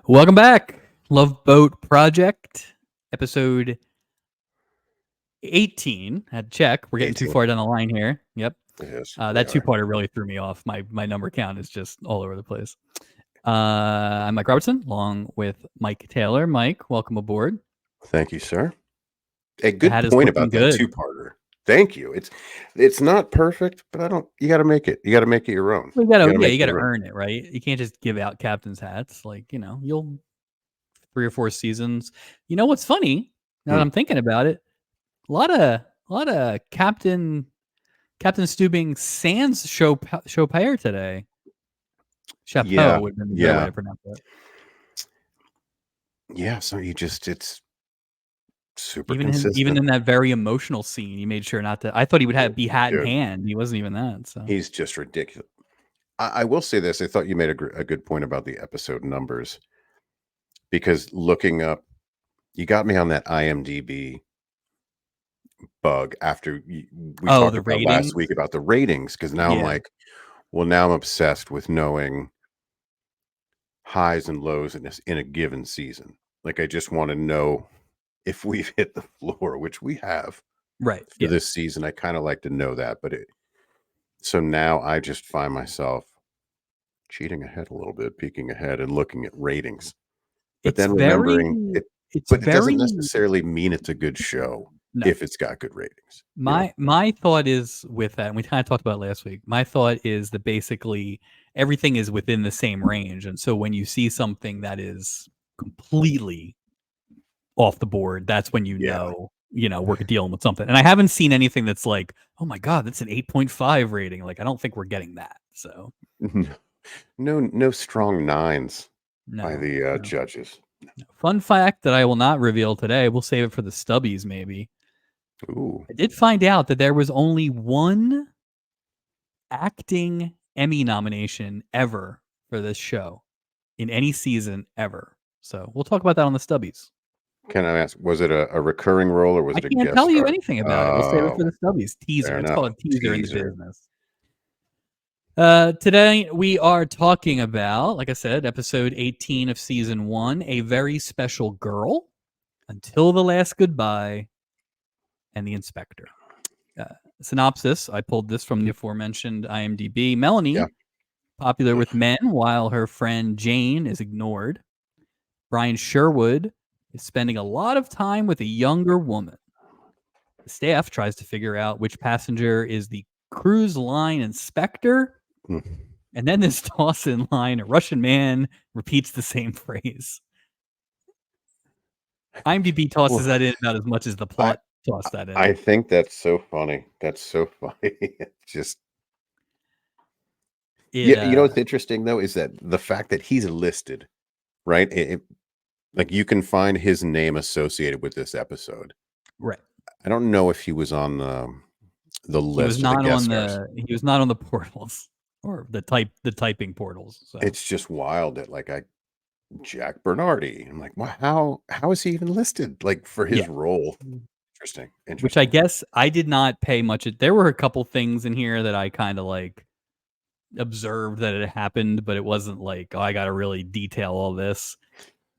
Welcome back. Love Boat Project, episode 18. Had to check. We're getting too 18. far down the line here. Yep. Yes, That two-parter really threw me off. My number count is just all over the place. I'm Mike Robertson, along with Mike Taylor. Mike, welcome aboard. Thank you, sir. A The good hat is point looking about that good. two-parter. Thank you. It's not perfect, but you got to make it. You got to make it your own. You gotta your own. earn it, right? You can't just give out captain's hats. Like, you'll 3 or 4 seasons. You know what's funny? Now that I'm thinking about it, a lot of Captain Stubing sans Chopin today. Chapeau would have been the better way to pronounce it. Yeah, so it's super even consistent. Even in that very emotional scene, he made sure not to. I thought he would be hat in hand. He wasn't even that. So he's just ridiculous. I will say this: I thought you made a good point about the episode numbers, because looking up, you got me on that IMDb bug after we talked about last week about the ratings, because now I'm like, well, now I'm obsessed with knowing highs and lows in a given season. Like, I just want to know if we've hit the floor, which we have, right, for this season. I kind of like to know that, so now I just find myself cheating ahead a little bit, peeking ahead and looking at ratings, but then remembering it. But it doesn't necessarily mean it's a good show if it's got good ratings. My thought is with that, and we kind of talked about it last week, my thought is that basically everything is within the same range. And so when you see something that is completely off the board, that's when know, we're dealing with something. And I haven't seen anything that's like, oh my God, that's an 8.5 rating. Like, I don't think we're getting that. So no strong 9s by the judges. Fun fact that I will not reveal today. We'll save it for the stubbies, maybe. Ooh. I did find out that there was only one acting Emmy nomination ever for this show in any season ever. So we'll talk about that on the stubbies. Can I ask, was it a recurring role, or was it a guest star? I can't tell you anything about it. We'll save it for the stubbies. Teaser. It's called a teaser in the business. Today we are talking about, like I said, episode 18 of season 1, A Very Special Girl, Until the Last Goodbye, and The Inspector. Synopsis, I pulled this from the aforementioned IMDb. Melanie, popular with men while her friend Jane is ignored. Brian Sherwood is spending a lot of time with a younger woman. The staff tries to figure out which passenger is the cruise line inspector. And then this toss-in line, a Russian man repeats the same phrase. IMDb tosses that in about as much as the plot tossed that in. I think that's so funny. That's so funny. It's just... you know what's interesting, though, is that the fact that he's listed, right? Like, you can find his name associated with this episode. Right. I don't know if he was on the list. He was not on he was not on the portals or the typing portals. So. It's just wild that, like, Jack Bernardi. I'm like, wow, how is he even listed, like, for his role? Interesting. Which I guess I did not pay much. There were a couple things in here that I kind of like observed that it happened, but it wasn't like, oh, I got to really detail all this.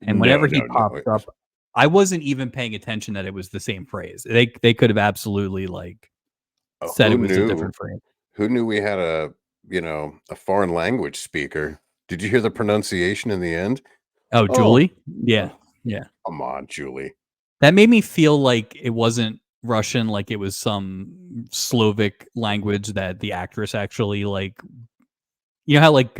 And whenever he popped up, I wasn't even paying attention that it was the same phrase. They could have absolutely like said it was a different phrase. Who knew we had a foreign language speaker? Did you hear the pronunciation in the end? Oh, Julie? Yeah. Come on, Julie. That made me feel like it wasn't Russian, like it was some Slovak language that the actress actually, like, you know how like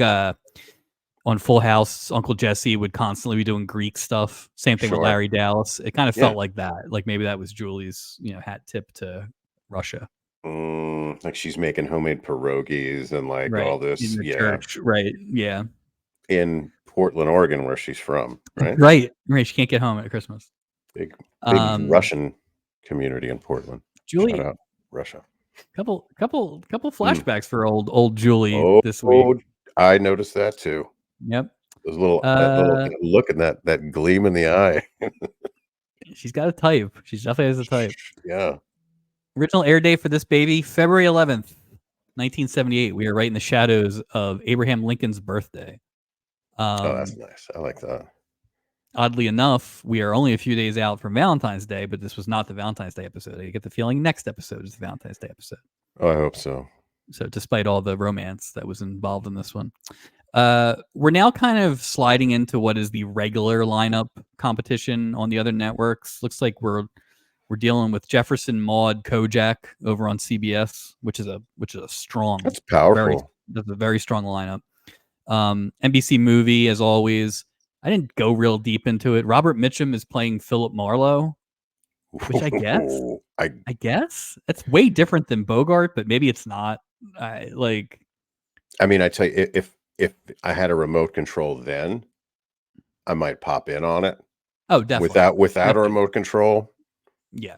on Full House, Uncle Jesse would constantly be doing Greek stuff. Same thing with Larry Dallas. It kind of felt like that. Like maybe that was Julie's, hat tip to Russia. Like she's making homemade pierogies and like all this. In the church. Right. Yeah. In Portland, Oregon, where she's from. Right. Right. She can't get home at Christmas. Big Russian community in Portland. Julie, shout out Russia. Couple flashbacks for old Julie this week. I noticed that too. Yep. There's a little, that little look in that gleam in the eye. She's got a type. She definitely has a type. Yeah. Original air date for this baby, February 11th, 1978. We are right in the shadows of Abraham Lincoln's birthday. Oh, that's nice. I like that. Oddly enough, we are only a few days out from Valentine's Day, but this was not the Valentine's Day episode. I get the feeling next episode is the Valentine's Day episode. Oh, I hope so. So despite all the romance that was involved in this one, we're now kind of sliding into what is the regular lineup competition on the other networks. Looks like we're dealing with Jefferson, Maude, Kojak over on CBS, which is a strong, That's powerful. That's a very strong lineup. NBC Movie, as always. I didn't go real deep into it. Robert Mitchum is playing Philip Marlowe, which I guess it's way different than Bogart, but maybe it's not. I mean, I tell you, if I had a remote control, then I might pop in on it. Oh, definitely. Without a remote control. Yeah.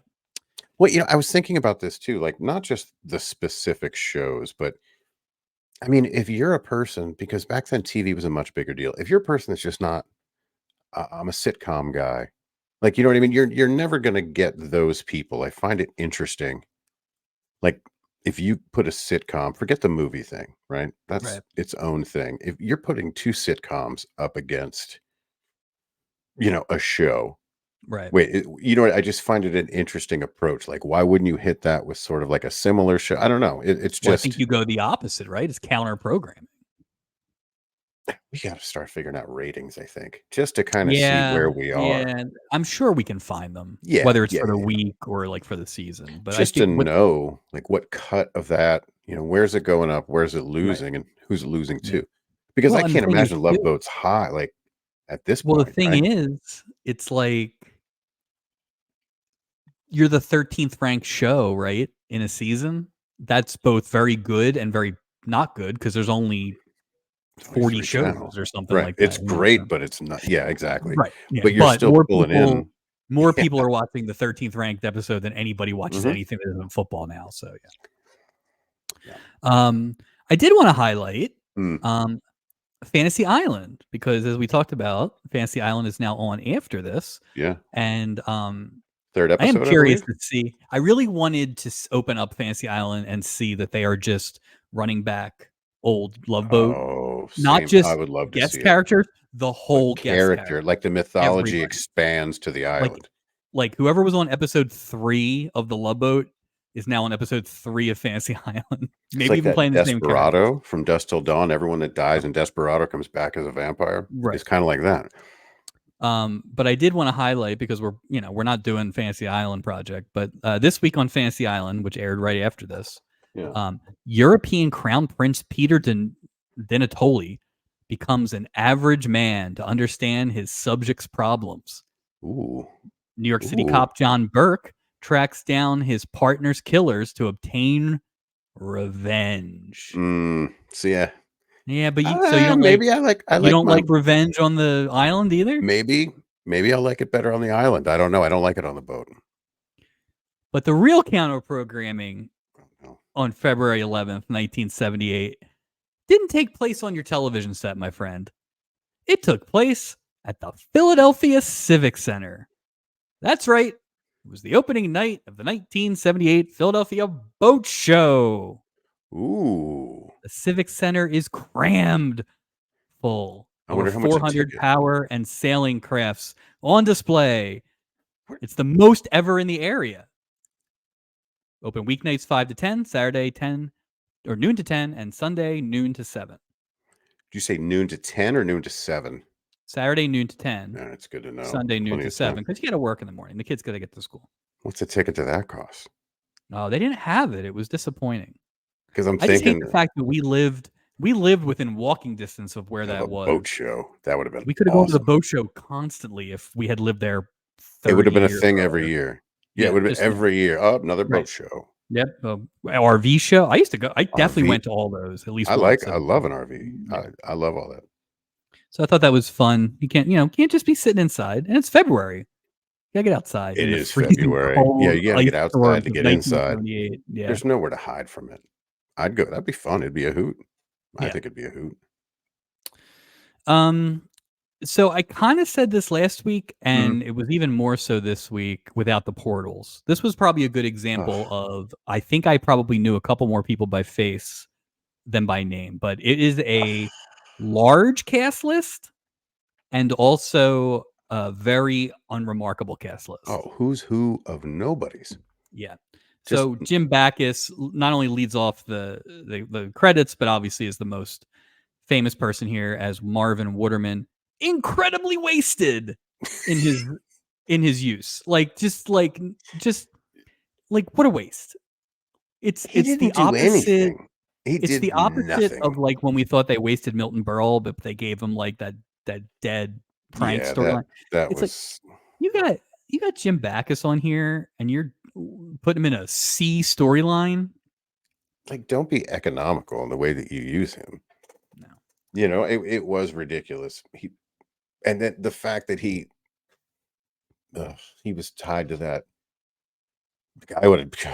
Well, I was thinking about this too, like not just the specific shows, but I mean, if you're a person, because back then TV was a much bigger deal. If you're a person that's just not, I'm a sitcom guy, like, you know what I mean? You're never going to get those people. I find it interesting. Like, if you put a sitcom, forget the movie thing, right? That's its own thing. If you're putting two sitcoms up against, a show, right? Wait, what? I just find it an interesting approach. Like, why wouldn't you hit that with sort of like a similar show? I don't know. It's just. I think you go the opposite, right? It's counter programming. We got to start figuring out ratings, I think, just to kind of see where we are. Yeah, I'm sure we can find them. Yeah, whether it's for the week or like for the season. But just to know, like, what cut of that, where's it going up, where's it losing, and who's it losing to? Because I can't imagine Love Boat's high, like at this point. Well, the thing is, it's like you're the 13th ranked show, right, in a season. That's both very good and very not good because there's only 40 shows or something like that. It's great, but it's not. Yeah, exactly. Right. Yeah. But you're still pulling in. More people are watching the 13th ranked episode than anybody watches anything that isn't football now. So yeah. I did want to highlight Fantasy Island because, as we talked about, Fantasy Island is now on after this. Yeah. And third episode. I am curious to see. I really wanted to open up Fantasy Island and see that they are just running back old Love Boat, not just I would love to guest see characters, the whole character, like the mythology expands to the island. Like whoever was on episode 3 of the Love Boat is now on episode 3 of Fantasy Island. Maybe even playing the same character. Desperado from Dusk Till Dawn. Everyone that dies in Desperado comes back as a vampire. Right. It's kind of like that. But I did want to highlight because we're not doing Fantasy Island project, but this week on Fantasy Island, which aired right after this, European Crown Prince Peter Dinatoli becomes an average man to understand his subjects' problems. Ooh. New York City cop John Burke tracks down his partner's killers to obtain revenge. Yeah, but you don't maybe I don't like revenge on the island either. Maybe I'll like it better on the island. I don't know. I don't like it on the boat. But the real counter programming on February 11th, 1978, didn't take place on your television set, my friend. It took place at the Philadelphia Civic Center. That's right. It was the opening night of the 1978 Philadelphia Boat Show. Ooh. The Civic Center is crammed full. Over 400 power and sailing crafts on display. It's the most ever in the area. Open weeknights 5 to 10, Saturday 10 or noon to 10, and Sunday noon to 7. Did you say noon to 10 or noon to 7? Saturday noon to 10. Yeah, that's good to know. Sunday noon to 7 because you got to work in the morning. The kids got to get to school. What's the ticket to that cost? No, they didn't have it. It was disappointing. Because I just hate the fact that we lived within walking distance of where that was. Boat show. That would have been. We could have gone to the boat show constantly if we had lived there. It would have been a thing every year. Yeah, it would have been every year. Oh, another boat show. Yep. RV show. I used to go. I definitely went to all those at least. I love an RV. I love all that. So I thought that was fun. You can't just be sitting inside. And it's February. You gotta get outside. It is February. Yeah, you gotta get outside to get inside. Yeah. There's nowhere to hide from it. I'd go. That'd be fun. It'd be a hoot. I think it'd be a hoot. So I kind of said this last week, and it was even more so this week without the portals. This was probably a good example of, I think I probably knew a couple more people by face than by name, but it is a large cast list and also a very unremarkable cast list. Oh, who's who of nobodies? Yeah. Just So Jim Backus not only leads off the credits, but obviously is the most famous person here as Marvin Waterman, incredibly wasted in his use. Just like what a waste. It's he it's the didn't do opposite. anything. He It's did the opposite nothing. of like when we thought they wasted Milton Berle, but they gave him like that dead prank Yeah, storyline. that It's like was you got Jim Backus on here, and you're putting him in a C storyline. like, don't be economical in the way that you use him. No, It was ridiculous. And then the fact that he was tied to that.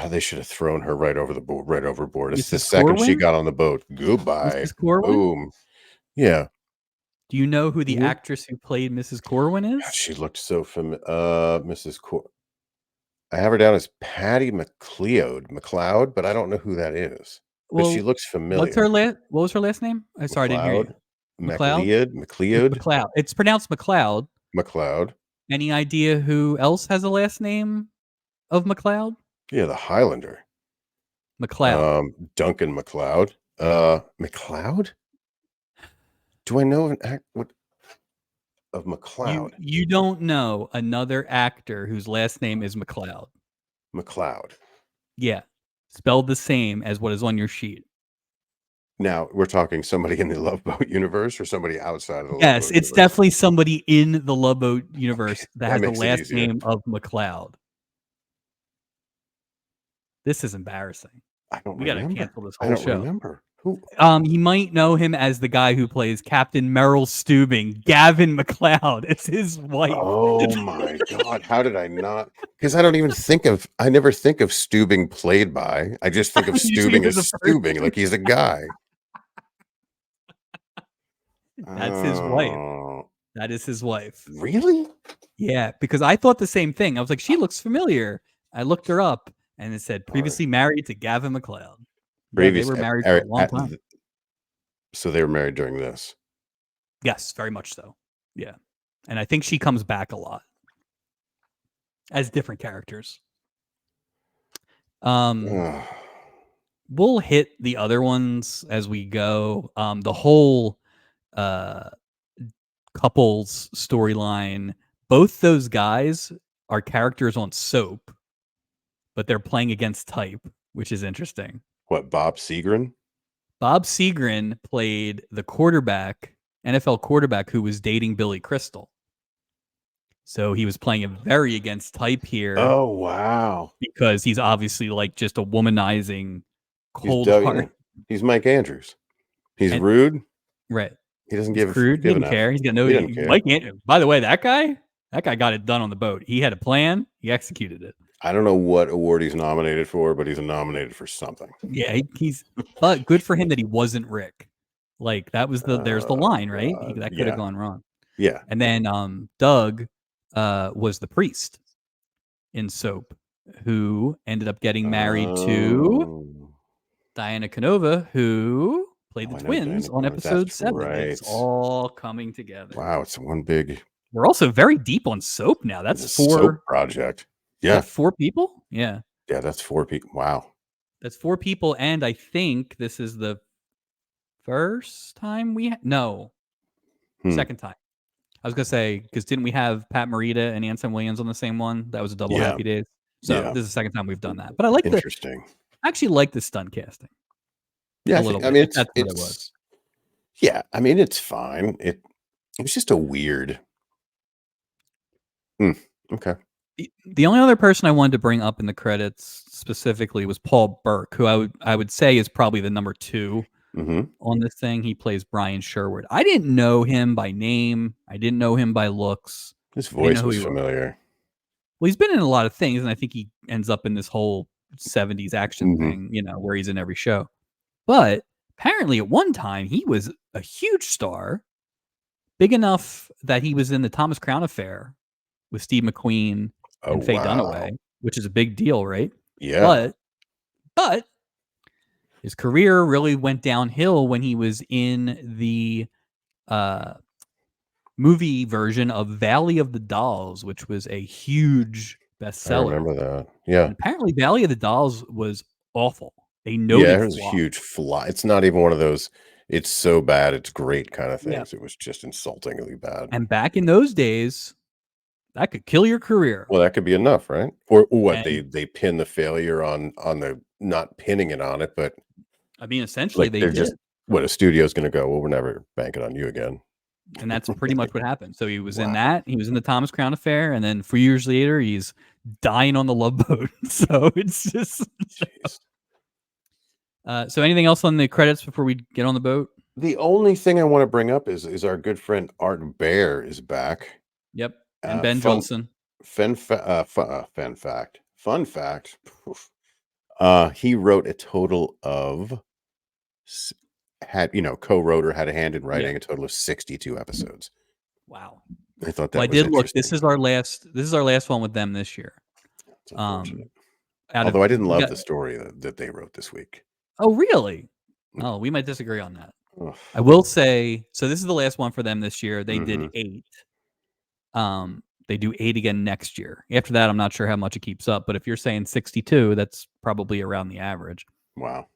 They should have thrown her right over the board, right overboard. It's the Mrs. second she Corwin. got on the boat. Goodbye. Mrs. Corwin. Boom. Yeah. Do you know who the Would actress who played Mrs. Corwin God, is? she looked so familiar. Mrs. I have her down as Patty McLeod, but I don't know who that is. But she Well, looks what's her familiar. last? What was her last name? I'm sorry, I didn't hear you. McLeod, McLeod. It's McLeod, McLeod. It's pronounced McLeod. McLeod. Any idea who else has a last name of McLeod? Yeah, the Highlander. McLeod. Duncan McLeod. McLeod? Do I know an act what of McLeod? You don't know another actor whose last name is McLeod. McLeod. Yeah, spelled the same as what is on your sheet. Now we're talking somebody in the Love Boat universe or somebody outside of the Love Yes, Boat it's universe? definitely somebody in the Love Boat universe that That has the makes it last easier. name of McLeod. This is embarrassing. I don't We got to remember. cancel this I whole don't show. remember. Who? You might know him as the guy who plays Captain Merrill Steubing, Gavin McLeod. It's his wife. Oh my God. How did I not? Because I never think of Steubing played by. I just think of You see Steubing him as as a person. Steubing, like he's a guy. That's his wife. Oh, That is his wife. really? Yeah, because I thought the same thing. I was like, she looks familiar. I looked her up, and it said previously married to Gavin McLeod. Yeah, they were married for a long time. So they were married during this. Yes, very much so. Yeah, and I think she comes back a lot as different characters. Ugh. We'll hit the other ones as we go. The whole couples storyline. Both those guys are characters on Soap, but they're playing against type, which is interesting. What, Bob Seagren? Bob Seagren played the NFL quarterback who was dating Billy Crystal. So he was playing a very against type here. Oh, wow. Because he's obviously like just a womanizing, cold He's heart. He's Mike Andrews. He's rude. Right. He doesn't He's crude. He didn't care. He's got no. He didn't care. Mike Andrews. By the way, that guy got it done on the boat. He had a plan. He executed it. I don't know what award he's nominated for, but he's nominated for something. Yeah, but good for him that he wasn't Rick. Like that was there's the line, right? That could have gone wrong. Yeah. And then Doug was the priest in Soap who ended up getting married to Diana Canova, who played the twins on episode 7. Right. It's all coming together. Wow, it's one big. We're also very deep on Soap now. That's 4 Soap project. Yeah. 4 people? Yeah. Yeah, that's 4 people. Wow. That's 4 people, and I think this is the first time second time. I was gonna say, because didn't we have Pat Morita and Anson Williams on the same one? That was a double Happy Days. So this is the second time we've done that. But I like interesting. I actually like the stunt casting. Yeah, a little bit. I mean, That's what it was. Yeah, I mean, it's fine. It was just a weird. Okay. The only other person I wanted to bring up in the credits specifically was Paul Burke, who I would say is probably the number 2 on this thing. He plays Brian Sherwood. I didn't know him by name. I didn't know him by looks. His voice was familiar. Well, he's been in a lot of things, and I think he ends up in this whole 70s action thing, where he's in every show. But apparently at one time he was a huge star, big enough that he was in the Thomas Crown Affair with Steve McQueen and Faye Dunaway, which is a big deal, right? Yeah. But his career really went downhill when he was in the movie version of Valley of the Dolls, which was a huge I bestseller. remember that. Yeah. And apparently, Valley of the Dolls was awful. A Yeah, noted it was a flop. huge fly. It's not even one of those it's so bad it's great kind of Yeah. things. It was just insultingly bad. And back in those days, that could kill your career. Well, that could be enough, right? Or what And they pin the failure on the not pinning it on it, but I mean, essentially, like they they're did. just what a studio's going to go. Well, we're never banking on you again. And that's pretty much what happened. So he was in Wow. that. He was in the Thomas Crown Affair, and then 4 years later, he's dying on the Love Boat. So it's just. Jeez. So anything else on the credits before we get on the boat? The only thing I want to bring up is our good friend Art Bear is back. Yep. And Uh, Ben fun, Jolson. Fun fact. Oof. He wrote a total of co-wrote or had a hand in writing a total of 62 episodes. Wow. I thought that Well, I was did look. interesting. This is our last one with them this year. It's unfortunate. Out Although I didn't we love got- the story that they wrote this week. Oh, really? Oh, we might disagree on that. Ugh. I will say, so this is the last one for them this year. They did Mhm. 8. They do 8 again next year. After that, I'm not sure how much it keeps up, but if you're saying 62, that's probably around the average. Wow.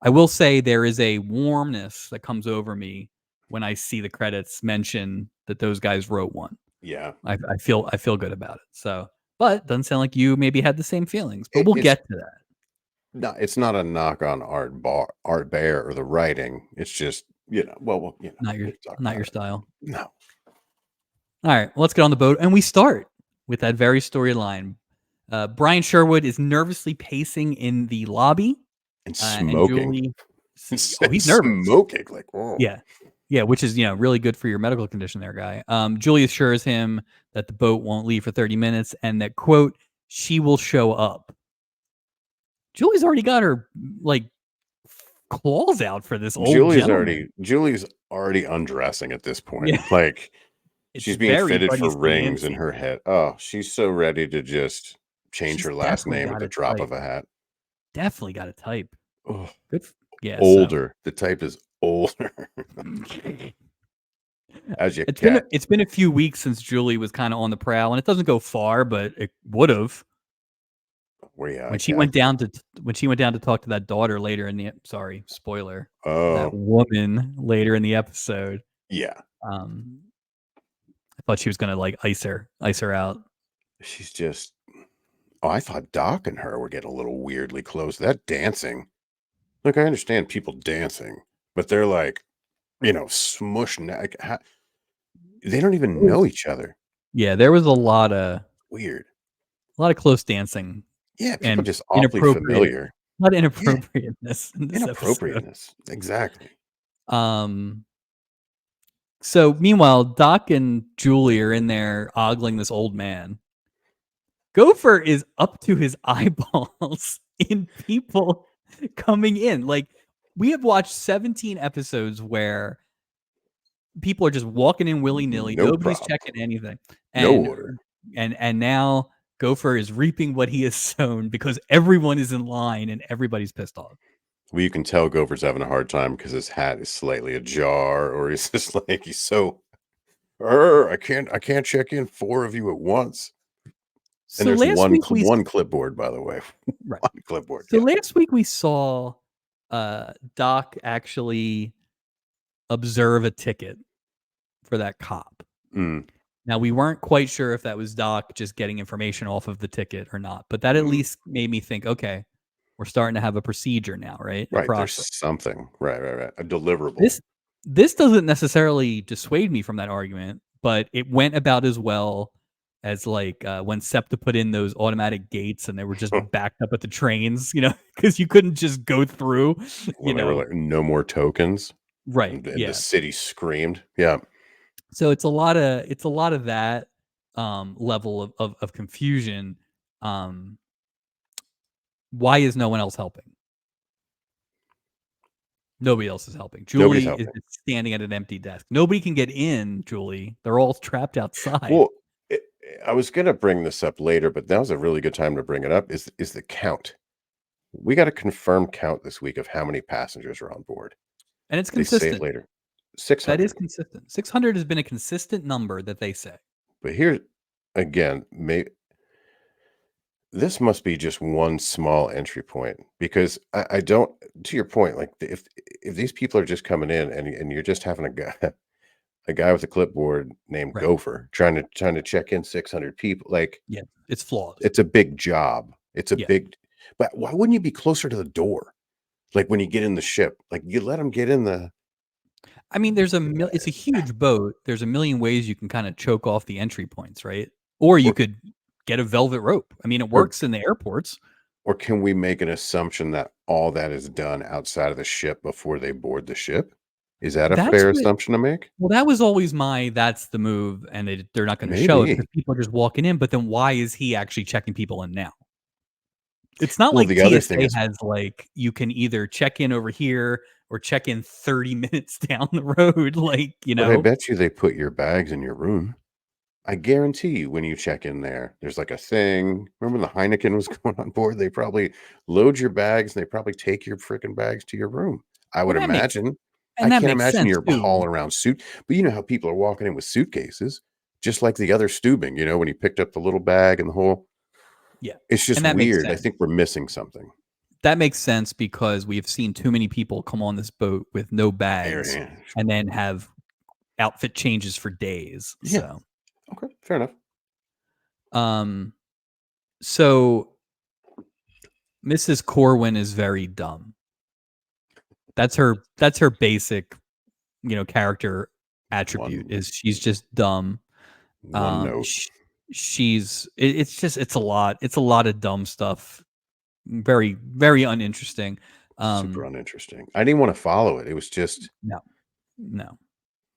I will say there is a warmness that comes over me when I see the credits mention that those guys wrote one. Yeah. I feel good about it. So, but doesn't sound like you maybe had the same feelings. But It- we'll it's get to that. No, it's not a knock on Art Bear or the writing. It's just, well, Not your we can talk not about your it. style. No. All right, well, let's get on the boat, and we start with that very storyline. Brian Sherwood is nervously pacing in the lobby, And and smoking. Julie. Oh, he's nervous. Smoking. Like, oh. Yeah, which is really good for your medical condition, there, guy. Julie assures him that the boat won't leave for 30 minutes, and that quote she will show up. Julie's already got her like claws out for this old gentleman. Julie's already undressing at this point. Yeah. Like It's she's being very fitted Buddy for rings in Stancy. her head. Oh, she's so ready to just change She's her last definitely name at got the a drop type. of a hat. Definitely got a type. Oh, Good. Yeah. older. The type is older. As you cat. It's been a few weeks since Julie was kind of on the prowl, and it doesn't go far, but it would have Where you at, when she cat? went down to talk to that daughter later in the spoiler. That Oh, woman later in the episode. yeah. I thought she was gonna like ice her out. She's just. Oh, I thought Doc and her were getting a little weirdly close. That dancing. Look, I understand people dancing, but they're like, smushing. They don't even know each other. Yeah, there was a lot of Weird. close dancing. Yeah, people And just awfully familiar. A lot of inappropriateness in this episode. Inappropriateness. Exactly. So meanwhile, Doc and Julie are in there ogling this old man. Gopher is up to his eyeballs in people coming in. Like, we have watched 17 episodes where people are just walking in willy-nilly. No Nobody's problem. checking anything. No order. And now Gopher is reaping what he has sown because everyone is in line and everybody's pissed off. Well, you can tell Gopher's having a hard time because his hat is slightly ajar, or he's just like he's so. I can't check in 4 of you at once. So And there's last week we one clipboard, by the way. Right. One clipboard. So Yeah. last week we saw Doc actually observe a ticket for that cop. Mm. Now, we weren't quite sure if that was Doc just getting information off of the ticket or not, but that at least made me think, okay, we're starting to have a procedure now, right? A Right. process. There's something. Right. A deliverable. This doesn't necessarily dissuade me from that argument, but it went about as well as like when SEPTA put in those automatic gates and they were just backed up at the trains, because you couldn't just go through. When they were like, no more tokens. Right. And Yeah. the city screamed. Yeah. So it's a lot of that level of confusion. Why is no one else helping? Nobody else is helping. Julie is standing at an empty desk. Nobody can get in, Julie. They're all trapped outside. Well, I was going to bring this up later, but now's a really good time to bring it up, is the count. We got a confirmed count this week of how many passengers are on board. And it's They say consistent. it later. That 600. is consistent. 600 has been a consistent number that they say. But here again, this must be just one small entry point because I don't. To your point, like if these people are just coming in and you're just having a guy with a clipboard named Right. Gopher trying to check in 600 people, like Yeah, it's flawed. it's a big job. It's a Yeah. big. But why wouldn't you be closer to the door? Like when you get in the ship, like you let them get in the. I mean, it's a huge boat. There's a million ways you can kind of choke off the entry points, right? Or you Or, could get a velvet rope. I mean, it or works in the airports. or can we make an assumption that all that is done outside of the ship before they board the ship? Is that a That's fair what assumption to make? Well, that was always that's the move, and they're not gonna show it Maybe. because people are just walking in, but then why is he actually checking people in now? It's not Well, like the other thing TSA is, has, like, you can either check in over here or check in 30 minutes down the road, like, you but I know? bet you they put your bags in your room. I guarantee you when you check in there, there's like a thing. Remember when the Heineken was going on board? They probably load your bags and they probably take your freaking bags to your room. I Well, would that makes imagine. I and that can't makes imagine sense you're too. hauling around but you know how people are walking in with suitcases, just like the other Stubing, when he picked up the little bag and the whole. Yeah, It's just and that makes weird. I sense. think we're missing something. That makes sense because we've seen too many people come on this boat with no Bare bags hands. and then have outfit changes for days, Yeah. so, Okay. Fair enough. um so Mrs. Corwin is very dumb. That's her basic, character attribute One is she's just dumb. one note. It's a lot. It's a lot of dumb stuff. Very, very uninteresting. Super uninteresting. I didn't want to follow it. It was just No, no.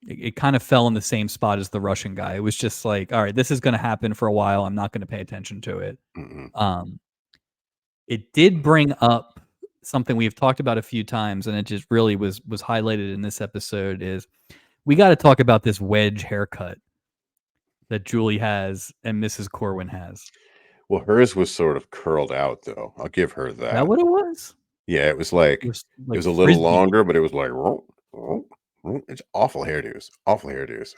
It kind of fell in the same spot as the Russian guy. It was just like, all right, this is going to happen for a while. I'm not going to pay attention to it. mm-mm. Um, it did bring up something we've talked about a few times, and it just really was highlighted in this episode. Is we got to talk about this wedge haircut that Julie has and Mrs. Corwin has. Well, hers was sort of curled out, though. I'll give her Is that that. what it was? Yeah, it was It like was it like was a little frisbee. longer, but it was like it's awful hairdos. Awful hairdos.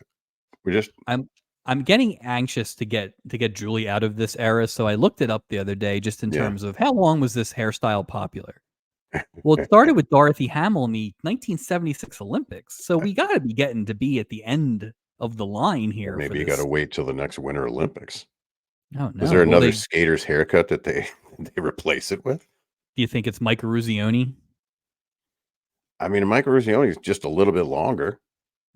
We just I'm getting anxious to get Julie out of this era, so I looked it up the other day just in yeah. terms of how long was this hairstyle popular. Well, it started with Dorothy Hamill in the 1976 Olympics, so we got to be getting to be at the end of the line Or here for maybe you got to this. wait till the next Winter Olympics. Oh Was no! there Well, another do skater's haircut that they they replace it with? you think it's Mike Eruzione? I mean, Michael Ruzioni is just a little bit longer.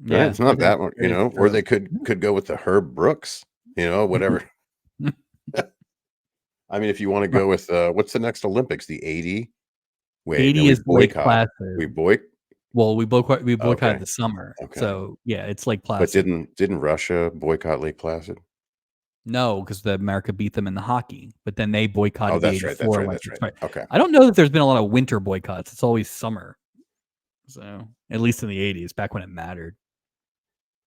Right? Yeah, It's not that one, that is or true. they could go with the Herb Brooks, whatever. I mean, if you want to go with what's the next Olympics? The 80? Wait, no, 80 we is Lake boycott. We Placid. boy Well, we boycotted okay, the summer, okay. so yeah, it's Lake But Placid. didn't Russia boycott Lake Placid? No, because the America beat them in the hockey, but then they Oh, boycotted the that's right. That's 84 right. That's Olympics. right. Right. Okay. I don't know that there's been a lot of winter boycotts. It's always summer. So at least in the 80s, back when it mattered.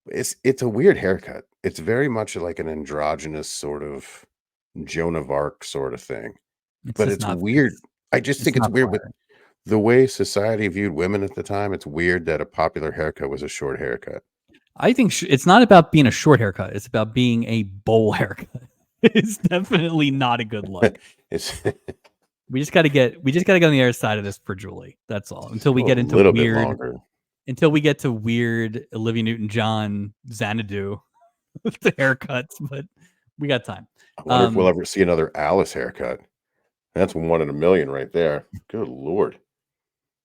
It's a weird haircut. It's very much like an androgynous sort of Joan of Arc sort of thing. It's But just it's not. weird. I just It's think it's not weird with flattering. the way society viewed women at the time. It's weird that a popular haircut was a short haircut. I think it's not about being a short haircut. It's about being a bowl haircut. It's definitely not a good look. It's We just got to get on the other side of this for Julie. That's all. Until we a get into little bit longer. weird Olivia Newton-John Xanadu the haircuts, but we got time. I wonder if we'll ever see another Alice haircut. That's one in a million right there. Good Lord.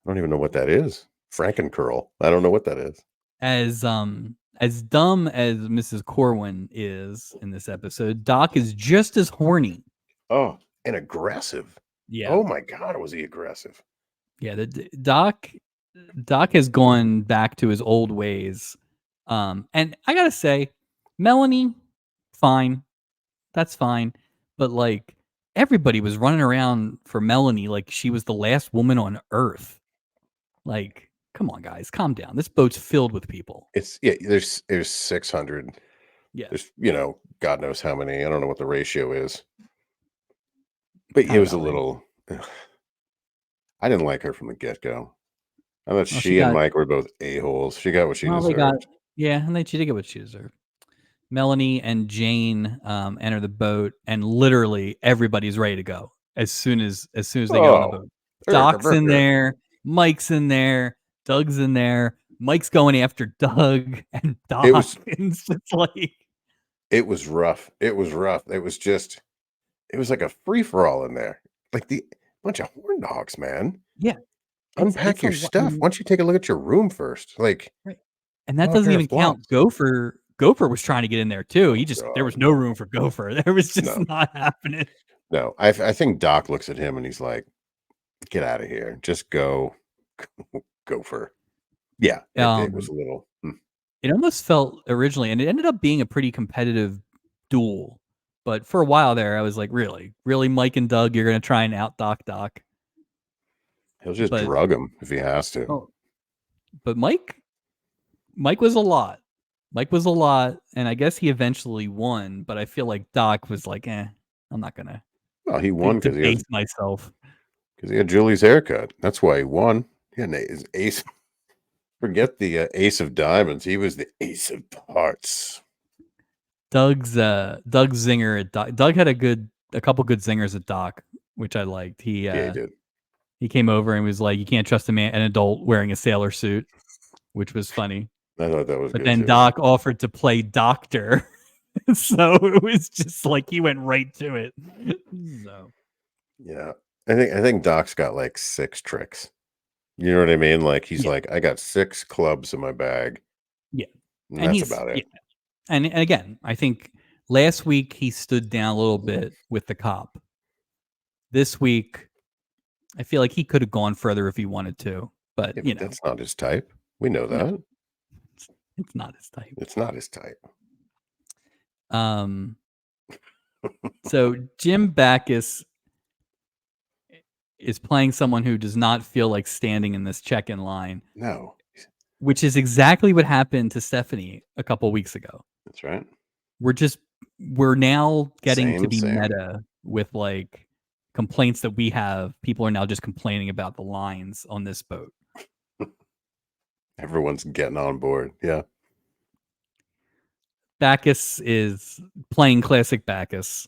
I don't even know what that is. Frankencurl. I don't know what that is. As dumb as Mrs. Corwin is in this episode, Doc is just as horny. Oh, and aggressive. Yeah. Oh my God, was he aggressive? Yeah, the Doc has gone back to his old ways. And I gotta say, Melanie, fine. That's fine. But like everybody was running around for Melanie like she was the last woman on earth. Like, come on, guys, calm down. This boat's filled with people. There's 600. Yeah. There's, God knows how many. I don't know what the ratio is. But it Kinda was a about right. little I didn't like her from the get-go. I thought Well, she and Mike were both a-holes. She got what she they got, deserved. yeah, and she did get what she deserved. Melanie and Jane enter the boat, and literally everybody's ready to go as soon as they get on the boat. Doc's in there, Mike's in there, Doug's in there. Mike's going after Doug, and Doc is just like, it was rough. It was rough. It was like a free for all in there. Like the bunch of horn dogs, man. Yeah. Unpack your stuff. Why don't you take a look at your room first? Like, right. And that doesn't even count. Gopher was trying to get in there too. There was no room for Gopher. There was just not happening. No, I think Doc looks at him and he's like, "Get out of here. Just go, Gopher." Yeah, it was a little. It almost felt originally, and it ended up being a pretty competitive duel. But for a while there, I was like, really, Mike and Doug, you're going to try and out Doc. He'll just drug him if he has to. Oh, but Mike was a lot. And I guess he eventually won. But I feel like Doc was like, I'm not gonna. Well, he won because he had myself. Because he had Julie's haircut. That's why he won. He had his ace. Forget the ace of diamonds. He was the ace of hearts. Doug's zinger at Doc. Doug had a couple good zingers at Doc, which I liked. He did. He came over and was like, "You can't trust an adult wearing a sailor suit," which was funny. I thought that was. But good then too. Doc offered to play doctor, so it was just like he went right to it. So yeah, I think Doc's got like 6 tricks. You know what I mean? Like he's like, I got 6 clubs in my bag. Yeah, and that's about it. Yeah. And again, I think last week he stood down a little bit with the cop. This week, I feel like he could have gone further if he wanted to, but that's not his type. We know that. No, it's not his type. It's not his type. So Jim Backus is playing someone who does not feel like standing in this check-in line. No. Which is exactly what happened to Stephanie a couple weeks ago. That's right. We're now getting to be meta with like complaints that we have. People are now just complaining about the lines on this boat. Everyone's getting on board. Yeah. Backus is playing classic Backus.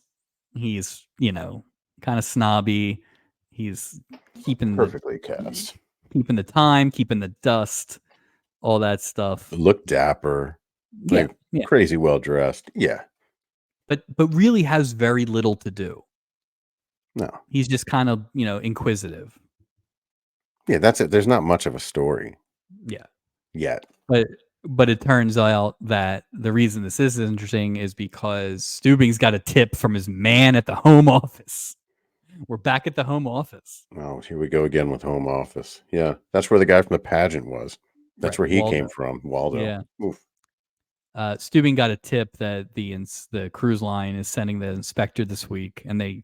He's, kind of snobby. He's keeping perfectly cast. Keeping the time, keeping the dust, all that stuff. Look dapper. Like crazy well dressed. Yeah. But really has very little to do. No. He's just kind of, inquisitive. Yeah, that's it. There's not much of a story. Yeah. Yet. But it turns out that the reason this is interesting is because Stubing's got a tip from his man at the home office. We're back at the home office. Oh, here we go again with home office. Yeah. That's where the guy from the pageant was. That's where he came from, Waldo. Yeah. Oof. Stubing got a tip that the cruise line is sending the inspector this week, and they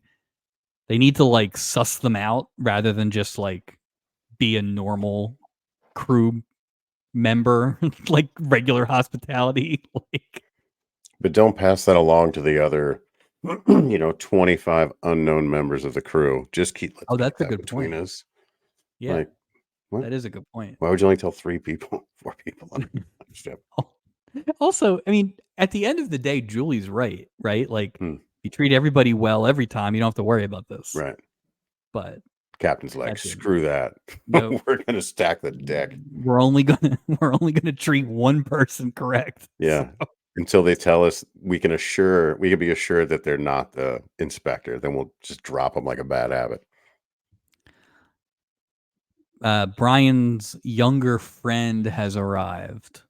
need to like suss them out rather than just like be a normal crew member, like regular hospitality. But don't pass that along to the other 25 unknown members of the crew. Just keep that's a good between point. us. Yeah. Like, what? That is a good point. Why would you only tell 3 people, 4 people on ship? Also, I mean, at the end of the day, Julie's right? Like, you treat everybody well every time, you don't have to worry about this. Right. But Captain's like, screw that. Nope. We're gonna stack the deck. We're only gonna treat one person correct. Yeah. So. Until they tell us we can be assured that they're not the inspector, then we'll just drop them like a bad habit. Brian's younger friend has arrived.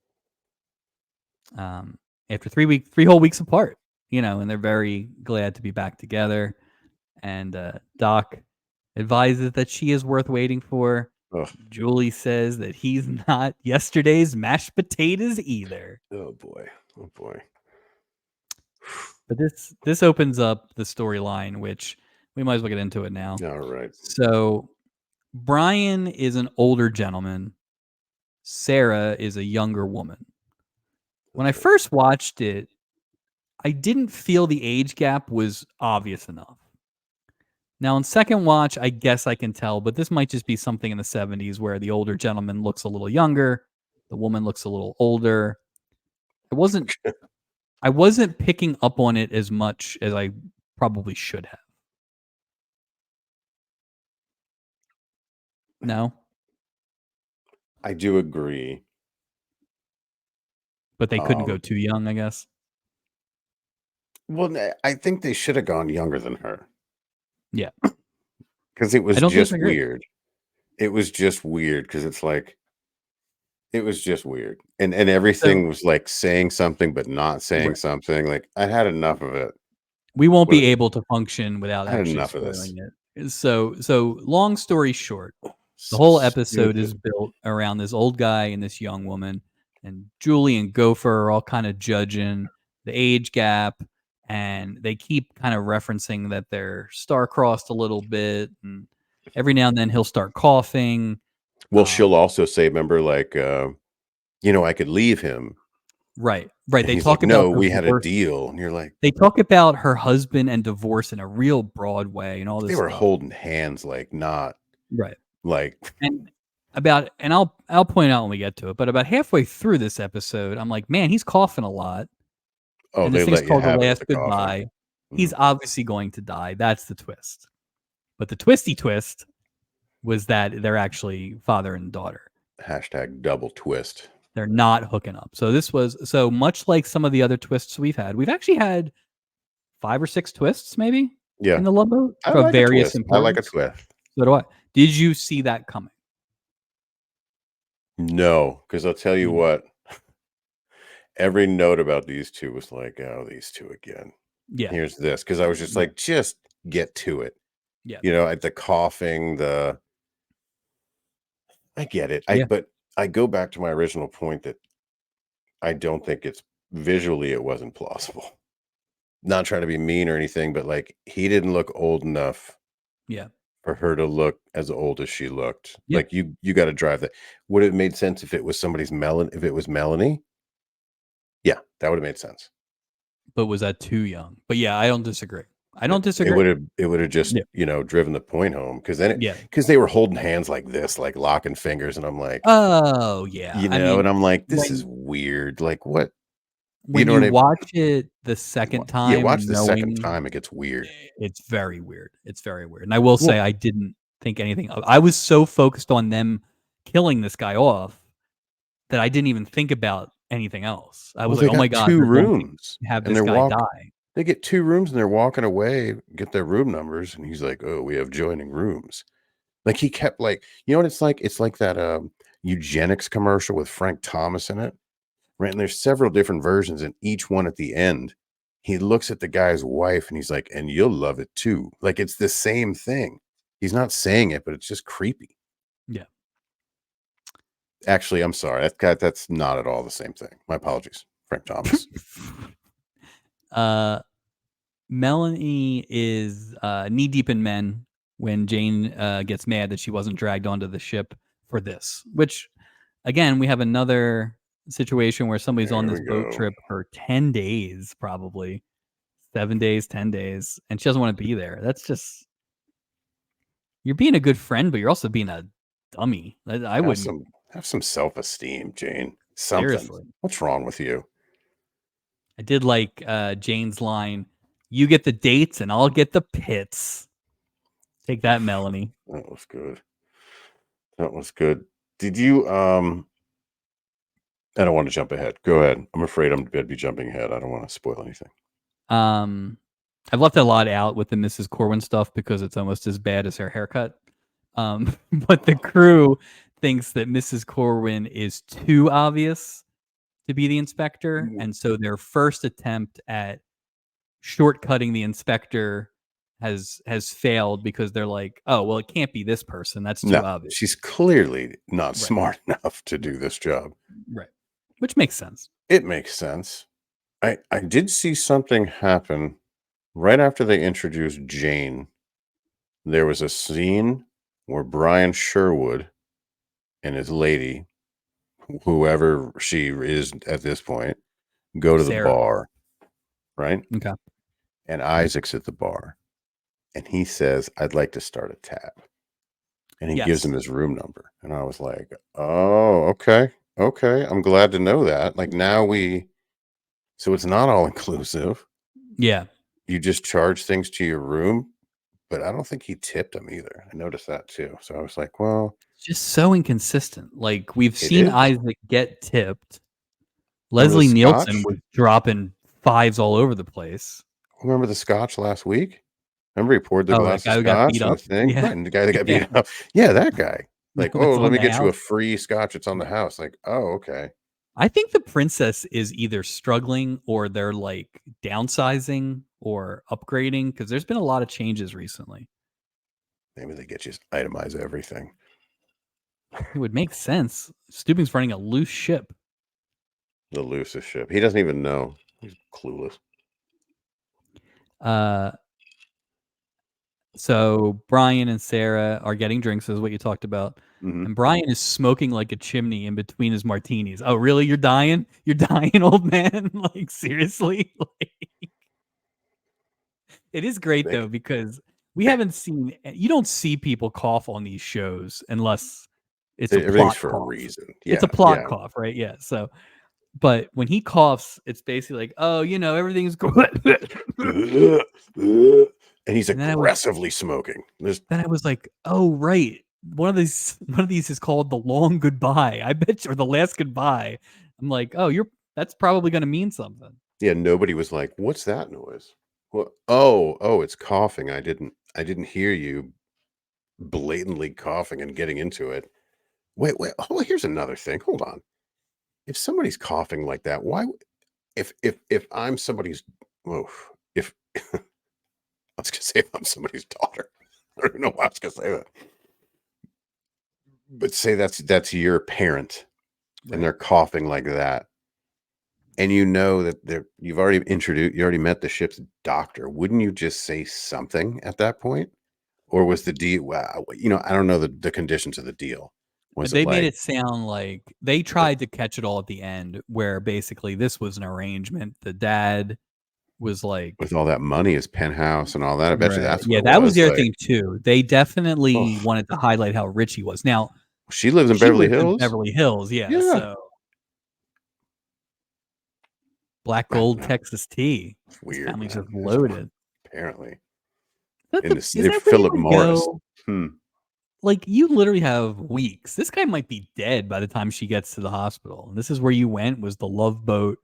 After 3 whole weeks apart, and they're very glad to be back together. And Doc advises that she is worth waiting for. Ugh. Julie says that he's not yesterday's mashed potatoes either. Oh boy. But this opens up the storyline, which we might as well get into it now. All right. So Brian is an older gentleman. Sarah is a younger woman. When I first watched it, I didn't feel the age gap was obvious enough. Now, on second watch, I guess I can tell, but this might just be something in the 70s where the older gentleman looks a little younger, the woman looks a little older. I wasn't picking up on it as much as I probably should have. No, I do agree. but they couldn't go too young, I guess. Well, I think they should have gone younger than her Yeah, because it I was don't just disagree. weird. It was just weird because it's like it was just weird, and So everything was like saying something but not saying right. something. Like I had enough of it. We won't With be able to function without I had actually enough of this. spoiling it. So long story short, the So whole episode is stupid. built around this old guy and this young woman, and Julie and Gopher are all kind of judging the age gap, and they keep kind of referencing that they're star-crossed a little bit, and every now and then he'll start coughing. Well, she'll Um, also say, remember, like, I could leave him. right. And They he's like, talk about no, we had a divorce. deal. And you're like, They talk about her husband and divorce in a real broad way and all they this were stuff. holding hands, like, not Right. like, And I'll point out when we get to it, but about halfway through this episode, I'm like, man, he's coughing a lot. oh, And they this thing's let you called The have it with Last the coughing. Goodbye. He's obviously going to die. That's the twist. But the twisty twist was that they're actually father and daughter. Hashtag double twist. They're not hooking up. So this was so much like some of the other twists we've had. We've actually had 5 or 6 twists maybe Yeah. in the Love Boat I of like a various twist. I like a importance. twist. So do I. Did you see that coming? No, because I'll tell you Mm, what, every note about these two was like, oh, these two again. yeah. Here's this. Because I was just Right. like, just get to it. Yeah. At the coughing, I get it. Yeah. But I go back to my original point that I don't think it's visually it wasn't plausible. Not trying to be mean or anything, but like he didn't look old enough Yeah. for her to look as old as she looked. Yeah. Like you got to drive that. Would it have made sense if it was if it was Melanie? Yeah, that would have made sense. But was that too young? But yeah, I don't disagree. I don't It disagree. would have just, Yeah. driven the point home Yeah. because they were holding hands like this, like locking fingers, and I'm like, Oh, yeah. I mean, and I'm like, this is when weird. Like what? You when know you what I watch it the second Yeah, time watch the second knowing time, it gets weird. it's very weird. It's very weird. And I will say Well, I didn't think anything of I was so focused on them killing this guy off that I didn't even think about anything else. I was like, they "Oh my got god, 2 they're going to rooms, have and this guy die." they get 2 rooms, and they're walking away, get their room numbers, and he's like, "Oh, we have joining rooms." Like, he kept, like you know what it's like? It's like that, eugenics commercial with Frank Thomas in it, right? And there's several different versions, and each one at the end, he looks at the guy's wife, and he's like, "And you'll love it too." Like, it's the same thing. He's not saying it, but it's just creepy. Yeah. Actually, I'm sorry. That's not at all the same thing. My apologies, Frank Thomas. Uh Melanie is knee deep in men when Jane gets mad that she wasn't dragged onto the ship for this. Which, again, we have another situation where somebody's on There this we boat go. trip for 10 days, probably 7 days, 10 days, and she doesn't want to be there. That's just you're being a good friend, but you're also being a dummy. I Have wouldn't some have some self-esteem, Jane. Something. seriously. What's wrong with you? I did like Jane's line. You get the dates and I'll get the pits. Take that, Melanie. That was good. That was good. Did you I don't want to jump ahead. Go ahead. I'm afraid I'd be jumping ahead. I don't want to spoil anything. Um, I've left a lot out with the Mrs. Corwin stuff because it's almost as bad as her haircut. But the crew thinks that Mrs. Corwin is too obvious to be the inspector, and so their first attempt at shortcutting the inspector has failed because they're like, oh well, it can't be this person. That's too No, obvious. she's clearly not Right. smart enough to do this job. Right. Which makes sense. It makes sense. I did see something happen right after they introduced Jane. There was a scene where Brian Sherwood and his lady, whoever she is at this point, go to the Sarah. bar, right? Okay. And Isaac's at the bar. and he says, "I'd like to start a tab." And he gives Yes. him his room number. And I was like, "Oh, okay. Okay. I'm glad to know that." Like now so it's not all inclusive. Yeah. You just charge things to your room, but I don't think he tipped him either. I noticed that too. So I was like, well, It's just so inconsistent. Like, we've it seen is. Isaac get tipped. Remember the Leslie Nielsen scotch? was dropping fives all over the place. Remember the scotch last week? Remember he poured the Oh, that glass of guy who got scotch beat and the up? thing? Yeah. Right. And the guy that got Yeah. beat up. Yeah, that guy. Like, oh, That's let on me the get you a house. free scotch. It's on the house. Like, oh, okay. I think the princess is either struggling or they're, like, downsizing or upgrading because there's been a lot of changes recently. Maybe they get you to itemize everything. It would make sense. Stubing's running a loose ship. The loosest ship. He doesn't even know. He's clueless. Uh, so Brian and Sarah are getting drinks, is what you talked about. Mhm. And Brian is smoking like a chimney in between his martinis. Oh, really? You're dying? You're dying, old man? Like, seriously? Like, it is great, Think though, because we haven't seen you don't see people cough on these shows unless it's a everything's plot for a cough. reason. It's a Yeah, plot yeah. cough, right? Yeah, so but when he coughs, it's basically like, "Oh, everything's good." And he's And aggressively smoking. There's then I was like, "Oh, right. One of these is called The Long Goodbye. I bet you or The Last Goodbye." I'm like, "Oh, that's probably gonna mean something." yeah, nobody was like, "What's that noise?" Well, oh, it's coughing. I didn't hear you blatantly coughing and getting into it. Wait. Oh, here's another thing. Hold on. If somebody's coughing like that, why if I'm somebody's whoa, if I was gonna say if I'm somebody's daughter. I don't know why I was gonna say that. But say that's your parent and Right. they're coughing like that. And you know that you already met the ship's doctor. Wouldn't you just say something at that point? Or was the deal wow, I don't know the conditions of the deal. Was it They made like it sound like they tried to catch it all at the end where basically this was an arrangement. The dad was like with all that money, his penthouse and all that? I bet you right. that's what Yeah, it that was was, the other like, thing too. They definitely oh, wanted to highlight how rich he was. Now, she lives in she Beverly lives in Hills? Beverly Hills, yeah, Yeah. so black I don't gold know. Texas tea. It's His weird, family's man. just It's loaded. apparently. That's In the this is that where you Philip would Morris. go? Hmm. Like, you literally have weeks. This guy might be dead by the time she gets to the hospital, and this is where you went, was the Love Boat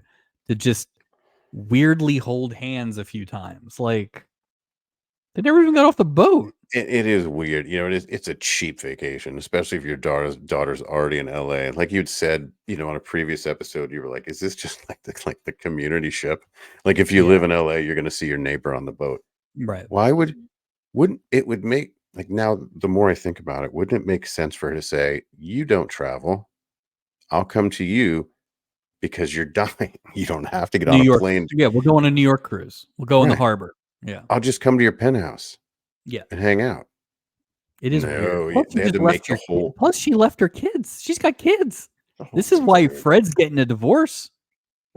to just weirdly hold hands a few times. Like, they never even got off the boat. It is weird. It's a cheap vacation, especially if your daughter's already in LA. Like you'd said, on a previous episode, you were like, is this just like the community ship? Like if you Yeah, live in LA, you're gonna see your neighbor on the boat. right. Why wouldn't it would make like now the more I think about it, wouldn't it make sense for her to say, you don't travel, I'll come to you because you're dying. You don't have to get New on a York. plane. Yeah, we'll go on a New York cruise. We'll go in the Right. harbor. Yeah. I'll just come to your penthouse Yeah. and hang out. It is weird. No, Plus, they had to make the whole Plus, she left her kids. She's got kids. the whole This is thing's why weird. Fred's getting a divorce.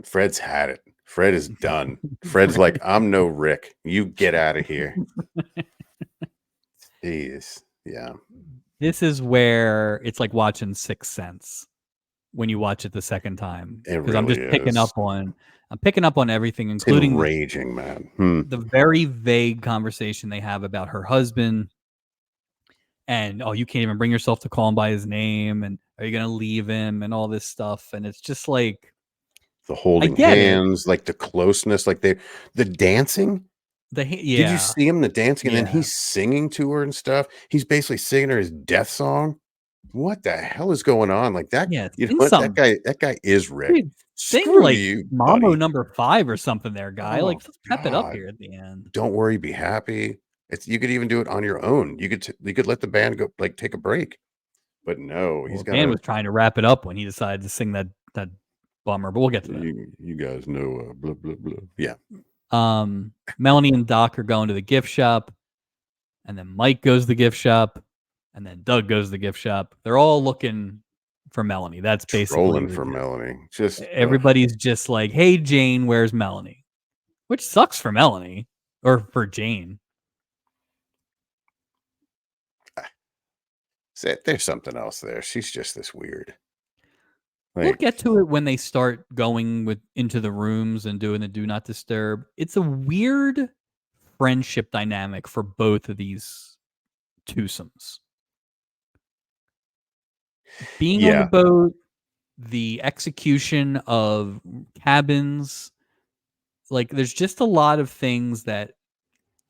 Fred's had it. Fred is done. Fred's like, I'm no Rick. You get out of here. Jeez. Yeah. This is where it's like watching Sixth Sense when you watch it the second time It because I'm really just is. I'm picking up on everything, It's including enraging, man. the very vague conversation they have about her husband. And you can't even bring yourself to call him by his name, and are you gonna leave him, and all this stuff, and it's just like The I holding get it. hands, like the closeness, like the dancing. Did you Yeah, see him the dancing? And then yeah, he's singing to her and stuff. He's basically singing her his death song. What the hell is going on? Like that, yeah. It's you know been what? That some guy, that guy is Rick. dude sing Screw like you, Mambo buddy. number 5 or something there, guy. Oh Like, let's pep it up God. here at the end. Don't worry, be happy. You could even do it on your own. You could let the band go, like take a break. But no, Well, he's Dan gotta was trying to wrap it up when he decided to sing that bummer, but we'll get to that. you guys know blah blah blah. Yeah. Melanie and Doc are going to the gift shop, and then Mike goes to the gift shop, and then Doug goes to the gift shop. They're all looking for Melanie. That's basically Trolling the for gist. Melanie. Just Everybody's just like, "Hey, Jane, where's Melanie?" Which sucks for Melanie or for Jane. There's something else there. She's just this weird. We'll Like, get to it when they start going into the rooms and doing the do not disturb. It's a weird friendship dynamic for both of these twosomes. Being on the yeah, boat, the execution of cabins, like there's just a lot of things that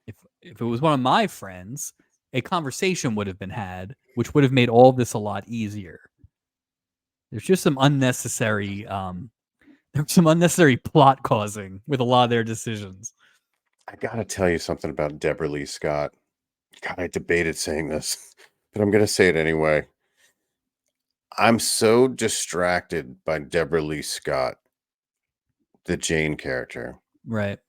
if it was one of my friends, a conversation would have been had, which would have made all this a lot easier. There's just some unnecessary plot causing with a lot of their decisions. I gotta tell you something about Deborah Lee Scott. God, I debated saying this, but I'm gonna say it anyway. I'm so distracted by Deborah Lee Scott, the Jane character. Right.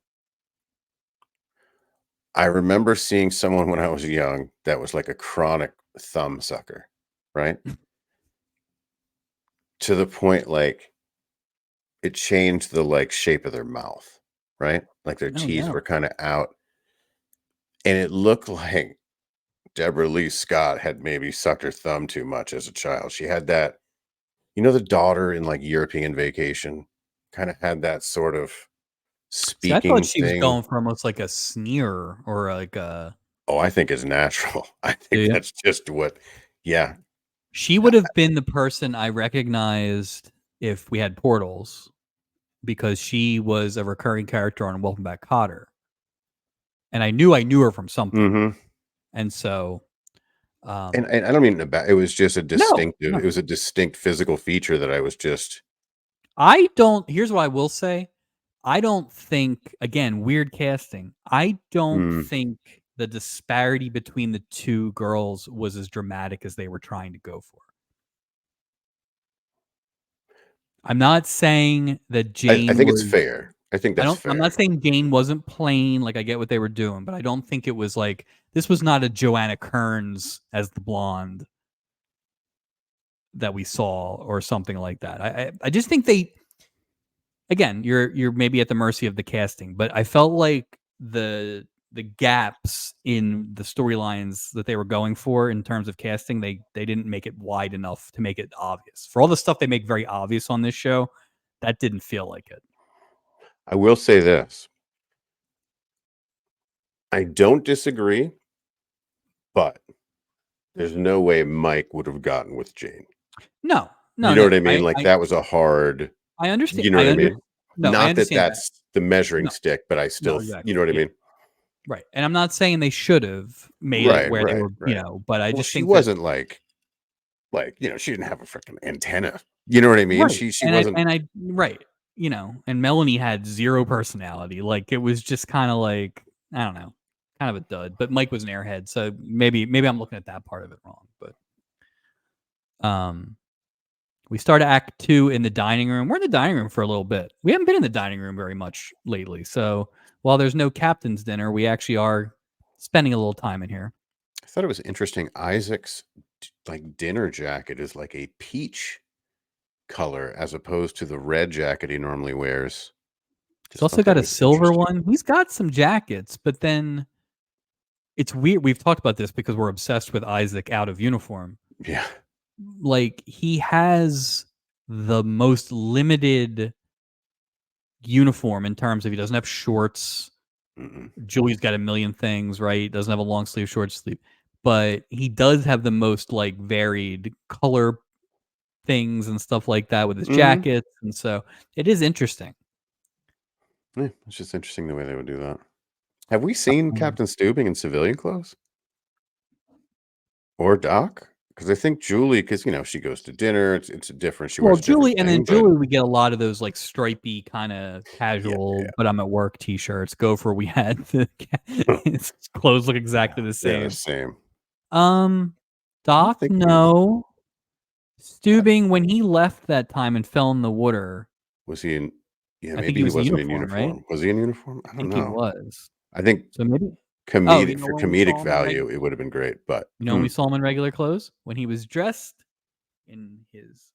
I remember seeing someone when I was young that was like a chronic thumb sucker, right? To the point like it changed the like shape of their mouth, right? Like their Oh teeth no. were kind of out. And it looked like Deborah Lee Scott had maybe sucked her thumb too much as a child. She had that, the daughter in like European Vacation kind of had that sort of See, I thought speaking she was thing. going for almost like a sneer or like a. Oh, I think it's natural. I Do think you? that's just what, yeah. She would have been the person I recognized if we had portals, because she was a recurring character on Welcome Back, Kotter, and I knew her from something, Hmm. and so. And I don't mean it was just a No, distinctive, no, it was a distinct physical feature that I was just, I don't. Here's what I will say. I don't think, again, weird casting. I don't mm, think the disparity between the two girls was as dramatic as they were trying to go for. I'm not saying that I Jane think it's was. fair. I think that's I'm fair. not saying Jane wasn't plain. Like I get what they were doing, but I don't think it was like this was not a Joanna Kearns as the blonde that we saw or something like that. I just think they. Again, you're maybe at the mercy of the casting, but I felt like the gaps in the storylines that they were going for in terms of casting, they didn't make it wide enough to make it obvious. For all the stuff they make very obvious on this show, that didn't feel like it. I will say this. I don't disagree, but there's no way Mike would have gotten with Jane. No, You no, know what no. I mean? Like that was a hard, I understand. you know what I mean? No, I Not that understand that. that's the measuring No, stick, but I no, still, you exactly. know what I Yeah, mean? right. And I'm not saying they should have made it Right, where they right, were, right. but I Well, just she think that wasn't like, she didn't have a freaking antenna. You know what I mean? right. She wasn't. And I right. And Melanie had zero personality. Like it was just kind of like, I don't know, kind of a dud. But Mike was an airhead, so maybe I'm looking at that part of it wrong. But we start Act 2 in the dining room. We're in the dining room for a little bit. We haven't been in the dining room very much lately. So while there's no captain's dinner, we actually are spending a little time in here. I thought it was interesting. Isaac's like dinner jacket is like a peach color as opposed to the red jacket he normally wears. He's Just also thought that got a was silver interesting. one. He's got some jackets, but then it's weird. We've talked about this because we're obsessed with Isaac out of uniform. Yeah. Like he has the most limited uniform in terms of he doesn't have shorts. Mm-mm. Julie's got a million things, right? Doesn't have a long sleeve, short sleeve, but he does have the most like varied color things and stuff like that with his Mm-hmm. jackets, and so it is interesting. Yeah, it's just interesting the way they would do that. Have we seen Um, Captain Steubing in civilian clothes? Or Doc? Because I think Julie, because she goes to dinner. It's a different. She Well, wears a different Julie, and then thing, but Julie, we get a lot of those like stripy kind of yeah, casual, yeah, but I'm at work T-shirts. Gopher, we had huh, his clothes look yeah, exactly the they're the same. same. Um, I don't Doc, think he was. no. Steubing, when he left that time and fell in the water, Was he in? Yeah, I think maybe he he was in wasn't in uniform, right? uniform. Was he in uniform? I I don't think he know. was. I think So maybe. Oh, you comedic know for when we saw comedic him in value, it would have been great. But when we saw him in regular clothes? When he was dressed in his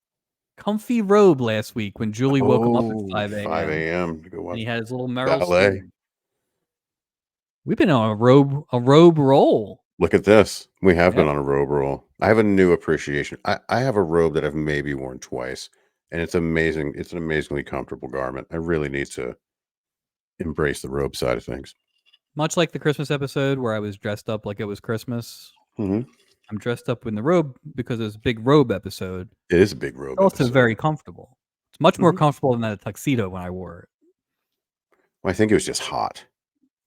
comfy robe last week when Julie woke him up at oh, 5 5 a.m. a.m. to go and watch he had his little Meryl ballet. Streep. We've been on a robe roll. Look at this. We have been Yep. on a robe roll. I have a new appreciation. I have a robe that I've maybe worn twice, and it's amazing. It's an amazingly comfortable garment. I really need to embrace the robe side of things. Much like the Christmas episode where I was dressed up like it was Christmas, Hmm. I'm dressed up in the robe because it was a big robe episode. It is a big It's robe also episode. very comfortable. It's much more Mhm. comfortable than that tuxedo when I wore it. Well, I think it was just hot.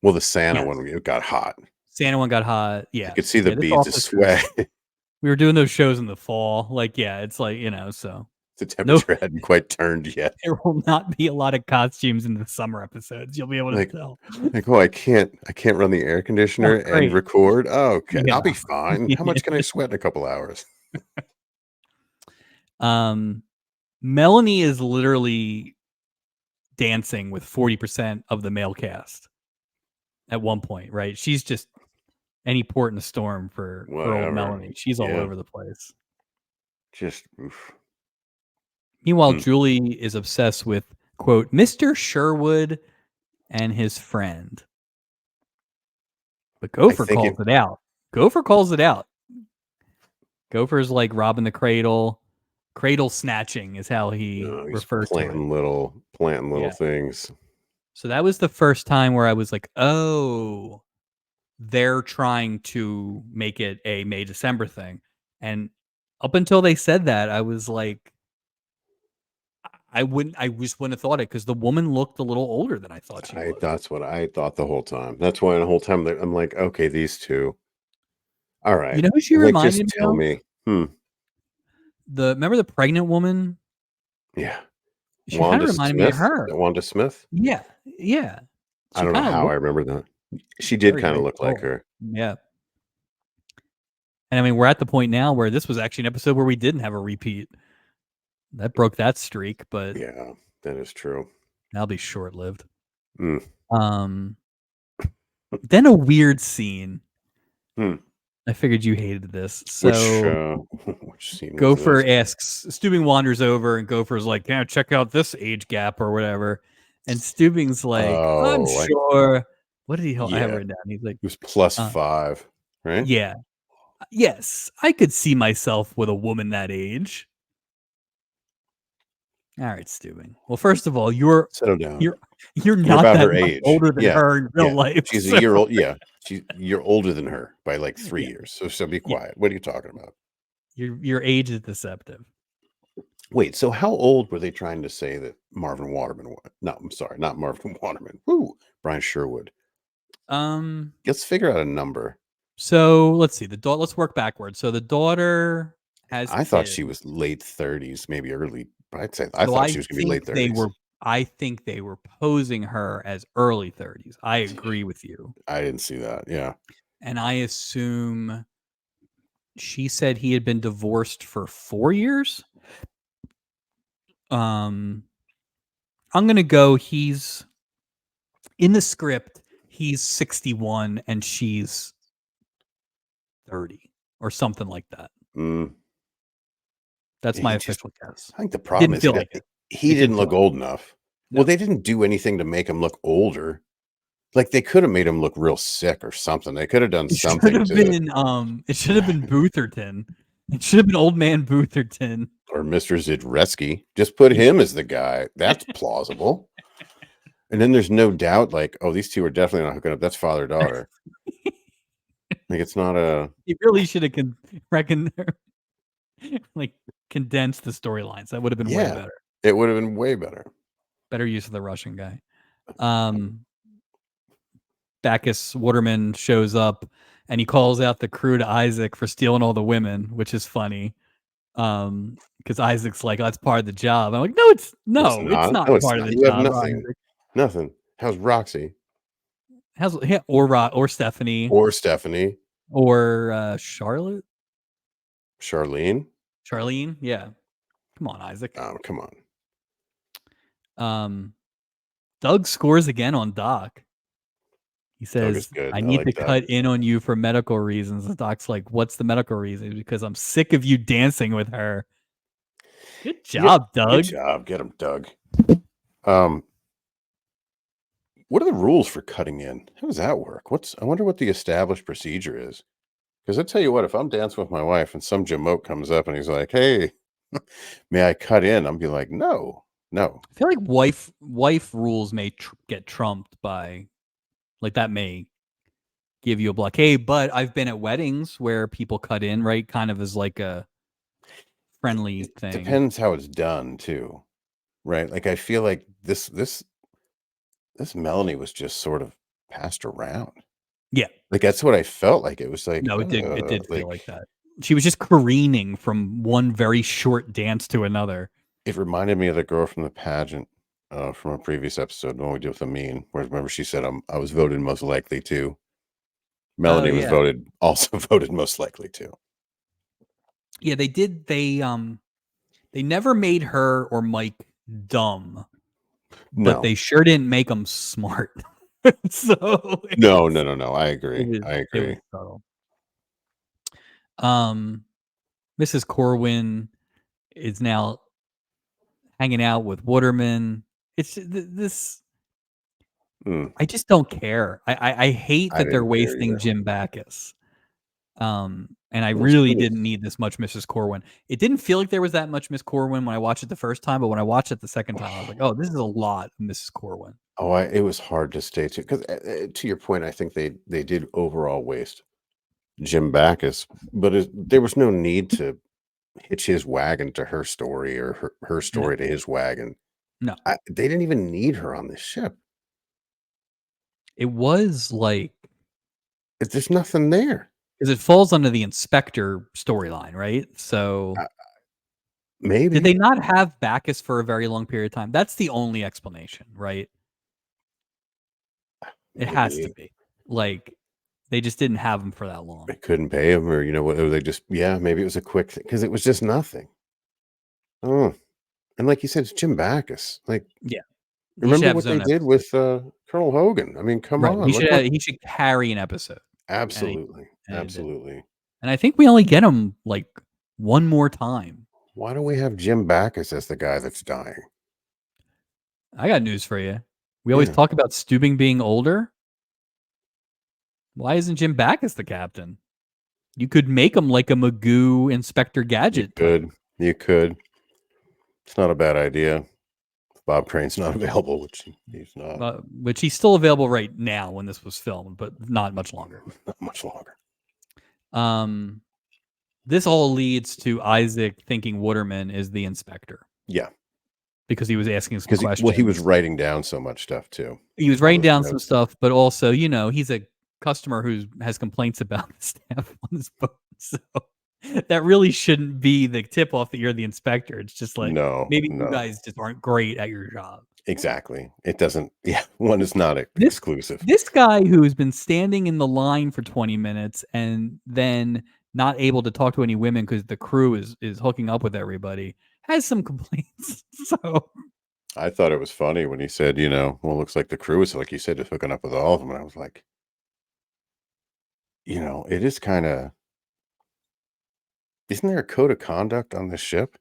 Well, the Santa Yes. one, it got hot. Santa one got hot. You Yeah. could see the Yeah, this beads of office is sweat. we were doing those shows in the fall. Like, yeah, it's like, so The no, temperature hadn't quite turned yet. there will not be a lot of costumes in the summer episodes. You'll be able to Like, tell. oh, I can't run the air Oh, conditioner and great. record. Oh, okay, I'll Yeah. be fine. How much can I sweat in a couple hours? Melanie is literally dancing with 40% of the male cast at one point, right? She's just any port in a storm for old Whatever. Melanie. She's all Yeah. over the place. Just oof. Meanwhile, Hmm. Julie is obsessed with, quote, Mr. Sherwood and his friend. But Gopher think calls it out. Gopher calls it out. Gopher's like robbing the cradle. Cradle snatching is how he he's refers to it. planting little Yeah. things. So that was the first time where I was like, oh, they're trying to make it a May December thing. And up until they said that, I was like, I just wouldn't have thought it because the woman looked a little older than I thought she was. That's what I thought the whole time. That's why the whole time I'm like, okay, these two. All right. You know who she Like, reminded just me tell of? me. Remember the pregnant woman? Yeah. She kind of reminded me of her. Wanda Smith? Yeah, yeah. I She don't know kind of how I looked remember that. She did very, kind of very look like tall. her. Yeah. And I mean, we're at the point now where this was actually an episode where we didn't have a repeat. That broke that streak, but Yeah, that is true. that'll be short lived. Mm. Then a weird scene. Hmm. I figured you hated this. So Which scene was Gopher this? asks, Stubing wanders over and Gopher's like, yeah, check out this age gap or whatever. And Stubing's like, I'm Oh, sure. What did he I have yeah. written down? He's like, It was +5, right? yeah. Yes, I could see myself with a woman that age. All right, Stubing. Well, first of all, Settle down. you're You're not about that her much age. older than Yeah, her in real life. She's so- a year old. Yeah, you're older than her by like 3 Yeah. years. So be Yeah. quiet. What are you talking about? Your age is deceptive. Wait, so how old were they trying to say that Marvin Waterman was? No, I'm sorry, not Marvin Waterman. Woo, Brian Sherwood. Let's figure out a number. So let's see. Let's work backwards. So the daughter has. I thought kids. she was late 30s, maybe early. But So I thought she was going to be late 30s. I think they were posing her as early 30s. I agree with you. I didn't see that. Yeah. And I assume she said he had been divorced for 4 years. I'm gonna go. He's in the script. He's 61 and she's 30 or something like that. That's my official guess. I think the problem is he didn't look old enough. No. Well, they didn't do anything to make him look older. Like they could have made him look real sick or something. They could have done something. It should have been Bootherton. It should have been old man Bootherton or Mr. Zidreski. Just put him as the guy. That's plausible. And then there's no doubt, like, oh, these two are definitely not hooking up. That's father daughter. Like it's not a. He really should have condensed the storylines. That would have been way better. It would have been way better. Better use of the Russian guy. Bacchus Waterman shows up and he calls out the crew to Isaac for stealing all the women, which is funny. Because Isaac's like, that's part of the job. I'm like, it's not part of the job. You have nothing. Isaac. Nothing. How's Roxy? Or Stephanie. Or Stephanie. Or Charlotte. Charlene. Yeah. Come on, Isaac. Come on. Doug scores again on Doc. He says, I need to cut in on you for medical reasons. The Doc's like, what's the medical reason? Because I'm sick of you dancing with her. Good job, Doug. Good job. Get him, Doug. What are the rules for cutting in? How does that work? I wonder what the established procedure is. Because I tell you what, if I'm dancing with my wife and some jamoke comes up and he's like, "Hey, may I cut in?" I'm be like, "No, no." I feel like wife rules may get trumped by, like, that may give you a blockade. But I've been at weddings where people cut in, right, kind of as like a friendly It thing. depends how it's done too, right? Like I feel like this Melanie was just sort of passed around. Yeah, Like that's what I felt like. It was like, no, it did feel like like that. She was just careening from one very short dance to another. it reminded me of the girl from the pageant from a previous episode, the one we did with Amin, where remember she said I was voted most likely to. Oh Melanie was yeah, voted also voted most likely to. yeah. They did. They never made her or Mike dumb, but No. they sure didn't make them smart. So No, no, no, no. I agree. I it was agree. subtle. Um, Mrs. Corwin is now hanging out with Waterman. It's this. Mm, I just don't care. I hate I that they're didn't care wasting either. Jim Backus. And I Well, the really thing is, didn't need this much Mrs. Corwin. It didn't feel like there was that much Miss Corwin when I watched it the first time, but when I watched it the second time, I was like, "Oh, this is a lot of Mrs. Corwin." it was hard to stay to because to your point, I think they did overall waste Jim Backus, but there was no need to hitch his wagon to her story or her No, story to his wagon. no. They didn't even need her on this ship. It was like There's nothing there. because it falls under the inspector storyline, right? So Uh, did maybe they not have Backus for a very long period of time? That's the only explanation, right? It has to maybe be. Like, they just didn't have him for that long. they couldn't pay him, or or they just maybe it was a quick thing because it was just nothing. Oh, and like you said, it's Jim Backus. Like, Yeah. He should remember have what his they own did episode. with Colonel Hogan? I mean, come Right. on, look what. He should carry an episode, and Absolutely, he didn't. absolutely. And I think we only get him, like, one more time. Why do we have Jim Backus as the guy that's dying? I got news for you. We always Yeah, talk about Steubing being older. Why isn't Jim Backus the captain? You could make him like a Magoo Inspector you Gadget type, could, you could. It's not a bad idea. Bob Crane's not available, which he's not. which he's still available right now when this was filmed, but not much longer. Not much longer. Um, this all leads to Isaac thinking Waterman is the inspector Yeah, because he was asking some because he was questions. writing down so much stuff too. He was All writing those down some notes. stuff, but also, he's a customer who has complaints about the staff on this boat. So that really shouldn't be the tip off that you're the inspector. It's just like No, maybe you no, guys just aren't great at your job. exactly. It doesn't. Yeah, one is not This exclusive. this guy who has been standing in the line for 20 minutes and then not able to talk to any women because the crew is hooking up with everybody has some complaints. So I thought it was funny when he said, well, it looks like the crew is, like you said, just hooking up with all of them. And I was like, it is kind of, isn't there a code of conduct on this ship?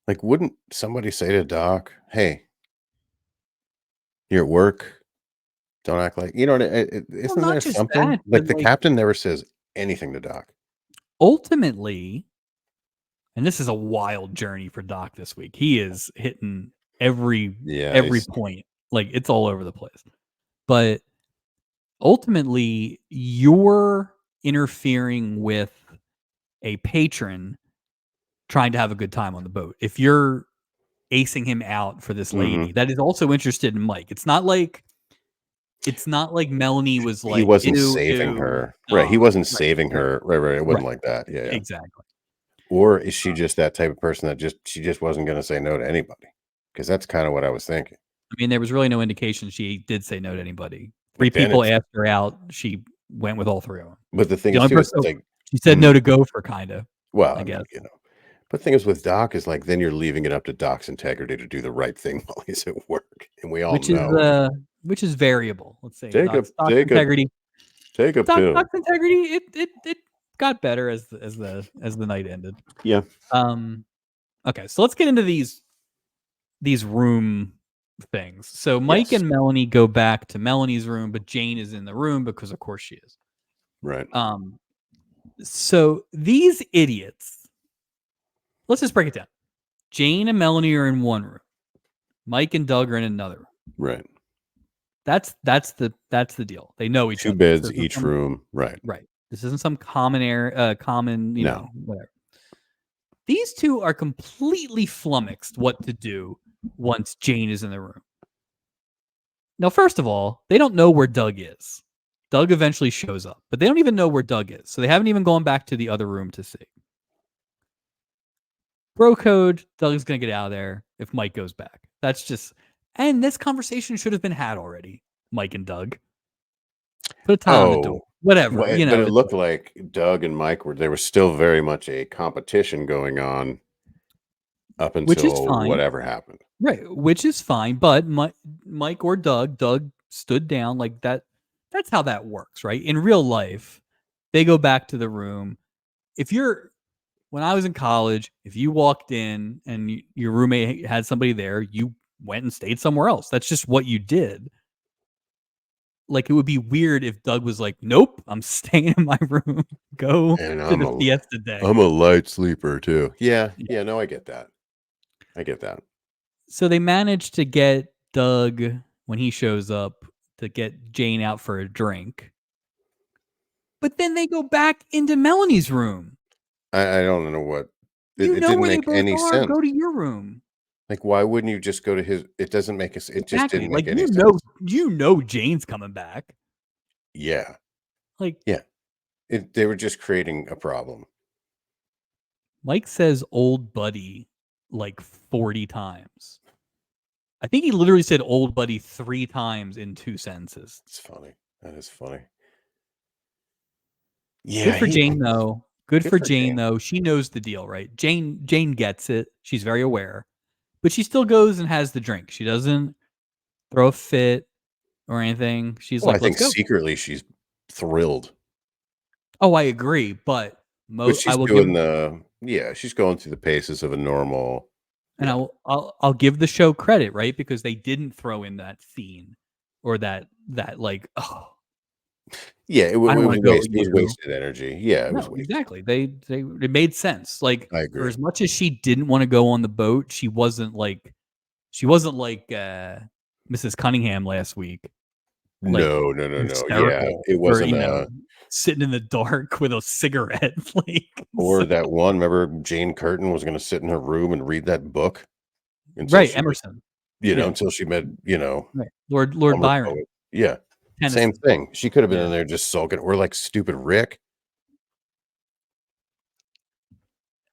Like, wouldn't somebody say to Doc, hey, you're at work, don't act like, well, isn't not there just something? that, but Like, the like captain never says anything to Doc. ultimately, and this is a wild journey for Doc this week. He is hitting Yeah, every point. Like it's all over the place. But ultimately, you're interfering with a patron trying to have a good time on the boat. If you're acing him out for this mhm. lady that is also interested in Mike, it's not like Melanie was He like, wasn't ew, saving ew. her. Right, he wasn't Right, saving right, her. Right, right, it wasn't right. like that. Yeah, yeah. Exactly. Or is she just that type of person that she just wasn't gonna say no to anybody? Because that's kinda what I was thinking. I mean, there was really no indication she did say no to anybody. 3 But then people it's asked her out, she went with all 3 of them. but the thing The is only too, is person it's like she said mhm. no to Gopher, kinda, Well, I I mean, guess. but the thing is with Doc is, like, then you're leaving it up to Doc's integrity to do the right thing while he's at work, and we all Which is, know, which is variable. Let's say take a Doc's take a integrity take a pill. Doc's integrity, it got better as the night ended. Yeah. Um, okay, so let's get into these room things. So Mike Yes. and Melanie go back to Melanie's room, but Jane is in the room because of course she is. Right. Um, So these idiots, let's just break it down. Jane and Melanie are in one room. Mike and Doug are in another room. Right. That's the deal. They know each Two other. beds each room. Right. Right. This isn't some common, No. whatever. These two are completely flummoxed what to do once Jane is in the room. Now, first of all, they don't know where Doug is. Doug eventually shows up, but they don't even know where Doug is. So they haven't even gone back to the other room to see. Bro code, Doug's going to get out of there if Mike goes back. That's just, and this conversation should have been had already, Mike and Doug. Put a tie on the door. Whatever. But it looked like Doug and Mike there was still very much a competition going on up until whatever happened. Right, which is fine, but Mike or Doug stood down like that. That's how that works, right? In real life, they go back to the room. When I was in college, if you walked in and your roommate had somebody there, you went and stayed somewhere else. That's just what you did. Like, it would be weird if Doug was like, nope, I'm staying in my room. Go to the fiesta day. I'm a light sleeper too. Yeah. No, I get that. So they managed to get Doug, when he shows up, to get Jane out for a drink. But then they go back into Melanie's room. I don't know what. It didn't make any sense. Go to your room. Like, why wouldn't you just go to his? It doesn't make us. It just didn't make any sense. You know, Jane's coming back. Yeah. Like, yeah. They were just creating a problem. Mike says "old buddy" like 40 times. I think he literally said "old buddy" 3 times in 2 sentences. It's funny. That is funny. Yeah. Good for Jane, though. Good for Jane, though. She knows the deal, right? Jane gets it. She's very aware. But she still goes and has the drink. She doesn't throw a fit or anything. She's like, I think secretly she's thrilled. Oh, I agree. But she's doing she's going through the paces of a normal. And I'll give the show credit, right? Because they didn't throw in that scene or that like, oh. Yeah, it was wasted energy. Yeah, it was wasted. Exactly. It made sense. Like, I agree. For as much as she didn't want to go on the boat, she wasn't like Mrs. Cunningham last week. Like, no. Yeah, it wasn't sitting in the dark with a cigarette. Or that one. Remember, Jane Curtin was going to sit in her room and read that book. Right, Emerson. Until she met, right. Lord Byron. Poet. Yeah. Tennyson. Same thing. She could have been in there just sulking, or like stupid Rick.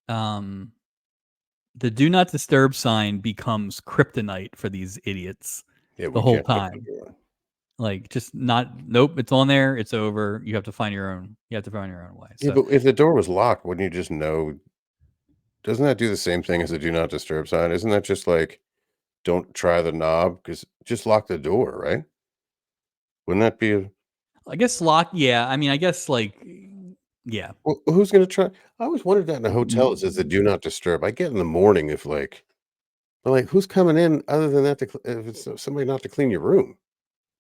The do not disturb sign becomes kryptonite for these idiots the whole time. Like, just nope, it's on there, it's over. You have to find your own way. Yeah, but if the door was locked, wouldn't you just know? Doesn't that do the same thing as a do not disturb sign? Isn't that just like, don't try the knob, because just lock the door, right? Wouldn't that be I guess lock, yeah. I mean, I guess yeah. Well, who's gonna try? I always wondered that in a hotel. It says the do not disturb. I get in the morning if who's coming in other than that if it's somebody not to clean your room.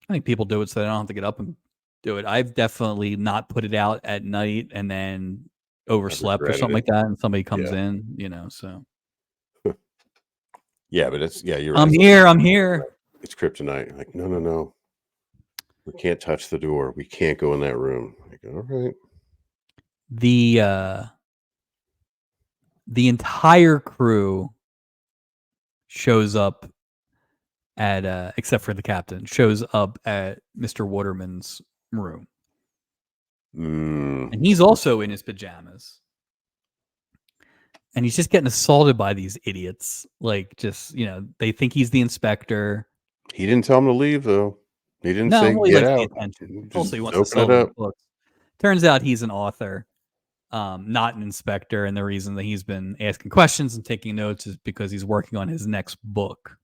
I think people do it so they don't have to get up and do it. I've definitely not put it out at night and then overslept or something like that, and somebody comes in, so. Yeah, but you're right. I'm here. It's kryptonite. Like, no. We can't touch the door. We can't go in that room. Like, all right. The entire crew shows up at except for the captain, shows up at Mr. Waterman's room. And he's also in his pajamas. And he's just getting assaulted by these idiots. Like, just, they think he's the inspector. He didn't tell him to leave, though. He didn't say get out. Also, he wants to sell the books. Turns out he's an author, not an inspector. And the reason that he's been asking questions and taking notes is because he's working on his next book.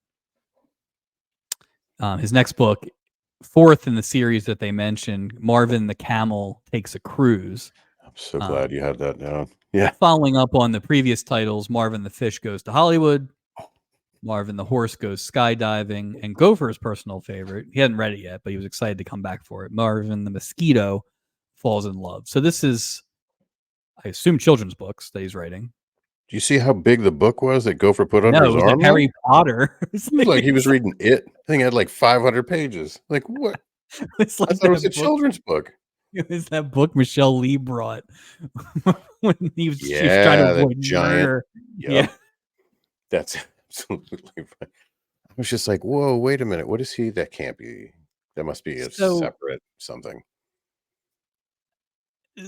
His next book, 4th in the series that they mentioned, Marvin the Camel Takes a Cruise. I'm so glad you had that down. Yeah. Following up on the previous titles, Marvin the Fish Goes to Hollywood, Marvin the Horse Goes Skydiving, and Gopher's personal favorite, he hadn't read it yet, but he was excited to come back for it, Marvin the Mosquito Falls in Love. So this is I assume children's books that he's writing. Do you see how big the book was that Gopher put under No, his it was like arm? Harry Potter. It was like he was reading it. I think it had like 500 pages. Like what? It's I like thought it was a that book. children's book. It was that book Michelle Lee brought when she was trying to Yeah, that avoid giant. murder. Yep. Yeah. That's absolutely right. I was just like, whoa, wait a minute. What is he? That can't be. That must be a So separate something.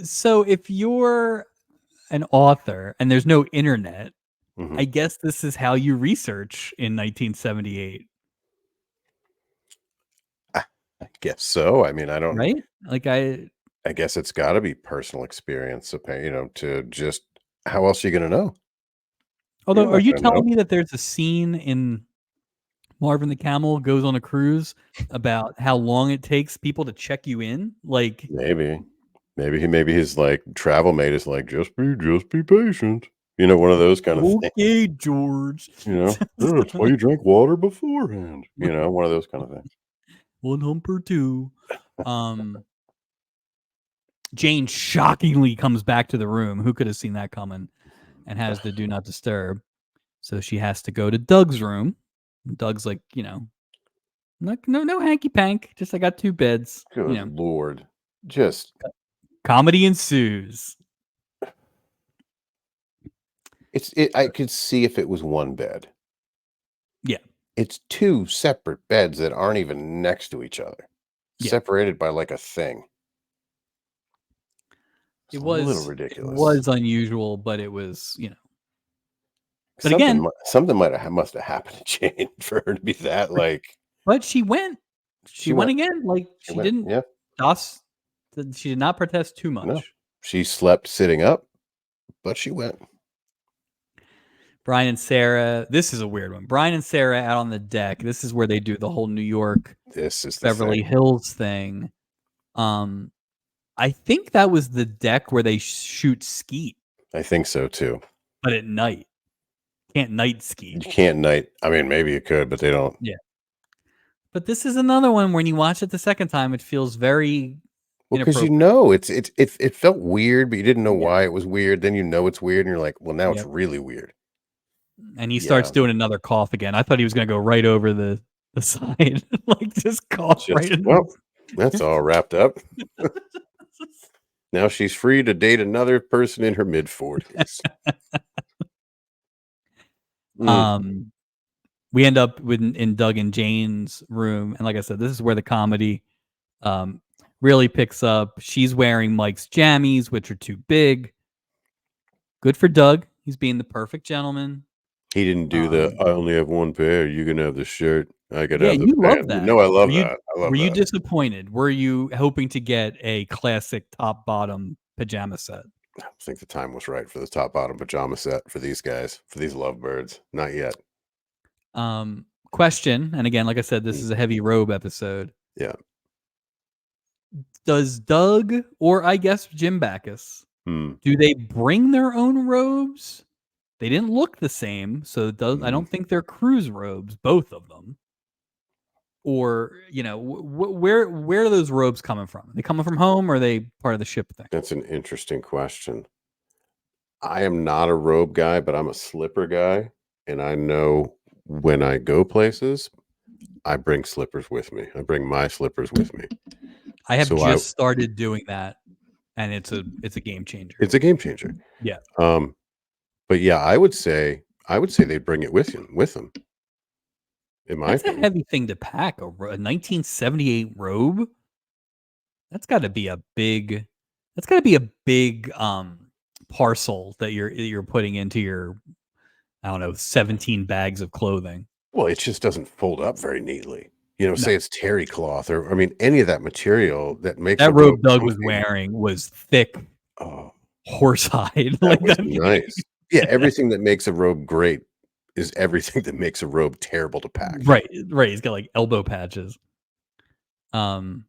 so if you're an author and there's no internet, Mhm. I guess this is how you research in 1978, I guess so. I mean, I don't. right? Like I guess it's got to be personal experience. To just how else are you going to know? You're although are not you going to know. telling me that there's a scene in Marvin the Camel Goes on a Cruise about how long it takes people to check you in? Like, Maybe his like travel mate is like, just be patient. One of those kind of things. okay, George. Yeah, that's why you drink water beforehand. One of those kind of things. One humper two. Jane shockingly comes back to the room. Who could have seen that coming? And has the do not disturb. So she has to go to Doug's room. Doug's like, no hanky pank. Just I got 2 beds. Good Lord. Just Comedy ensues. I could see if it was one bed. Yeah. It's 2 separate beds that aren't even next to each other. Yeah. Separated by like a thing. It A was little ridiculous. It was unusual, but it was, But something again, something must have happened to Jane for her to be that like. but she went. She went again. Like she went, didn't. yeah. She did not protest too much. No, she slept sitting up, but she went. Brian and Sarah. This is a weird one. Brian and Sarah out on the deck. This is where they do the whole New York, This is the Beverly thing. Hills thing. I think that was the deck where they shoot skeet. I think so too. But at night. Can't night ski. You can't night. I mean, maybe you could, but they don't. Yeah. But this is another one when you watch it the second time, it feels very because inappropriate. it felt weird, but you didn't know why it was weird. Then it's weird, and you're like, well, now it's really weird. And he starts doing another cough again. I thought he was going to go right over the side, like just cough right in. Well, that's all wrapped up. Now she's free to date another person in her mid-40s. We end up in Doug and Jane's room, and like I said, this is where the comedy really picks up. She's wearing Mike's jammies, which are too big. Good for Doug. He's being the perfect gentleman. He didn't do I only have one pair. You can have the shirt. I could have the you pants. love that. No, I love that. Were you disappointed? Were you hoping to get a classic top-bottom pajama set? I think the time was right for the top-bottom pajama set for these guys, for these lovebirds. Not yet. Question, and again, like I said, this is a heavy robe episode. Yeah. Does Doug, or I guess Jim Backus, do they bring their own robes? They didn't look the same, so I don't think they're cruise robes, both of them. Or, where are those robes coming from? Are they coming from home, or are they part of the ship thing? That's an interesting question. I am not a robe guy, but I'm a slipper guy, and I know when I go places, I bring slippers with me. I bring my slippers with me. I have started doing that, and it's a game changer. It's a game changer. Yeah. But yeah, I would say they bring it with them. That's a heavy thing to pack. A 1978 robe. That's got to be a big. Parcel that you're putting into your, I don't know, 17 bags of clothing. Well, it just doesn't fold up very neatly. Say it's terry cloth or any of that material that makes that robe Doug was wearing was thick horsehide. That was nice. Yeah, everything that makes a robe great is everything that makes a robe terrible to pack. Right. He's got like elbow patches. The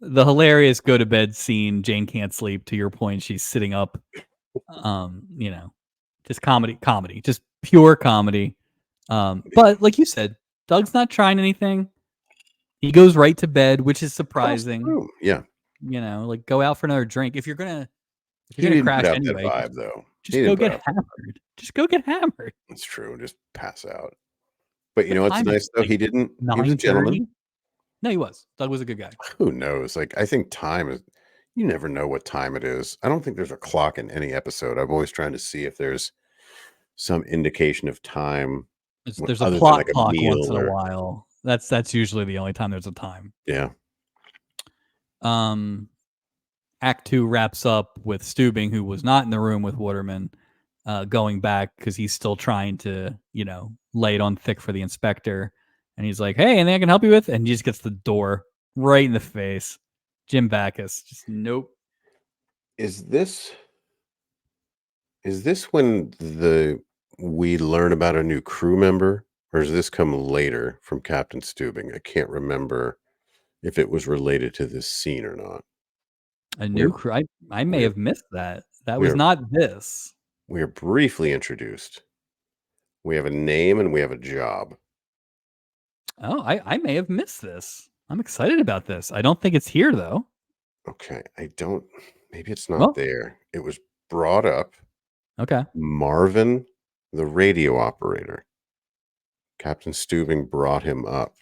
hilarious go to bed scene. Jane can't sleep. To your point, she's sitting up. Just comedy, just pure comedy. But like you said, Doug's not trying anything. He goes right to bed, which is surprising. Yeah. Like go out for another drink. If you're gonna If He you're gonna didn't put crash out that anyway, vibe, though. He just go didn't put get out. hammered. Just go get hammered. That's true. Just pass out. But you What know what's time is nice it? though? Like He didn't. He was a gentleman. 9:30? No, he was. Doug was a good guy. Who knows? Like I think time is. You never know what time it is. I don't think there's a clock in any episode. I'm always trying to see if there's some indication of time There's a other than plot like a clock once meal in a or while. That's usually the only time there's a time. yeah. Um, Act 2 wraps up with Steubing, who was not in the room with Waterman, going back because he's still trying to, lay it on thick for the inspector. And he's like, "Hey, anything I can help you with?" And he just gets the door right in the face. Jim Backus, just nope. Is this when we learn about a new crew member, or does this come later from Captain Steubing? I can't remember if it was related to this scene or not. A new We're crew. I may we're have missed that. That was we're not this. we are briefly introduced. We have a name and we have a job. Oh, I may have missed this. I'm excited about this. I don't think it's here though. Okay, I don't. Maybe it's not Well, there. It was brought up. okay. Marvin, the radio operator. Captain Steubing brought him up.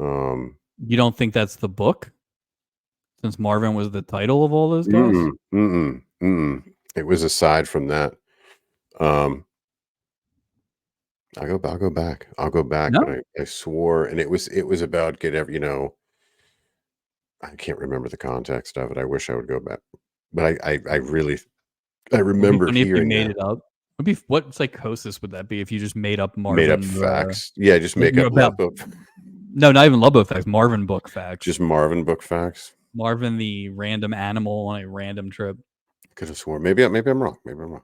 You don't think that's the book? Since Marvin was the title of all those guys? Mm, mm-mm, mm-mm. It was aside from that. I'll go back. I'll go back, but No. I swore, and it was about I can't remember the context of it. I wish I would go back, but I really I Would be remember funny if you hearing made that. it up. Would be what psychosis would that be if you just made up Made up Marvin facts. Yeah, just like make up about love book. no, not even Love Book facts, Marvin book facts. Just Marvin book facts. Marvin the random animal on a random trip. Could have sworn. Maybe I'm wrong. Maybe I'm wrong.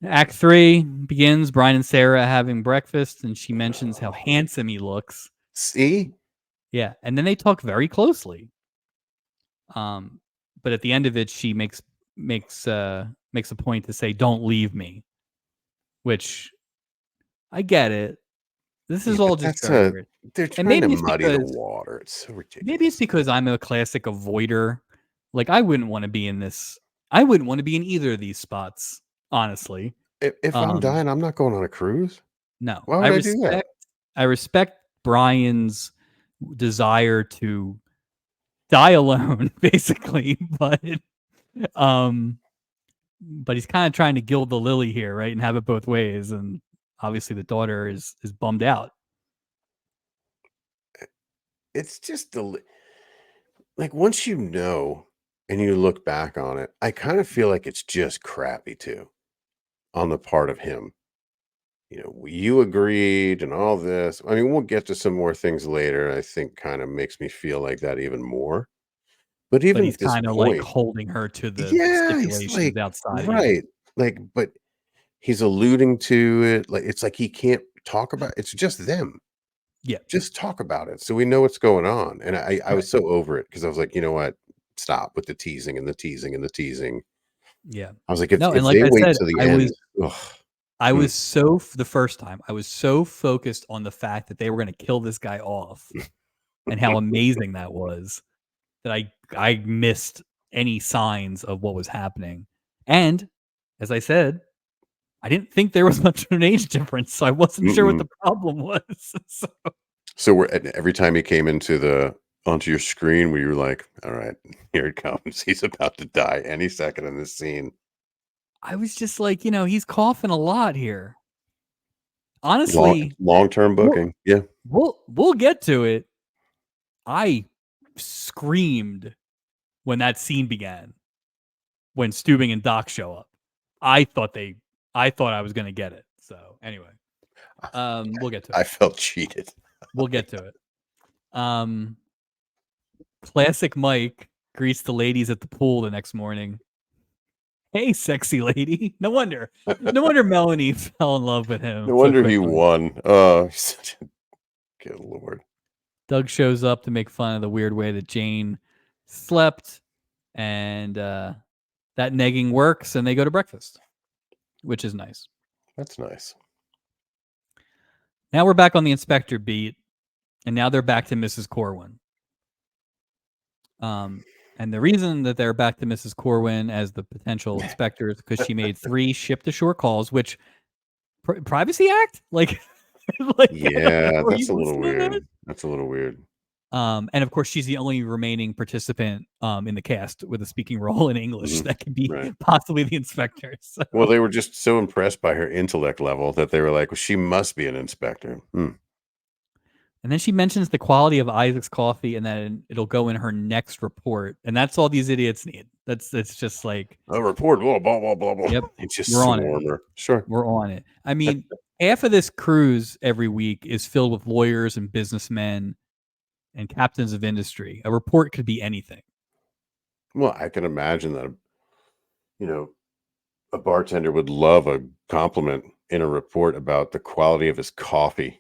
Act 3 begins. Brian and Sarah having breakfast, and she mentions how handsome he looks. See? Yeah, and then they talk very closely. But at the end of it, she makes a point to say, "Don't leave me," which I get it. This is Yeah, all but just that's very weird. they're And trying to muddy the water. It's so maybe it's ridiculous. because I'm a classic avoider. Like I wouldn't want to be in this. I wouldn't want to be in either of these spots, honestly. If I'm dying, I'm not going on a cruise. No, Why would I do that? I respect Brian's desire to die alone, basically, but he's kind of trying to gild the lily here, right, and have it both ways. And obviously, the daughter is bummed out. It's just like once you know and you look back on it, I kind of feel like it's just crappy too on the part of him. You agreed and all this. I mean, we'll get to some more things later. I think kind of makes me feel like that even more. But But even he's at this kind of like point, holding her to the yeah, he's stipulations like, outside of you. right. Like, but he's alluding to it. Like, it's like he can't talk about it's just them. Yeah, Just talk about it so we know what's going on. And I right. was so over it because I was like, you know what? Stop with the teasing and the teasing and the teasing. Yeah. I was like, No, and if like they I wait said, to the end, ugh, I mm, was the first time I was so focused on the fact that they were going to kill this guy off and how amazing that was that I missed any signs of what was happening. And as I said, I didn't think there was much of an age difference, so I wasn't sure what mm-mm. the problem was. So we're every time he came onto your screen, where you're like, all right, here it comes. He's about to die any second in this scene. I was just like, he's coughing a lot here. Honestly, Long-term we'll booking. Yeah. we'll get to it. I screamed when that scene began. When Steubing and Doc show up, I thought I was gonna get it. So anyway, we'll get to I it. felt cheated. We'll get to it. Classic Mike greets the ladies at the pool the next morning. Hey, sexy lady. No wonder Melanie fell in love with him No so wonder he quickly. won. Oh, he's such a good Lord. Doug shows up to make fun of the weird way that Jane slept, and that negging works, and they go to breakfast, which is nice. That's nice. Now we're back on the inspector beat, and now they're back to Mrs. Corwin. And the reason that they're back to Mrs. Corwin as the potential inspector is because she made 3 ship-to-shore calls, which Privacy Act? Like, like Yeah, are that's you a little listening to weird. this? That's a little weird. And of course, she's the only remaining participant in the cast with a speaking role in English Mhm. that could be Right. possibly the inspector. So. Well, they were just so impressed by her intellect level that they were like, well, she must be an inspector. Hmm. And then she mentions the quality of Isaac's coffee and then it'll go in her next report. And that's all these idiots need. It's just like, A report, blah, blah, blah, blah, blah. yep, It's just we're on it. swarm her. Sure. We're on it. I mean, half of this cruise every week is filled with lawyers and businessmen and captains of industry. A report could be anything. Well, I can imagine that, you know, a bartender would love a compliment in a report about the quality of his coffee.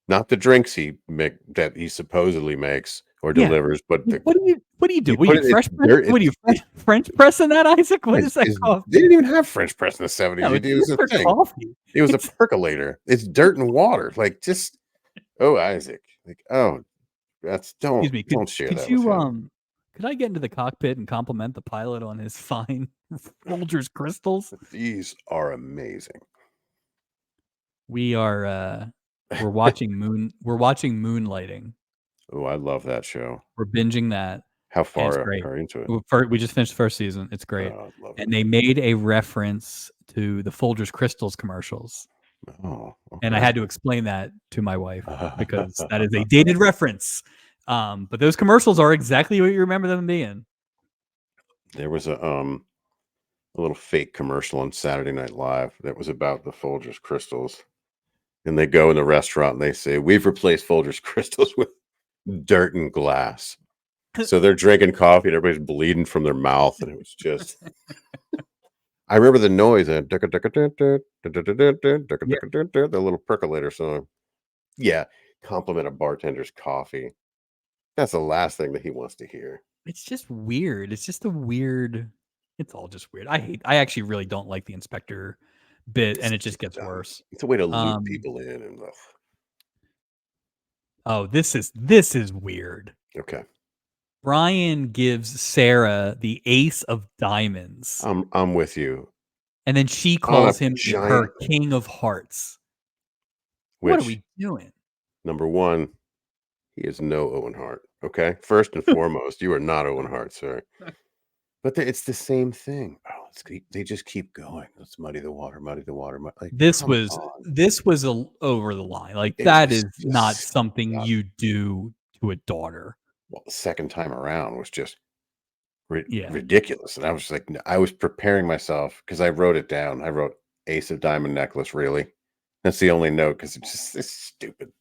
Not the drinks that he supposedly makes or Yeah. delivers, but What do you do? you What put are you it, fresh it's press? dirt. What are you French pressing that, Isaac? What is that coffee? They didn't even have French press in the 70s. No, It it's was a for thing. coffee. It was a percolator. It's dirt and water. Like, just, oh, Isaac. Like, oh, don't Excuse me. share Could that you with him. could I get into the cockpit and compliment the pilot on his fine Folgers crystals? These are amazing. We are we're watching Moonlighting. Oh, I love that show. We're binging that. How And it's far great. are you into it? We just finished the first season. It's great. Oh, I love And it. they made a reference to the Folgers Crystals commercials. Oh, And I okay. had to explain that to my wife because that is a dated reference. But those commercials are exactly what you remember them being. There was a little fake commercial on Saturday Night Live that was about the Folgers crystals. And they go in the restaurant and they say, "We've replaced Folgers crystals with dirt and glass." So they're drinking coffee and everybody's bleeding from their mouth. And it was just, I remember the noise, the little percolator song. Yeah. Compliment a bartender's coffee. That's the last thing that he wants to hear. It's just weird. It's just a weird. It's all just weird. I actually really don't like the inspector bit, and it just gets dumb. worse. It's a way to loop people in. And Oh, this is weird. okay. Brian gives Sarah the ace of diamonds, I'm with you. and then she calls him giant- her king of hearts. What are we doing? Number one, he is no Owen Hart. Okay. First and foremost, you are not Owen Hart, sir. But it's the same thing. Oh, they just keep going. Let's muddy the water, muddy the water. Like, This come was on. over the line. Like It that was is not just something not- you do to a daughter. Well, the second time around was just Yeah. ridiculous. And I was like, I was preparing myself because I wrote it down. I wrote ace of diamond necklace. Really? That's the only note because it's stupid.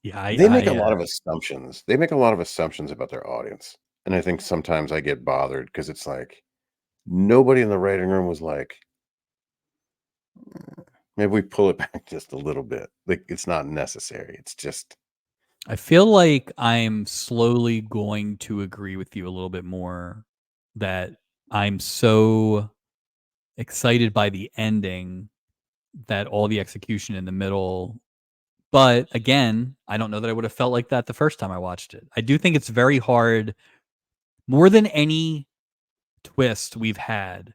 Yeah, They make a lot of assumptions. They make a lot of assumptions about their audience. And I think sometimes I get bothered because it's like nobody in the writing room was like, maybe we pull it back just a little bit. Like, it's not necessary. It's just, I feel like I'm slowly going to agree with you a little bit more that I'm so excited by the ending that all the execution in the middle. But again, I don't know that I would have felt like that the first time I watched it. I do think it's very hard, more than any twist we've had.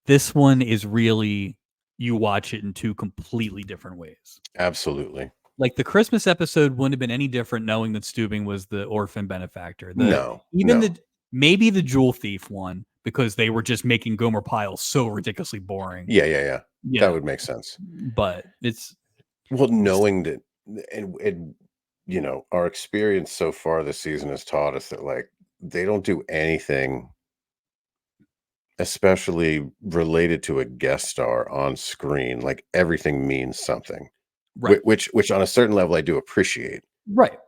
This one is really, you watch it in 2 completely different ways. absolutely. Like the Christmas episode wouldn't have been any different knowing that Steubing was the orphan benefactor. No. Maybe the jewel thief one, because they were just making Gomer Pyle so ridiculously boring. Yeah. That would make sense. But it's, well, knowing that, and you know, our experience so far this season has taught us that like they don't do anything especially related to a guest star on screen. Like everything means something. right. Which on a certain level I do appreciate. Right.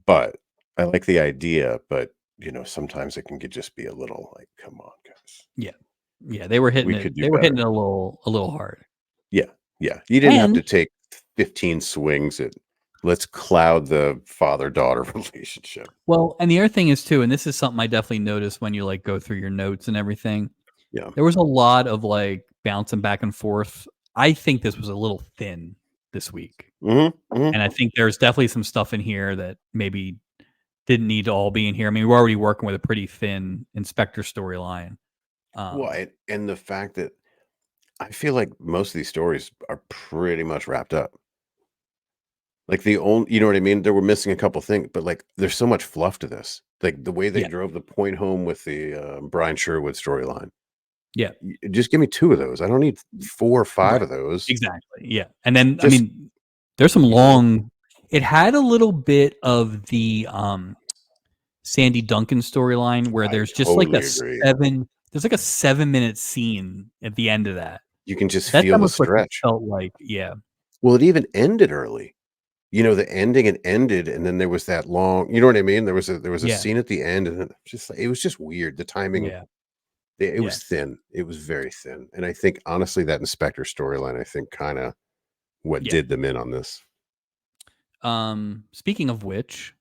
But I like the idea, but you know, sometimes it can just be a little like, come on, guys. Yeah, they were hitting it. They were hitting it a little hard. Yeah. You didn't have to take 15 swings at let's cloud the father-daughter relationship. Well, and the other thing is too, and this is something I definitely noticed when you like go through your notes and everything. Yeah. There was a lot of like bouncing back and forth. I think this was a little thin this week. Mm-hmm. And I think there's definitely some stuff in here that maybe didn't need to all be in here. I mean, we're already working with a pretty thin Inspector storyline. Well, and the fact that I feel like most of these stories are pretty much wrapped up. Like the only, you know what I mean? They were missing a couple things, but like there's so much fluff to this. Like the way they Yeah. drove the point home with the Brian Sherwood storyline. Yeah. Just give me 2 of those. I don't need 4 or 5 Right. of those. Exactly. Yeah. And then I Just- mean, there's some long. It had a little bit of the Sandy Duncan storyline where I there's just like totally a agree. there's like a 7-minute scene at the end of that. You can just That's feel the almost what it stretch. felt like. Yeah. Well, it even ended early. You know, the ending, it ended, and then there was that long, you know what I mean? There was a Yeah. scene at the end, and it was just weird. The timing, Yeah. it was thin. It was very thin. And I think honestly that Inspector storyline, I think kind of what Yeah. did them in on this. Speaking of which,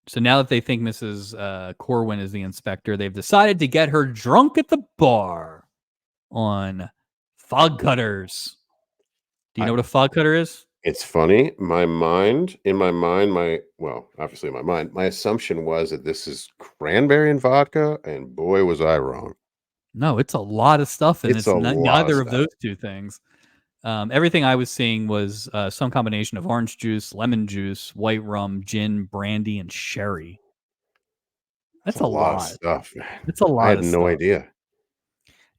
so now that they think Mrs. Corwin is the inspector, they've decided to get her drunk at the bar on fog cutters. Do you know what a fog cutter is? It's funny. In my mind, obviously in my mind, my assumption was that this is cranberry and vodka, and boy, was I wrong. No, it's a lot of stuff, and It's it's a lot of neither of stuff. those two things. Everything I was seeing was some combination of orange juice, lemon juice, white rum, gin, brandy, and sherry. That's a lot of stuff, man. It's a lot. I had of no stuff. idea.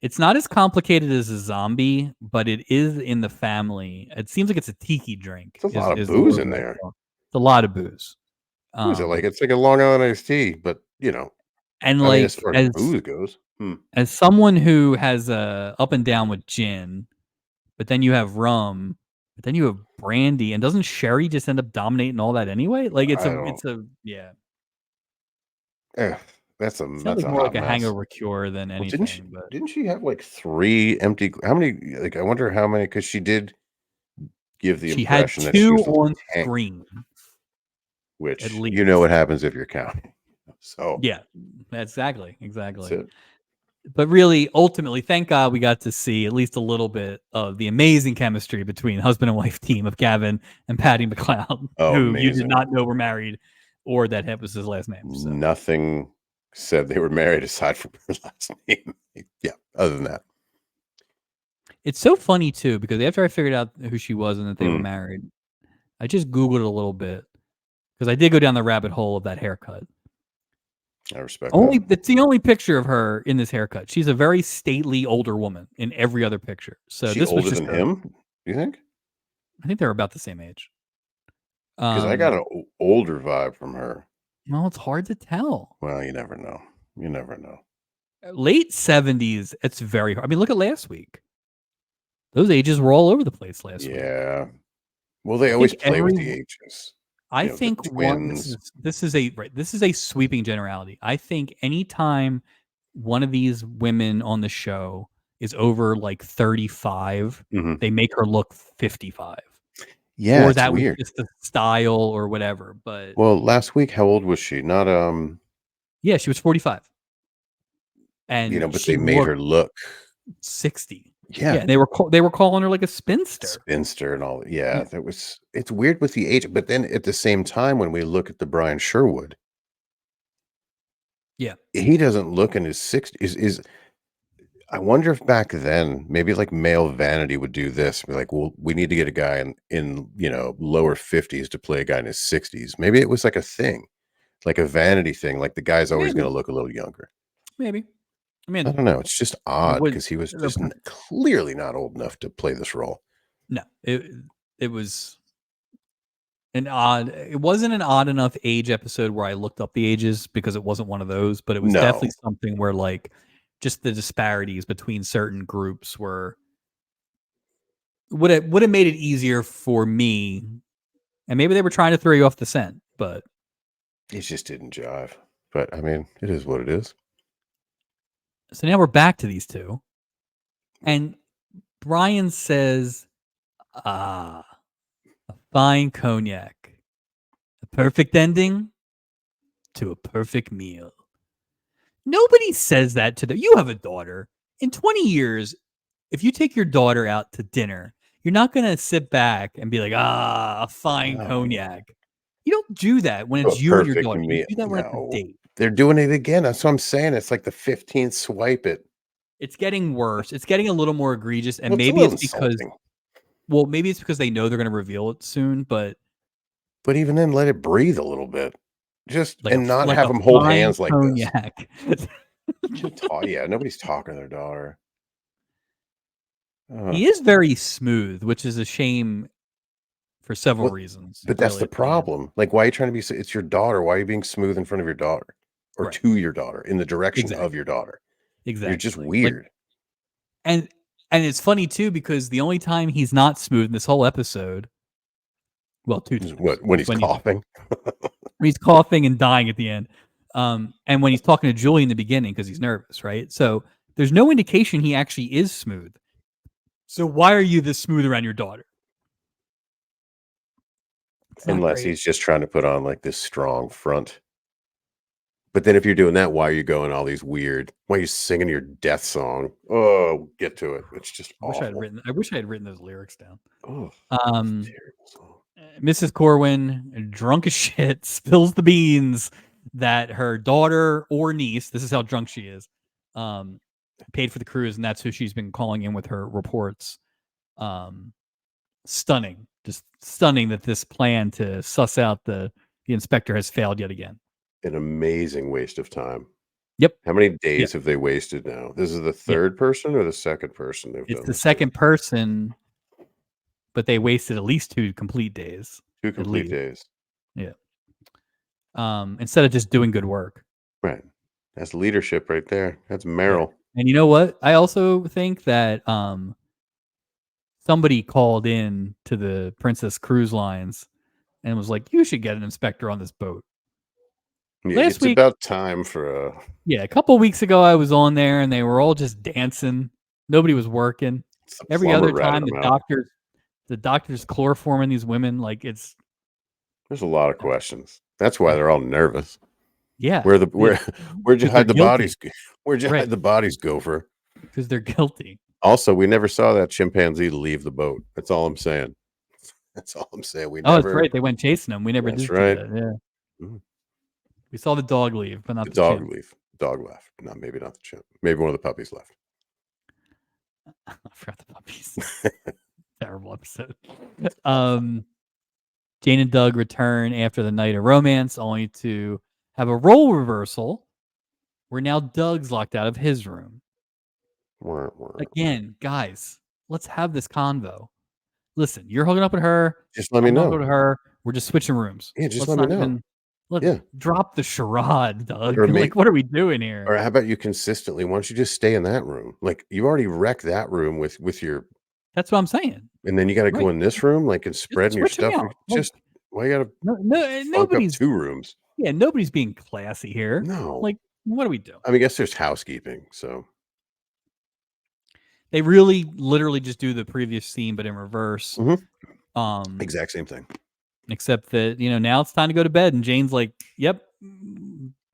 It's not as complicated as a zombie, but it is in the family. It seems like it's a tiki drink. It's a lot of is the booze word in I there. saw. It's a lot of booze. What is it like? It's like a Long Island iced tea, but and I mean, like as far as booze goes, as someone who has up and down with gin, but then you have rum, but then you have brandy, and doesn't sherry just end up dominating all that anyway? Like it's a yeah. That's a Sounds like more hot like a mess. hangover cure than Well, anything. But didn't she have like 3 empty? How many? Like, I wonder how many, because she did give the she had impression that she 2 was on tank, screen, which at least. you know what happens if you're counting. So Yeah, exactly. that's it. But really, ultimately, thank God we got to see at least a little bit of the amazing chemistry between husband and wife team of Gavin and Patty McLeod, Oh, who you did amazing. not know were married or that Hep was his last name. So. Nothing said they were married aside from her last name. Yeah, other than that. It's so funny, too, because after I figured out who she was and that they were married, I just Googled it a little bit because I did go down the rabbit hole of that haircut. I respect that. It's the only picture of her in this haircut. She's a very stately older woman in every other picture. So Is she this was older just than him, do you think? I think they're about the same age. Because I got an older vibe from her. Well, it's hard to tell. Well, you never know. You never know. Late 70s, it's very hard. I mean, look at last week. Those ages were all over the place last week. Yeah. Well, they always play with the ages. I think this is a sweeping generality. I think anytime one of these women on the show is over like 35, they make her look 55. Yeah, or that weird. was just the style or whatever. But last week, how old was she? Not yeah, she was 45, and but they made her look 60. Yeah, and they were calling her like a spinster, and all. Yeah, it's weird with the age, but then at the same time, when we look at the Brian Sherwood, he doesn't look in his 60s. I wonder if back then maybe like Male Vanity would do this, be like, well, we need to get a guy in lower 50s to play a guy in his 60s. Maybe it was like a thing, like a vanity thing, like the guy's always going to look a little younger. Maybe. I mean, I don't know. It's just odd because he was just clearly not old enough to play this role. No, it was it wasn't an odd enough age episode where I looked up the ages because it wasn't one of those, but it was definitely something where like just the disparities between certain groups would have made it easier for me. And maybe they were trying to throw you off the scent, but it just didn't jive. But I mean, it is what it is. So now we're back to these two. And Brian says, a fine cognac. A perfect ending to a perfect meal. Nobody says that to them. You have a daughter. In 20 years, if you take your daughter out to dinner, you're not going to sit back and be like, a fine cognac. You don't do that when A it's you and your perfect daughter. You meal. do that when it's a No. date. They're doing it again. That's what I'm saying. It's like the 15th swipe it. It's getting worse. It's getting a little more egregious, and Well, it's a maybe little it's because insulting. maybe it's because they know they're gonna reveal it soon, but But even then, let it breathe a little bit. Just and not like have a them hold fine hands like this. cognac. Yeah, nobody's talking to their daughter. He is very smooth, which is a shame for several Well, reasons, but that's really, the at the end. problem. Like, why are you trying to be s it's your daughter. Why are you being smooth in front of your daughter? Or Right. to your daughter, in the direction of Exactly. your daughter? You're just Exactly. Like, weird. and it's funny too because the only time he's not smooth in this whole episode, well, 2 Is times, what when is he's coughing? when he's coughing and dying at the end, and when he's talking to Julie in the beginning because he's nervous, right? So there's no indication he actually is smooth. So why are you this smooth around your daughter? It's not Unless great. he's just trying to put on, like, this strong front. But then if you're doing that, why are you going all these weird why are you singing your death song? Oh, get to it. It's just awful. I wish I had written those lyrics down. Oh, Um, terrible song. Mrs. Corwin, drunk as shit, spills the beans that her daughter or niece, this is how drunk she is, paid for the cruise, and that's who she's been calling in with her reports. Stunning, just stunning that this plan to suss out the inspector has failed yet again. An amazing waste of time. Yep. How many Yeah. days have they wasted now? This is the third person or the second person they've It's done the this to? second person, but they wasted at least 2 complete days. 2 At complete least. days. Yeah. Instead of just doing good work. Right. That's leadership right there. That's Yeah. Meryl. And you know what? I also think that somebody called in to the Princess Cruise Lines and was like, "You should get an inspector on this boat." Yeah, Last it's week, about time for a a couple weeks ago, I was on there and they were all just dancing. Nobody was working. it's the Every plumber other ratting time, them out. the doctor's chloroforming these women. Like it's There's a lot of questions. That's why they're all nervous. yeah. Where'd you 'Cause hide they're the bodies? guilty. Where'd you Right. hide the bodies, Gopher? Because they're guilty. Also, we never saw that chimpanzee leave the boat. That's all I'm saying. That's all I'm saying. We Oh, that's never right. They went chasing them. We never That's did see right. that. Yeah. Mhm. We saw the dog leave, but not The the dog chimp. leave. Dog left. No, maybe not the chimp. Maybe one of the puppies left. I forgot the puppies. Terrible episode. Jane and Doug return after the night of romance, only to have a role reversal where now Doug's locked out of his room. Wah, wah. Again, guys, let's have this convo. Listen, you're hooking up with her. Just let me I'm hooking know. up with her. We're just switching rooms. Yeah, just Let's let me not know. even let's Yeah. drop the charade, Doug. Or Like, what are we doing here? Or how about you consistently? Why don't you just stay in that room? Like you already wrecked that room with your, That's what I'm saying. and then you got to go Right. in this room, like and Just spreading your switch 'em stuff. out. Like, Just why you got to funk up nobody's 2 rooms? nobody's being classy here. No. Like, what are we doing? I mean, I guess there's housekeeping. So They really literally just do the previous scene but in reverse. exact same thing. Except that, now it's time to go to bed and Jane's like, "Yep,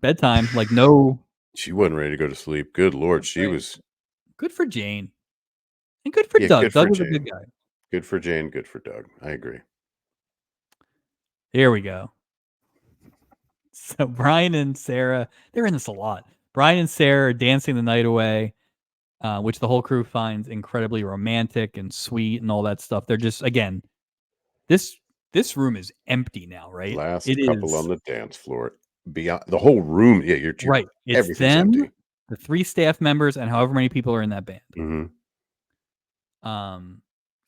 bedtime." Like, no. She wasn't ready to go to sleep. Good Lord. She Right. was Good for Jane. And good for Yeah, Doug. good for Doug was a Jane. good guy. Good for Jane, good for Doug. I agree. Here we go. So Brian and Sarah, they're in this a lot. Brian and Sarah are dancing the night away, which the whole crew finds incredibly romantic and sweet and all that stuff. They're just, again, this room is empty now, right? Last It couple is on the dance floor. Beyond the whole room. Yeah, you're right. It's everything's them, empty. the 3 staff members, and however many people are in that band. Mhm.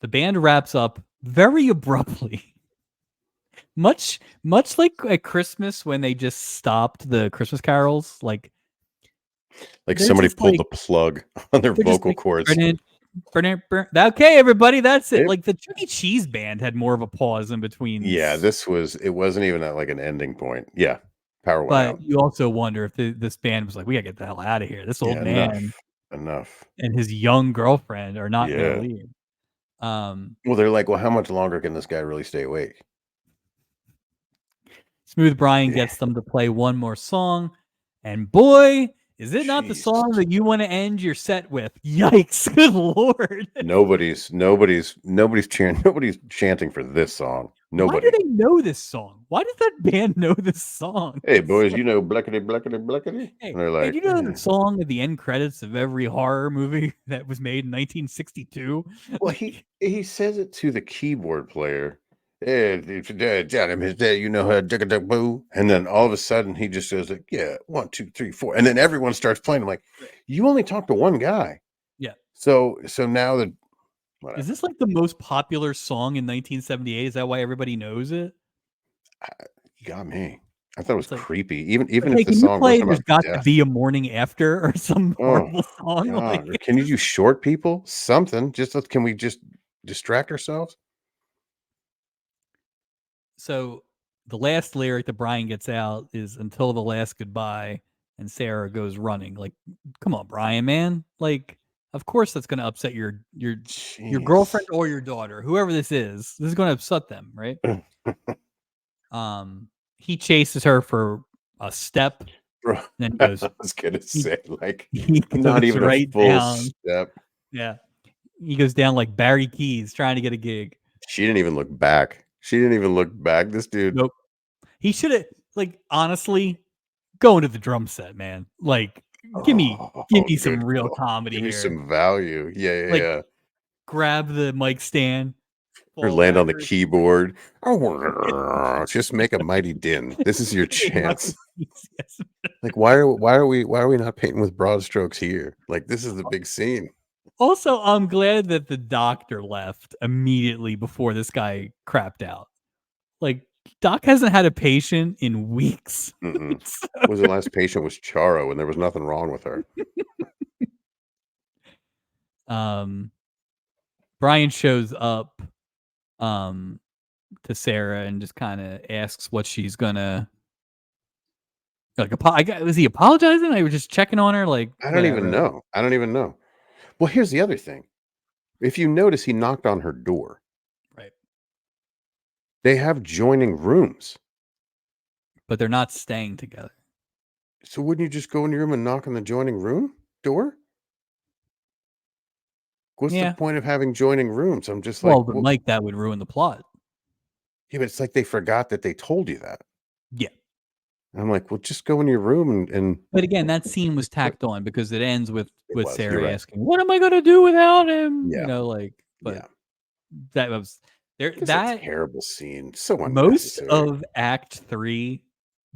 The band wraps up very abruptly. Much like at Christmas when they just stopped the Christmas carols, like they're somebody just pulled like- the plug on their they're just vocal like, cords. Okay, everybody, that's it. Yep. Like the Chuck E. Cheese band had more of a pause in between. Yeah, it wasn't even at like an ending point. Yeah. Power went But out. you also wonder if this band was like, we gotta get the hell out of here. This old Yeah, man enough. and his young girlfriend are not Yeah. gonna leave. Well, they're like, well, how much longer can this guy really stay awake? Smooth Brian gets them to play one more song, and boy, is it not the Jeez. song that you want to end your set with? Yikes! Good lord! Nobody's cheering. Nobody's chanting for this song. Why do Nobody. they know this song? Why does that band know this song? Hey, It's boys, like, you know Blackity, Blackity, Blackity? hey, And they're hey, like, do you know the "Yeah." song at the end credits of every horror movie that was made in 1962? Well, he says it to the keyboard player. "Yeah, if your dad got him his dad, you know how to boo." And then all of a sudden he just says like, "Yeah, 1, 2, 3, 4." And then everyone starts playing. I'm like, Right. you only talked to one guy. Yeah. So now that Is whatever. this like the most popular song in 1978? Is that why everybody knows it? You got me. I thought it was It's like, creepy. Even if hey, the can you song play wasn't There's about Got to death. Be a Morning After or some Oh horrible song? Like, God. Or it's can you just do short people? Something. Can we just distract ourselves? so the last lyric that Brian gets out is "Until the last goodbye," and Sarah goes running. Like, come on, Brian, man. Like, of course that's gonna upset your girlfriend Jeez. or your daughter, whoever this is. This is gonna upset them, right? He chases her for a step, Bro, then he I goes was gonna he say, like, he not goes even a right full down. step. Yeah. He goes down like Barry Keys trying to get a gig. She didn't even look back. She didn't even look back. This dude, Nope. He shoulda, like, honestly, go into the drum set, man. Like, give oh, me good some real call. comedy Give me here. some value. Yeah, yeah, Like, yeah. grab the mic stand, Or fall land on the backwards. keyboard. Just make a mighty din. This is your Hey, Michael chance. Keys, yes. Like, why are we not painting with broad strokes here? Like, this is the big scene. Also, I'm glad that the doctor left immediately before this guy crapped out. Like, Doc hasn't had a patient in weeks. Mm-mm. So Was the last patient was Charo, and there was nothing wrong with her. um, Brian shows up um, to Sarah and just kind of asks what she's gonna like. Was he apologizing? I was just checking on her, like I don't even whatever. know. I don't even know. Well, here's the other thing. If you notice, he knocked on her door. Right. They have joining rooms. But they're not staying together. So wouldn't you just go in your room and knock on the joining room door? What's the Yeah. point of having joining rooms? I'm just like, Well, but well, Mike, that would ruin the plot. yeah, but it's like they forgot that they told you that. Yeah. I'm like, well, just go in your room and But again, that scene was tacked on because it ends with it was. You're Sarah right. asking, "What am I gonna do without him?" You Yeah, know, like, but yeah. that was there. It's a That terrible scene. So most unnecessary. of Act 3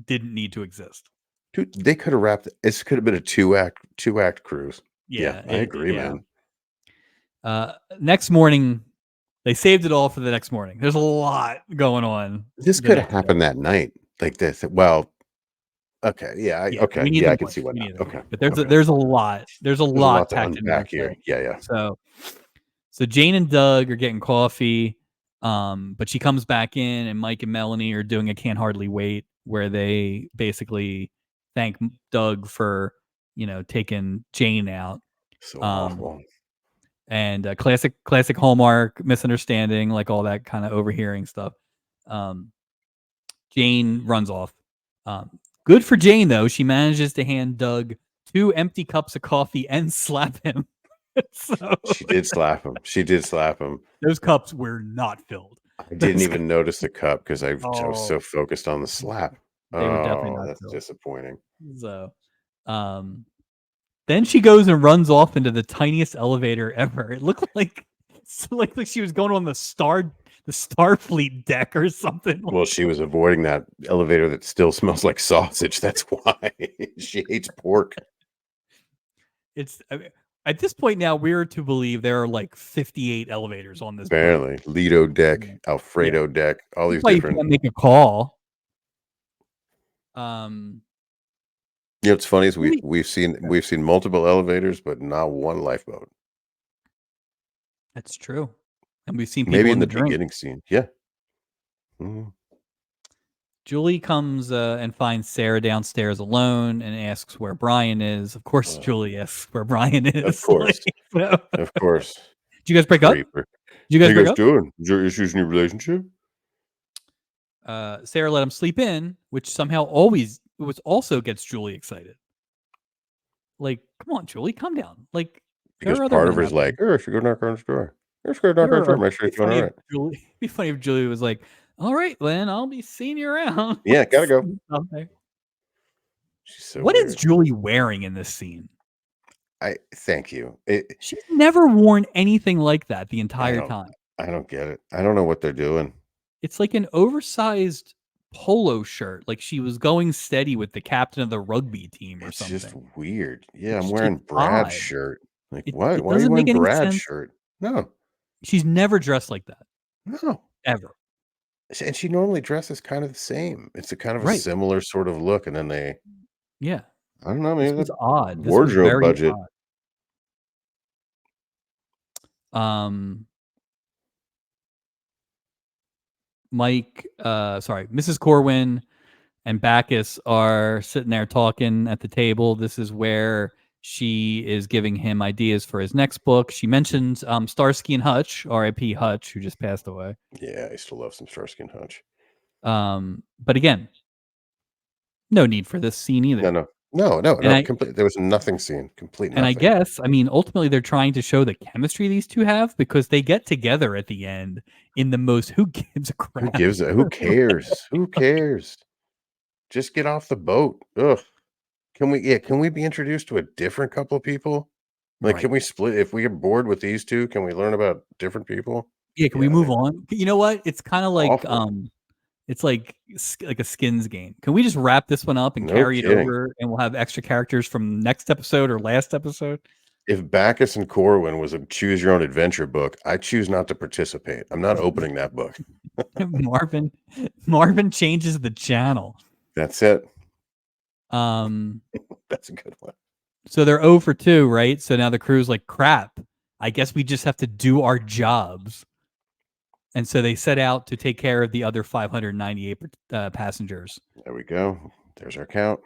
didn't need to exist. Dude, they could have wrapped. This could have been a two act cruise. Yeah, Yeah, I agree, yeah. man. Next morning, they saved it all for the next morning. There's a lot going on This the could have next day. happened that night. Like this. Well, okay, yeah, Yeah, okay, we need yeah, the I can see morning. why We not. need the Okay, morning. But there's okay. there's a lot. There's a There's a lot lot to packed in the unpack next here. day. Yeah, yeah. So Jane and Doug are getting coffee. But she comes back in, and Mike and Melanie are doing a Can't Hardly Wait, where they basically thank Doug for taking Jane out. So Um, awful. and classic Hallmark misunderstanding, like all that kind of overhearing stuff. Um, Jane runs off. Good for Jane though; she manages to hand Doug 2 empty cups of coffee and slap him. So She did slap him. She did slap him. those cups were not filled. I didn't Those even notice the cup because I was Oh, so focused on the slap. they were definitely Oh, not that's filled. disappointing. So, um, then she goes and runs off into the tiniest elevator ever. It looked like like she was going on the Starfleet deck or something. Well, she was avoiding that elevator that still smells like sausage. That's why she hates pork. It's I mean, at this point now we're to believe there are like 58 elevators on this plane. Apparently, Lido deck, Yeah. Yeah. Alfredo deck, all That's these why you different. can't make a call. Um, You know, what's funny is Really? we've seen multiple elevators, but not one lifeboat. That's true. And we've seen people Maybe in in the the drink. beginning scene. Yeah. Mhm. Julie comes and finds Sarah downstairs alone and asks where Brian is. Of course, Ugh, Julie asks where Brian of is. course. Did Of course. you guys break up? Creeper. Did you How guys you break guys up? doing? Is there issues in your relationship? Sarah let him sleep in, which somehow always was also gets Julie excited. Like, come on, Julie, calm down. Like, there Because are other part of men her out is there. like, "Oh, I should go knock on his door. I should go knock on his door, make sure It'd he's doing all right." be funny if Julie was like, All right, then I'll be seeing you around. Yeah, gotta go. Okay. She's so What is weird. Julie wearing in this scene? I thank you. She's never worn anything like that the I entire don't time. I don't get it. I don't know what they're doing. It's like an oversized polo shirt, like she was going steady with the captain of the rugby team or It's just something. weird. Yeah, I'm wearing It's Brad's odd. shirt. Like, It what? it Why are you doesn't make wearing any Brad's sense. shirt? No, She's never dressed like that, no. ever. And she normally dresses kind of the same. It's a kind of a Right. similar sort of look, and then Yeah. I don't know, This maybe was the odd. This was wardrobe very budget. odd. Mrs. Corwin and Bacchus are sitting there talking at the table. This is where she is giving him ideas for his next book. She mentions Starsky and Hutch, R.I.P. Hutch, who just passed away. Yeah, I used to love some Starsky and Hutch. But again, no need for this scene either. No. Complete. There was nothing seen. Complete And I nothing. guess, I mean, ultimately they're trying to show the chemistry these two have because they get together at the end in the most who gives a Who crap. gives a? Who cares? Who cares? Just get off the boat. Ugh. Can we? Yeah. Can we be introduced to a different couple of people? Like, Right. can we split? If we get bored with these two, can we learn about different people? Yeah, can we move on? You know what? It's kind of like Awful. it's like a skins game. Can we just wrap this one up and No carry it kidding. over and we'll have extra characters from next episode or last episode? If Bacchus and Corwin was a choose your own adventure book, I choose not to participate. I'm not opening that book. Marvin changes the channel. That's it. Um That's a good one. so they're 0 for 2, right? So now the crew's like, crap. I guess we just have to do our jobs. And so they set out to take care of the other 598 passengers. There we go. There's our count.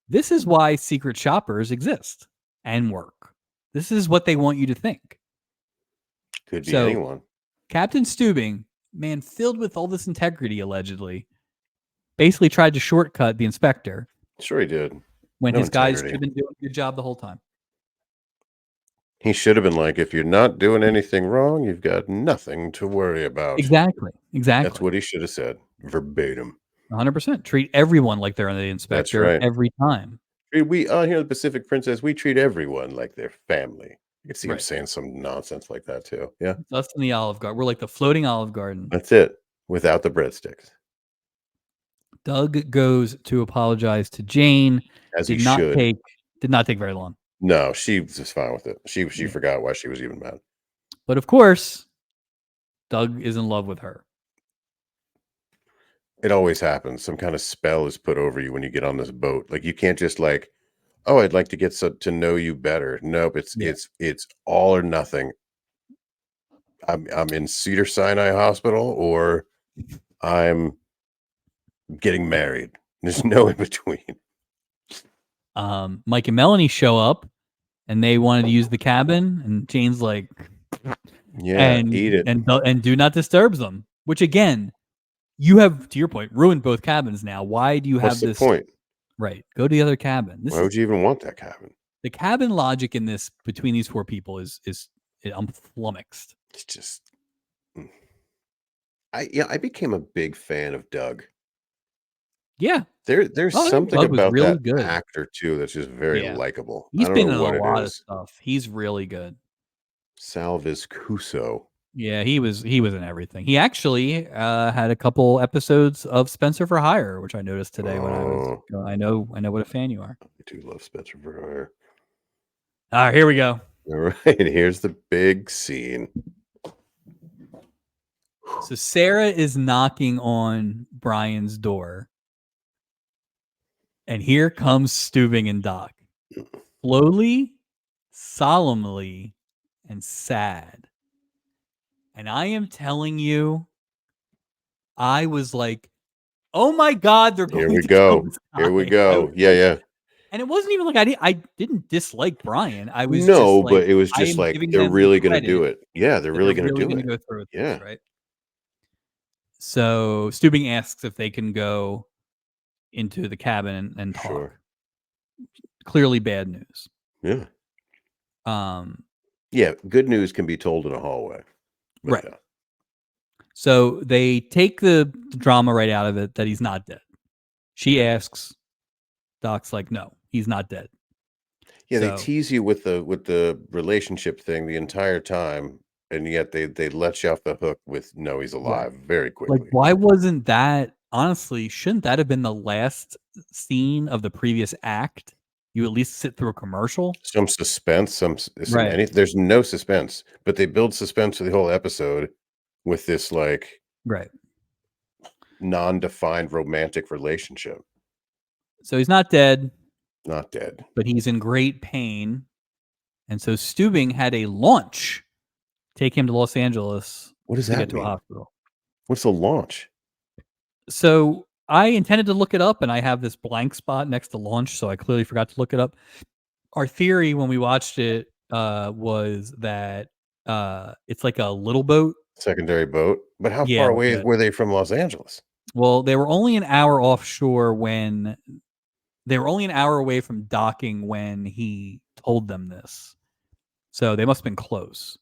This is why secret shoppers exist and work. This is what they want you to think. Could be So, anyone. Captain Steubing, man filled with all this integrity, allegedly, basically tried to shortcut the inspector Sure he did. when No his guys integrity. should have been doing a good job the whole time. He should have been like, if you're not doing anything wrong, you've got nothing to worry about. Exactly. That's what he should have said. Verbatim. 100%. Treat everyone like they're the inspector right. every time. We on here, the Pacific Princess, we treat everyone like their family. You can see him Right. saying some nonsense like that too. Yeah. It's us in the Olive Garden. We're like the floating Olive Garden. That's it. Without the breadsticks. Doug goes to apologize to Jane. As he Did not should. take very long. No, she was just fine with it. She forgot why she was even mad. But of course, Doug is in love with her. It always happens. Some kind of spell is put over you when you get on this boat. Like, you can't just like, oh, I'd like to get to know you better. Nope, it's all or nothing. I'm in Cedar Sinai Hospital, or I'm getting married. There's no in between. Mike and Melanie show up and they wanted to use the cabin, and Jane's like, Yeah, eat it. and do not disturb them. Which again, you have, to your point, ruined both cabins now. Why do you What's have the this? point? Right, go to the other cabin. Why would you even want that cabin? The cabin logic in this between these four people is I'm flummoxed. It's just, I became a big fan of Doug. Yeah, There's something Doug was about really that good. actor too that's just very Yeah. likable. He's I don't been know in what a it lot of is. stuff. He's really good. Salvis Cuso. Yeah, he was in everything. He actually had a couple episodes of Spencer for Hire, which I noticed today when I was. I know what a fan you are. I do love Spencer for Hire. All right, here we go. All right, here's the big scene. So Sarah is knocking on Brian's door, and here comes Steubing and Doc, slowly, solemnly, and sad. And I am telling you, I was like, "Oh my God, they're going Here we to go. kill this Here we guy." go. Yeah. And it wasn't even like I didn't dislike Brian. I was No, just like, but it was I just am like giving they're them the really going to credit do it. Yeah, they're that really going to do gonna it. go through with Yeah. this, right? So Steubing asks if they can go into the cabin and talk. Sure. Clearly bad news. Yeah. Um, Yeah, good news can be told in a hallway. But right. yeah. So they take the drama right out of it that he's not dead. She asks, Doc's like, no, he's not dead. Yeah, they So tease you with the relationship thing the entire time, and yet they let you off the hook with "No, he's right. alive" very Like, quickly. why wasn't that honestly, shouldn't that have been the last scene of the previous act? You at least sit through a commercial? Some suspense, some Right. any there's no suspense, but they build suspense for the whole episode with this, like, Right. non-defined romantic relationship. So he's not dead, Not dead. but he's in great pain. And so Steubing had a launch take him to Los Angeles What does to get that to a mean? hospital. What's the launch? So I intended to look it up, and I have this blank spot next to launch, so I clearly forgot to look it up. Our theory when we watched it was that it's like a little boat. Secondary boat? But how Yeah, far like away a, were they from Los Angeles? well, they were only an hour offshore when they were only an hour away from docking when he told them this. So they must have been close.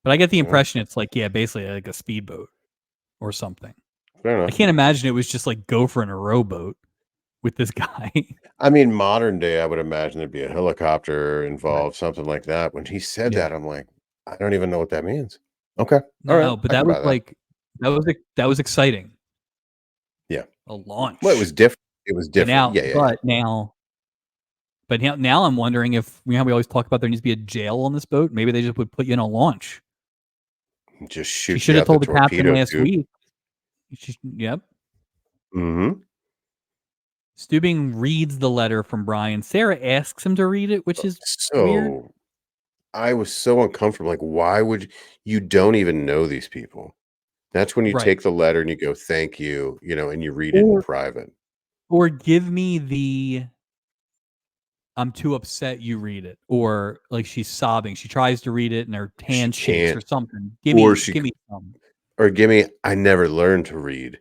But I get the Yeah, impression it's like, yeah, basically like a speedboat or something. fair I enough. can't imagine it was just like Gopher in a rowboat with this guy. I mean, modern day, I would imagine there'd be a helicopter Right. involved, something like that. When he said Yeah. that, I'm like, "I don't even know what that means." Okay. No, Alright. but I that can was buy that. like that was exciting. Yeah. A Well, it was launch. different. It was But different. now Yeah, yeah, yeah. now I'm wondering if you know how we always talk about there needs to be a jail on this boat. Maybe they just would put you in a launch. Just She shoot should you have out the told the captain torpedo last tube. week. Yep. Mhm. Steubing reads the letter from Brian. Sarah asks him to read it, which is weird. So, I was so uncomfortable, like, why would you don't even know these people. That's when you Right. take the letter and you go, "Thank you," and you read it in Or private. give me the I'm too upset you read it. Or like she's sobbing. She tries to read it and her She hand shakes can't. or something. Or she Give me some. or give me, "I never learned to read."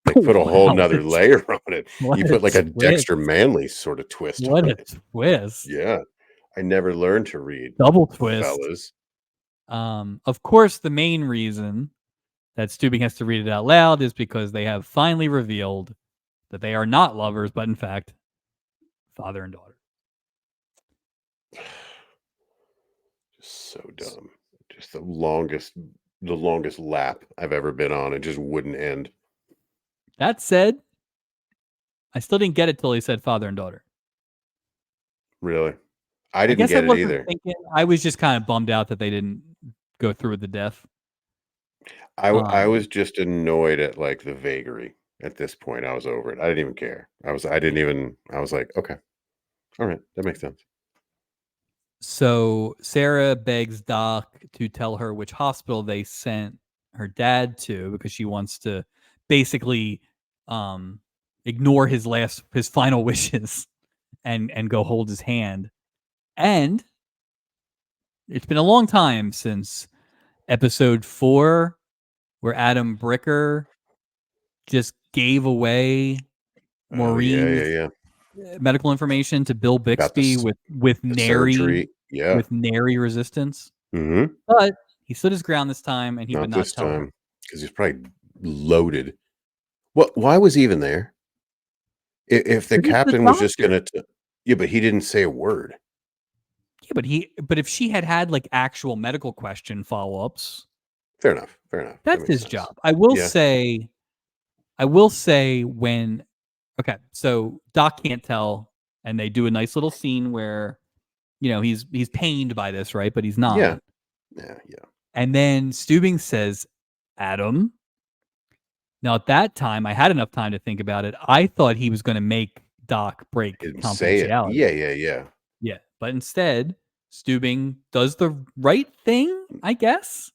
Like, put a whole Wow. 'nother layer on it. What You a put, like, a twist. Dexter Manley sorta twist What on a it. twist. Yeah. I never learned to read, Double twist. fellas. Of course, the main reason that Steubing has to read it out loud is because they have finally revealed that they are not lovers, but in fact, father and daughter. Just so dumb. Just the longest lap I've ever been on. It just wouldn't end. That said, I still didn't get it till he said father and daughter. Really. I I didn't guess I get it wasn't either. thinking. I was just kind of bummed out that they didn't go through with the death. I Um, was just annoyed at, like, the vagary. At this point, I was over it. I didn't even care. I was like, "Okay. Alright. That makes sense." so Sarah begs Doc to tell her which hospital they sent her dad to because she wants to basically um, ignore his final wishes and go hold his hand. And it's been a long time since episode 4 where Adam Bricker just gave away Oh, yeah, yeah, Maureen's yeah. medical information to Bill About the Bixby s with the nary surgery. Yeah. resistance. Mhm. But he stood his ground this time and he would Not not this tell her. time, because he's probably loaded. Why was he even there? If the But he's the captain was just doctor. gonna t yeah, but he didn't say a word. Yeah, but if she had like actual medical question follow-ups, Fair enough, fair enough. That that's makes his sense. job. Yeah. I will say when okay, so Doc can't tell and they do a nice little scene where he's pained by this, right? But he's Yeah. not. Yeah, yeah. And then Steubing says, "Adam." Now at that time, I had enough time to think about it. I thought he was going to make Doc break He didn't say it. confidentiality. Yeah, yeah, yeah. Yeah, but instead, Steubing does the right thing, I guess.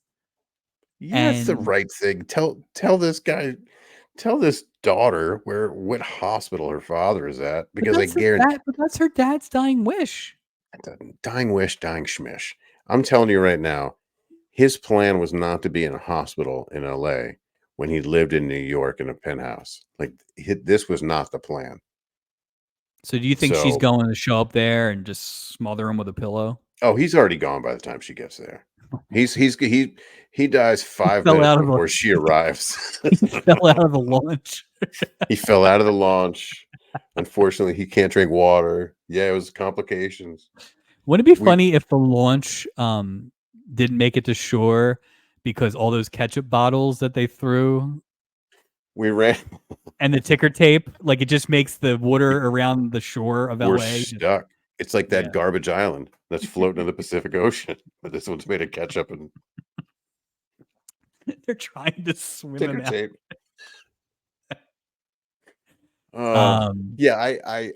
Yeah, it's the And right thing. Tell this daughter what hospital her father is at, but because I guarantee that's her dad's dying wish. dying wish, dying schmish. I'm telling you right now, his plan was not to be in a hospital in LA when he lived in New York in a penthouse. Like, this was not the plan. So do you think she's So, going to show up there and just smother him with a pillow? oh, he's already gone by the time she gets there. He dies 5 fell minutes out of a before she arrives. he fell out of the launch. He fell out of the launch. Unfortunately, he can't drink water. Yeah, it was complications. Wouldn't it be We funny if the launch didn't make it to shore because all those ketchup bottles that they threw we ran and the ticker tape, like it just makes the water around the shore of we're LA just stuck. It's like that yeah. garbage island that's floating in the Pacific Ocean, but this one's made of ketchup and They're trying to swim ticker him out. tape. Oh, Um yeah,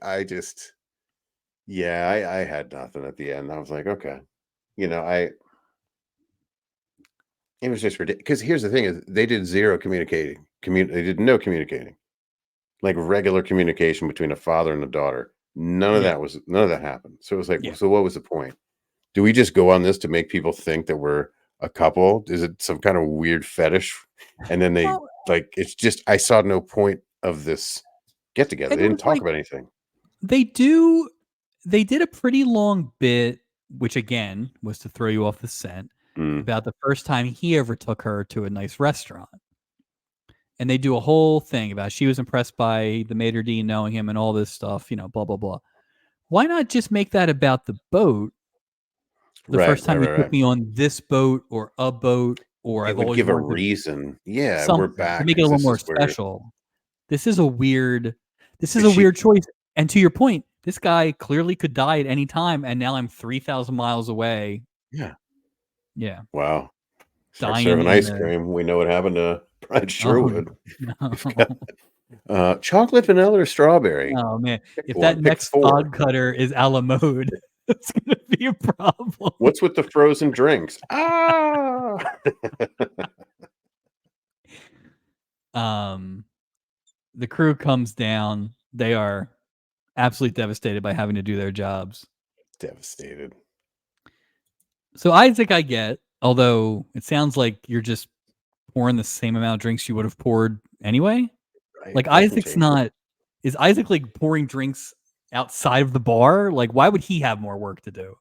I just yeah, I had nothing at the end. I was like, "Okay." You know, I it was just ridiculous. Because here's the thing is they did 0 communicating. They did no communicating. Like regular communication between a father and a daughter. yeah, None of that happened. So it was like, yeah. so what was the point? Do we just go on this to make people think that we're a couple? Is it some kind of weird fetish? And then they Well, like it's just I saw no point of this get together. and They it didn't was talk like about anything. they do they did a pretty long bit, which again was to throw you off the scent Mm, about the first time he ever took her to a nice restaurant. And they do a whole thing about she was impressed by the maitre d' knowing him and all this stuff, blah blah blah. Why not just make that about the boat? The right, first right, time you right, took right. me on this boat or a boat, or It I've would always give a wanted to reason. Yeah, we're something to back make it a because little this more is where special. This is a weird this is is a she weird choice. And to your point, this guy clearly could die at any time, and now I'm 3,000 miles away. yeah. Yeah, Wow. Start dying serving in ice the cream. We know what happened to Pride oh Sherwood. no. We've got chocolate, vanilla, or strawberry. Oh man, Pick if one. that Pick next 4. fog cutter is a la mode, it's gonna be a problem. What's with the frozen drinks? Ah! Um, the crew comes down. They are absolutely devastated by having to do their jobs. Devastated. So Isaac, I get, although it sounds like you're just pouring the same amount of drinks you would have poured anyway. Right? Like Nothing Isaac's changed. not. Is Isaac like pouring drinks outside of the bar? Like, why would he have more work to do?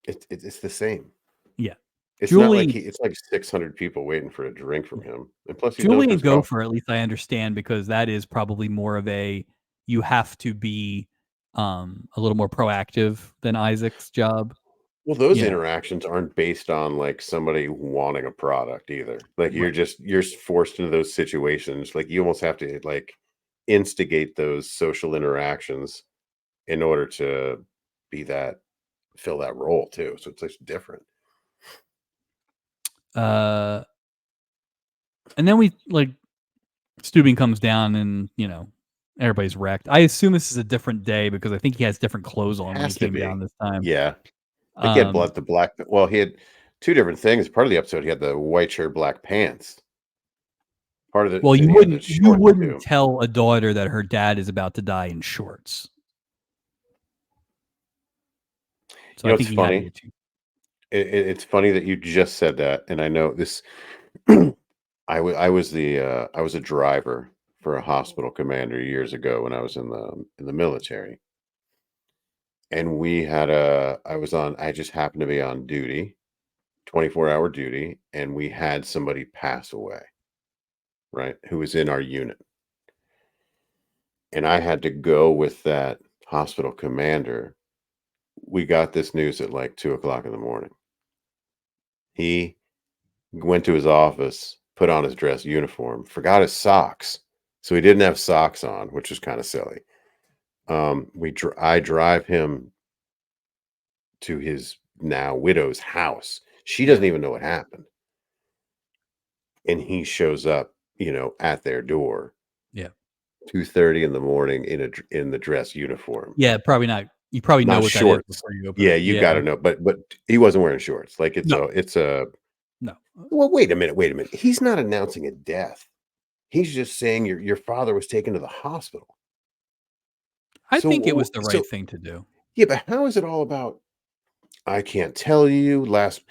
It's the same. Yeah, It's not like Julie, it's like 600 people waiting for a drink from yeah. him. And plus he's known Julie for and his coffee. Gopher, at least I understand because that is probably more of a you have to be a little more proactive than Isaac's job. Well, those You know, interactions aren't based on like somebody wanting a product either. Like right. you're forced into those situations. Like you almost have to like instigate those social interactions in order to be that fill that role too. So it's like different. Uh and then we like Steubing comes down and, everybody's wrecked. I assume this is a different day because I think he has different clothes on when he Has to came down be. this time. Yeah. I think he had Um blood the black well, he had two different things. Part of the episode, he had the white shirt, black pants. Part of it, well, and you he had the wouldn't you shorts wouldn't too. tell a daughter that her dad is about to die in shorts. So You I know, think it's he had to funny. get you. It's funny that you just said that, and I know this. I was a driver for a hospital commander years ago when I was in the military, and we had a. I was on. I just happened to be on duty, 24-hour duty, and we had somebody pass away, right? Who was in our unit, and I had to go with that hospital commander. We got this news at like 2 o'clock in the morning. He went to his office, put on his dress uniform, forgot his socks. So he didn't have socks on, which was kind of silly. I drive him to his now widow's house. She Yeah. doesn't even know what happened. And he shows up, at their door Yeah. 2:30 in the morning in the dress uniform. Yeah, probably not. You probably know Not what that is shorts. before you open Yeah, it. you Yeah. got to know, but he wasn't wearing shorts. Like No. it's a No. well, wait a minute, wait a minute. He's not announcing a death. He's just saying your father was taken to the hospital. I So think it was w the right so thing to do. yeah, but how is it all about, "I can't tell you last"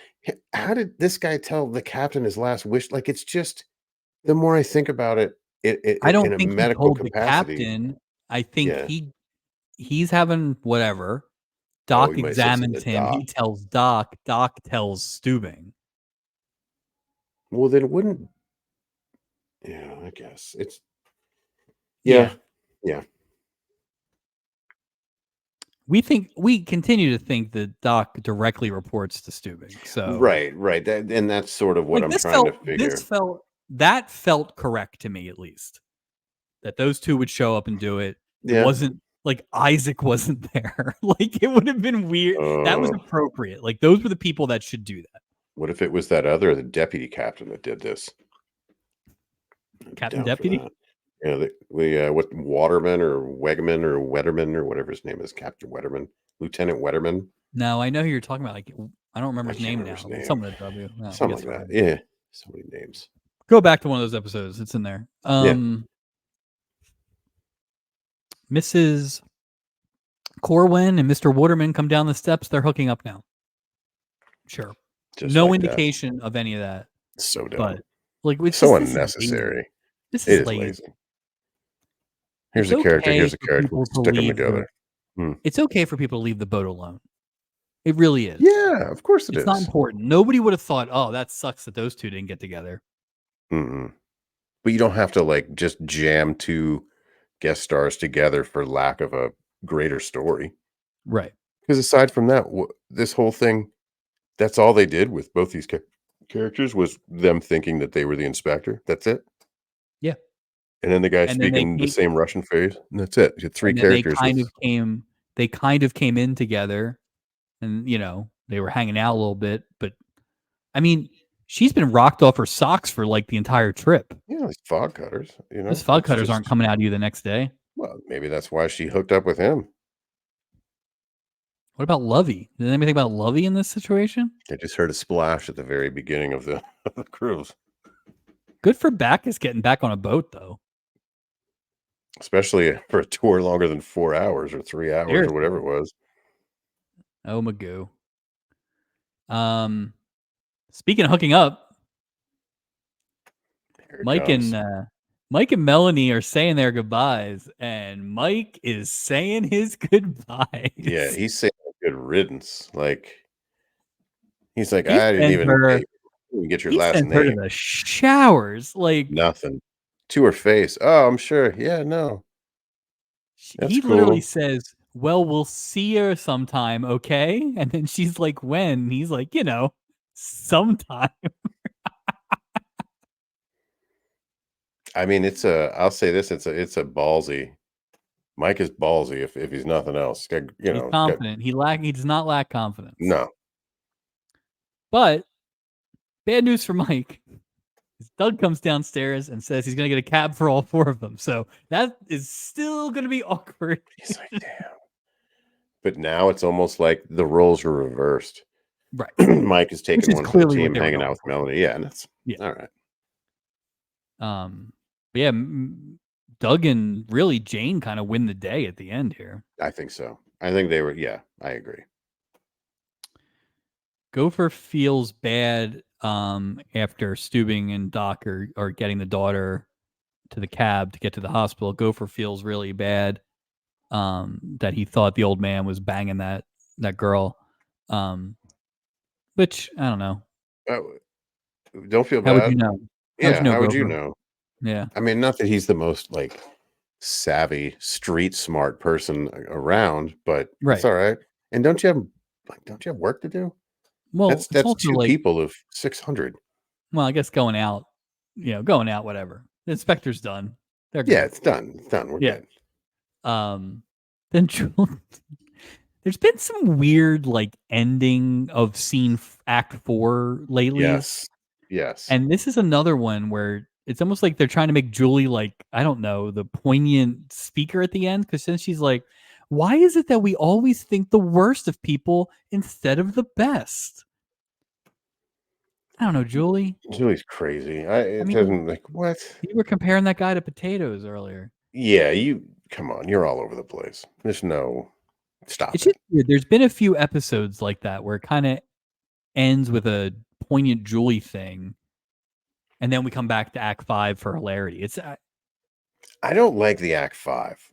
how did this guy tell the captain his last wish? Like, it's just the more I think about it, I in don't a think he medical told the capacity captain. I think yeah, he's having whatever. Doc you might have said something examines to him. He Doc. tells Doc. Doc tells Steubing. Well, then it wouldn't. Yeah, I guess it's. Yeah. Yeah. We continue to think that Doc directly reports to Steubing. So Right. And that's sort of what I'm trying to figure. That felt correct to me, at least. That those two would show up and do it. It Yeah. wasn't like Isaac wasn't there. Like, it would have been weird. That was appropriate. Like, those were the people that should do that. What if it was the deputy captain that did this? Captain Down for Deputy? that. Yeah, what Waterman or Wegman or Wetterman or whatever his name is, Captain Wetterman, Lieutenant Wetterman. No, I know who you're talking about. Like, I don't remember I his can't name remember now. his name. Something with W. No, Something like that. Yeah. So many names. Go back to one of those episodes. It's in there. Mrs. Corwin and Mr. Waterman come down the steps. They're hooking up now. Sure. Just no like indication of any of that. So dumb. But like, it's so just, unnecessary. This is is lazy. lazy. Here's a character. Here's a character. Stick them together. It's okay for people to leave the boat alone. It really is. Yeah, of course it's not important. Nobody would have thought, oh, that sucks that those two didn't get together. Mm-mm. But you don't have to like just jam two guest stars together for lack of a greater story. Right. Because aside from that, this whole thing, that's all they did with both these characters was them thinking that they were the inspector. That's it. Yeah. And then the guy speaking the same Russian phrase, and that's it. You had three characters. They kind of came in together, and they were hanging out a little bit. But I mean, she's been rocked off her socks for like the entire trip. Yeah, these fog cutters. Those fog cutters aren't coming out of you the next day. Well, maybe that's why she hooked up with him. What about Lovey? Did anybody think about Lovey in this situation? I just heard a splash at the very beginning of the cruise. Good for Backus getting back on a boat, though. Especially for a tour longer than 4 hours or 3 hours or whatever it was. Oh, Magoo. Speaking of hooking up, Mike and Melanie are saying their goodbyes, and Mike is saying his goodbyes. Yeah, he's saying good riddance. Like, he's like, I didn't even get your last name. Her to the showers, like nothing to her face. Oh, I'm sure. Yeah, no. He literally says, well, we'll see her sometime, okay? And then she's like, when? And he's like, sometime. I mean, I'll say this, it's a ballsy. Mike is ballsy if he's nothing else. He's confident. He does not lack confidence. No. But bad news for Mike. Doug comes downstairs and says he's going to get a cab for all four of them. So that is still going to be awkward. He's like, damn. But now it's almost like the roles are reversed. Right. Mike is taking one for the team, hanging out with Melanie. Yeah, and that's all right. But yeah, Doug and really Jane kind of win the day at the end here. I think so. I think they were. Yeah, I agree. Gopher feels bad after Steubing and Doc are getting the daughter to the cab to get to the hospital. Gopher feels really bad that he thought the old man was banging that girl, which I don't know. Don't feel bad. How would you know? How would you know? Yeah. I mean, not that he's the most like savvy, street smart person around, but it's all right. And don't you have work to do? Well, that's two people of 600. Well, I guess going out, whatever. The inspector's done. They're good. Yeah, it's done. It's done. We're good. Then there's been some weird like ending of scene Act 4 lately. Yes. And this is another one where it's almost like they're trying to make Julie like, I don't know, the poignant speaker at the end, because then she's like, why is it that we always think the worst of people instead of the best? I don't know, Julie. Julie's crazy. Doesn't like what? You were comparing that guy to potatoes earlier. Yeah, come on. You're all over the place. There's no stop. It's just weird. There's been a few episodes like that where it kind of ends with a poignant Julie thing, and then we come back to Act 5 for hilarity. I don't like the Act 5.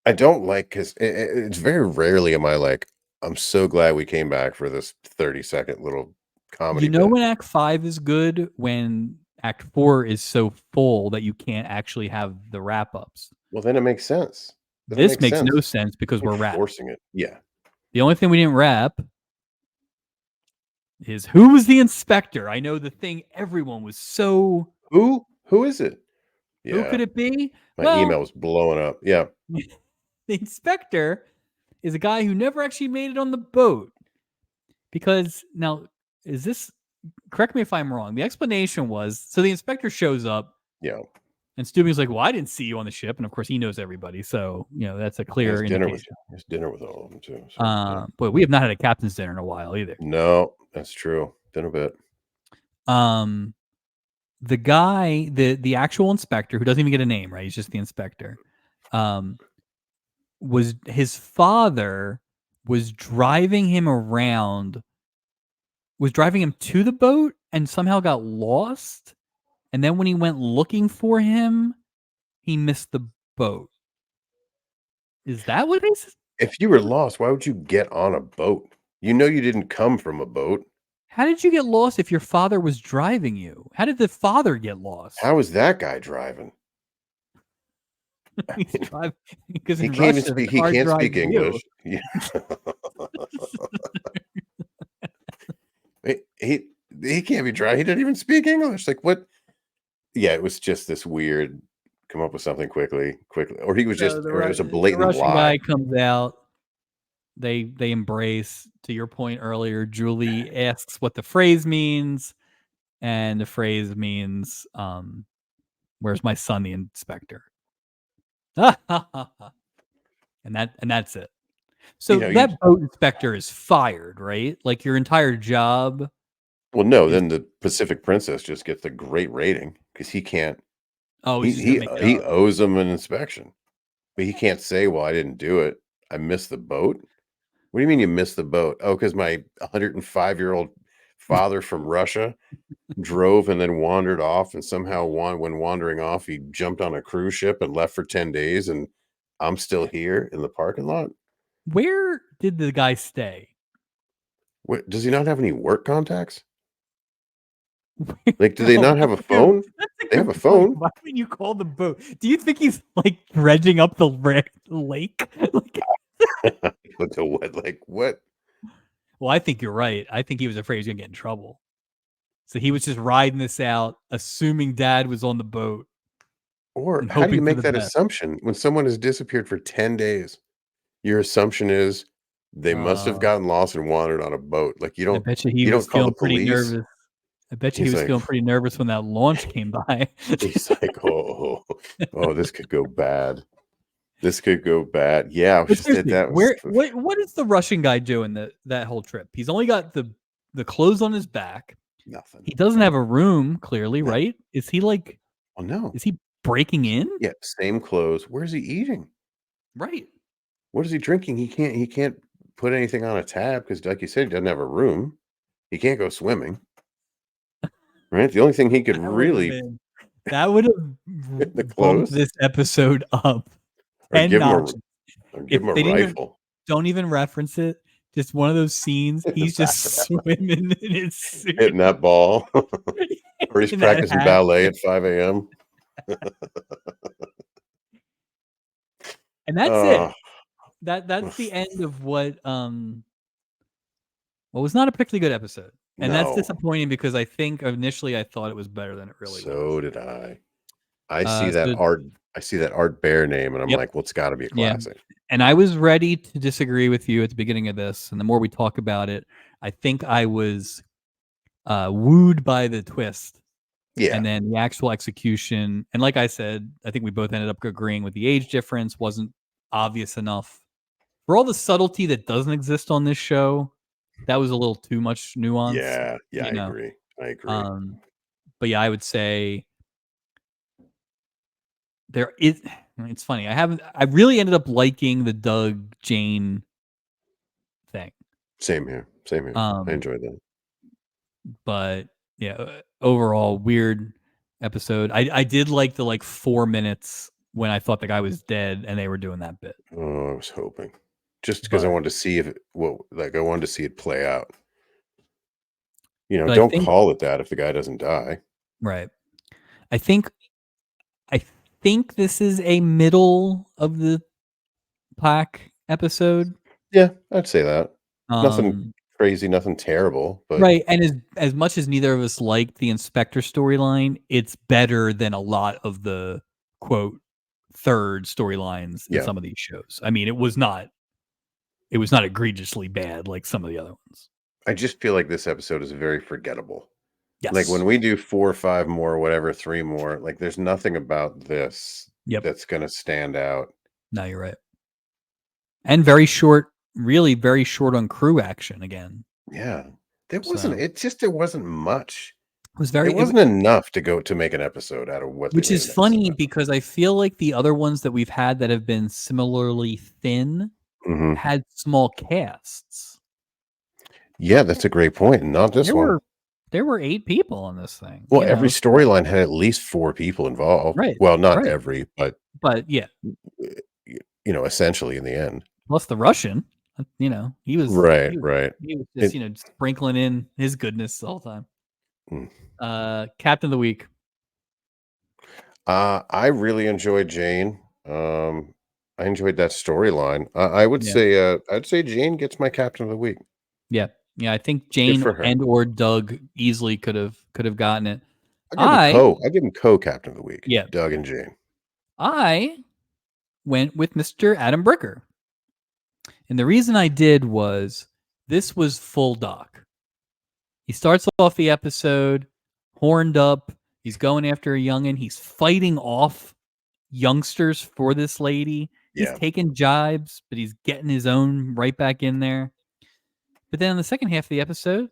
I don't like because it's very rarely am I like, I'm so glad we came back for this 30-second little comedy You know bit. when Act 5 is good? When Act 4 is so full that you can't actually have the wrap-ups. Well, then it makes sense. Then it This makes makes no sense. sense because Like we're wrapping. forcing it. Yeah. The only thing we didn't wrap is who was the inspector? I know the thing everyone was so Who is it? who could Yeah. it be? My Well, email was blowing up. Yeah. the inspector is a guy who never actually made it on the boat. Because now, is this correct me if I'm wrong? The explanation was so the inspector shows up Yeah. and Stubing's like, well, I didn't see you on the ship. And of course, he knows everybody. So, that's a He has clear indication. dinner with all of them too. So, yeah. But we have not had a captain's dinner in a while either. No, that's true. Been a bit. The guy, the actual inspector, who doesn't even get a name, right? He's just the inspector. Was his father was driving him around, was driving him to the boat and somehow got lost. And then when he went looking for him, he missed the boat. Is that what it is? If you were lost, why would you get on a boat? You know you didn't come from a boat. How did you get lost if your father was driving you? How did the father get lost? How is that guy driving? He's driving because He in can't even Russia, the speak. He car can't drives speak you. English. Yeah. he can't be driving. He didn't even speak English. Like what? Yeah, it was just this weird. Come up with something quickly, or he was just, So or it was a the blatant Russian lie. guy comes out. They embrace. To your point earlier, Julie asks what the phrase means, and the phrase means, "Where's my son, the inspector?" and that's it. So You that boat inspector is fired, right? Like your entire job. well, no. Is Then the Pacific Princess just gets a great rating because he can't. oh, He he's just gonna he make it he up. owes them an inspection, but he can't say, "Well, I didn't do it. I missed the boat." What do you mean you missed the boat? Oh, because my 105-year-old father from Russia drove and then wandered off, and somehow when wandering off, he jumped on a cruise ship and left for 10 days, and I'm still here in the parking lot? Where did the guy stay? What, does he not have any work contacts? Like, do they No, not have a dude, phone? that's a They have a good point. phone. Why would you call the boat? Do you think he's like dredging up the lake? But the what? Like, what? Well, I think you're right. I think he was afraid he was gonna get in trouble. So he was just riding this out, assuming dad was on the boat Or and how do you hoping for make the that best. assumption when someone has disappeared for 10 days? Your assumption is they must have Uh, gotten lost and wandered on a boat. Like, I bet you he you was don't call the feeling pretty police? nervous. I bet you he He's was like feeling pretty nervous when that launch came by. he's like, "Oh, oh, this could go bad. This could go bad." Yeah, I was But just seriously, that was what is the Russian guy doing that whole trip? He's only got the clothes on his back. nothing. He doesn't have a room, clearly, No. right? Is he like Oh, no. is he breaking in? Yeah, same clothes. Where's he eating? Right. What is he drinking? He can't put anything on a tab because, like you said, he doesn't have a room. He can't go swimming, right? The only thing he could really That would have in the bumped clothes this episode up or 10 give him a notches. give him If a they didn't even rifle. don't even reference it, just one of those scenes, In the he's back just of that swimming in his suit hitting that ball, or he's in that practicing hat. ballet at 5 AM. And that's it. Oh, That's the end of what was not a particularly good episode. And that's no. disappointing because I think initially I thought it was better than it really was. So did I. I see that So Art Bear name, and I'm yep, like, "Well, it's gotta be a yeah. classic." And I was ready to disagree with you at the beginning of this, and the more we talk about it, I think I was wooed by the twist Yeah. and then the actual execution. And like I said, I think we both ended up agreeing with the age difference wasn't obvious enough for all the subtlety that doesn't exist on this show. That was a little too much nuance, Yeah, yeah, you I know. agree. I agree. But yeah, I would say there is. It's funny. I really ended up liking the Doug Jane thing. Same here. Same here. I Um, enjoyed that. but yeah, overall weird episode. I did like the 4 minutes when I thought the guy was dead and they were doing that bit. Oh, I was hoping. just because I But wanted to see I wanted to see it play out. but I Don't think call it that if the guy doesn't die. right. I think I think this is a middle of the pack episode. Yeah, I'd say that. Nothing Um, crazy, nothing terrible, but right, and as much as neither of us liked the Inspector storyline, it's better than a lot of the quote third storylines in yeah, some of these shows. I mean, it was not egregiously bad like some of the other ones. I just feel like this episode is very forgettable. Like when Yes. we do 4 or 5 more, whatever, 3 more, like there's nothing about this Yep. that's gonna stand out. No, you're right. And very short, really very short on crew action again. Yeah. So There wasn't much. it was It very, wasn't enough to make an episode out of what they which made is an episode funny out because I feel like the other ones that we've had that have been similarly thin of. Mhm. had small casts. Yeah, that's a great point, not this There one. were there were 8 people on this thing, Well, you every know? storyline had at least 4 people involved. Right, Well, not right. every, but, But yeah, essentially in the end. plus the Russian, he was Right, he was right. he was just, It sprinkling in his goodness the whole time. mm. Captain of the week. I really enjoyed Jane. I enjoyed that storyline. I would Yeah. say, I'd say Jane gets my captain of the week. Yeah. Yeah, I think Good Jane for her. and or Doug easily could have gotten it. I I give him co-captain of the week, yeah, Doug and Jane. I went with Mr. Adam Bricker. And the reason I did was this was full Doc. He starts off the episode horned up. He's going after a youngin'. He's fighting off youngsters for this lady. He's Yeah. taking jibes, but he's getting his own right back in there. But then in the second half of the episode,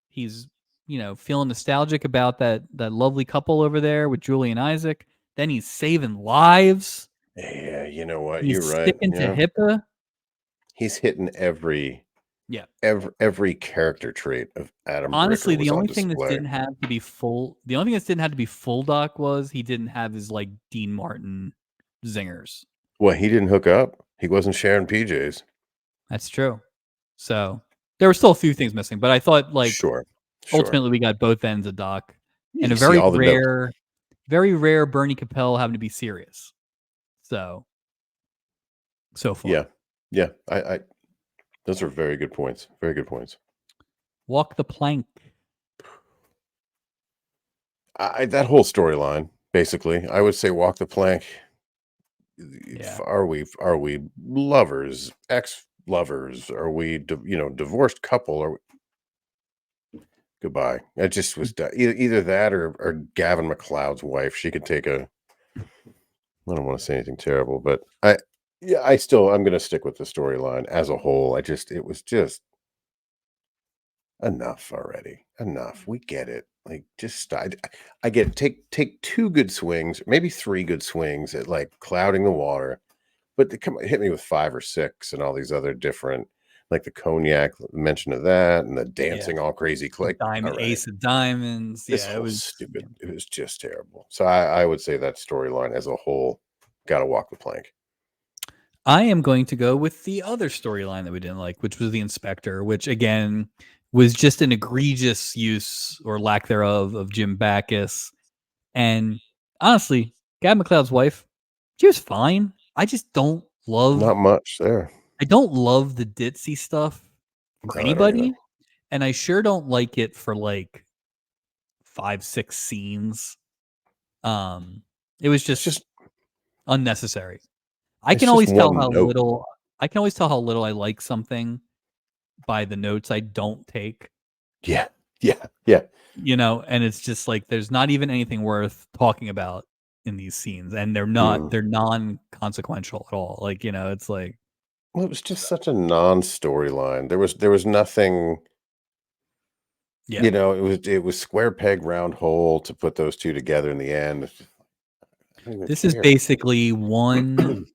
he's feeling nostalgic about that lovely couple over there with Julie and Isaac. Then he's saving lives. Yeah, you know what? He's You're right. sticking to Yeah. HIPAA. He's hitting every Yeah. every character trait of Adam Honestly, Bricker the was on only thing that display. didn't have to be full, the only thing that didn't have to be full Doc was he didn't have his like Dean Martin zingers. Well, he didn't hook up. He wasn't sharing PJs. That's true. So there were still a few things missing, but I thought like Sure. ultimately we got both ends of Doc, and You a see all the notes. very rare Bernie Capel having to be serious. So far. Yeah. Yeah. I those are very good points. Very good points. Walk the plank. That whole storyline, basically, I would say walk the plank. Yeah. Are we lovers, ex-lovers? Are we divorced couple? Or goodbye. It just was either that or Gavin McLeod's wife. She could take a. I don't want to say anything terrible, but I'm going to stick with the storyline as a whole. It was just enough already. Enough. We get it. Like, just I get it. Take 2 good swings, maybe 3 good swings at like clouding the water, but they hit me with 5 or 6 and all these other different, like the cognac mention of that and the dancing all crazy click. Diamond, ace of diamonds. This Yeah, it whole was stupid. It was just terrible. So I would say that storyline as a whole got to walk the plank. I am going to go with the other storyline that we didn't like, which was the Inspector, which again was just an egregious use or lack thereof of Jim Backus. And honestly, Gab McLeod's wife, she was fine. I just don't love Not much there. I don't love the ditzy stuff for No, I don't anybody. either. And I sure don't like it for like 5, 6 scenes. It was just unnecessary. I It's can just always tell one how note. little I like something by the notes I don't take. Yeah. And it's just like there's not even anything worth talking about in these scenes, and they're non-consequential at all. Like, it's like Well, it was just such a non-storyline. There was nothing. yeah. It was square peg round hole to put those 2 together in the end. This is basically one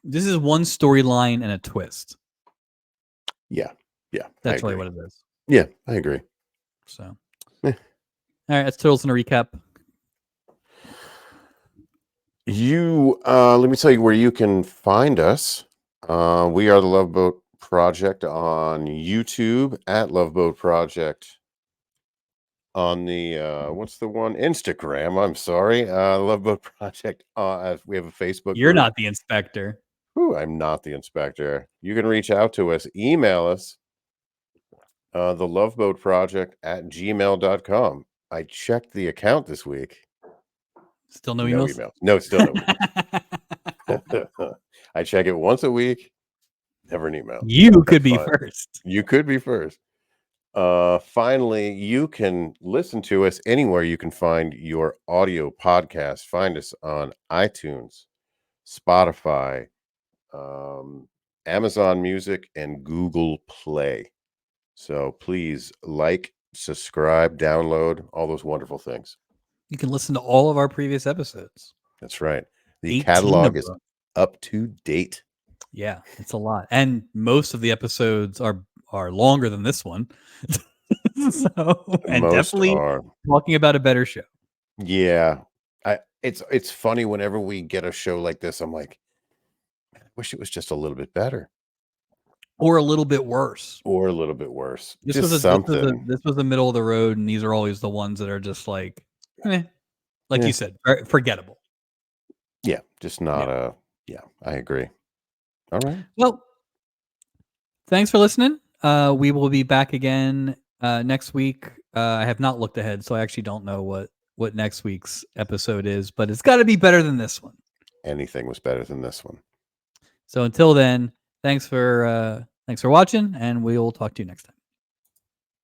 storyline and a twist. Yeah. That's really what it is. Yeah, I agree. So, Eh. all right, that's totals and a recap. Let me tell you where you can find us. We are the Love Boat Project on YouTube at Love Boat Project. On the what's the one? Instagram. I'm sorry. Love Boat Project. We have a Facebook You're group. not the inspector. Whew, I'm not the inspector. You can reach out to us. Email us. The Love Boat Project at gmail.com. I checked the account this week. Still no No emails? emails. No, still no emails. I check it once a week. Never an email. You could That's be fine. first. You could be first. Finally, you can listen to us anywhere you can find your audio podcast. Find us on iTunes, Spotify, Amazon Music, and Google Play. So please like, subscribe, download, all those wonderful things. You can listen to all of our previous episodes. That's right. The 18 catalog of is them. up to date. Yeah, it's a lot. And most of the episodes are longer than this one. And Most definitely are. talking about a better show. Yeah. It's funny whenever we get a show like this, I'm like, I wish it was just a little bit better. Or a little bit worse. Or a little bit worse. This Just was something. this was the middle of the road, and these are always the ones that are just like, like Yeah. you said, forgettable. Yeah, just not yeah, I agree. All right. Well, thanks for listening. We will be back again next week. I have not looked ahead, so I actually don't know what next week's episode is, but it's got to be better than this one. Anything was better than this one. So until then, thanks for watching, and we'll talk to you next time.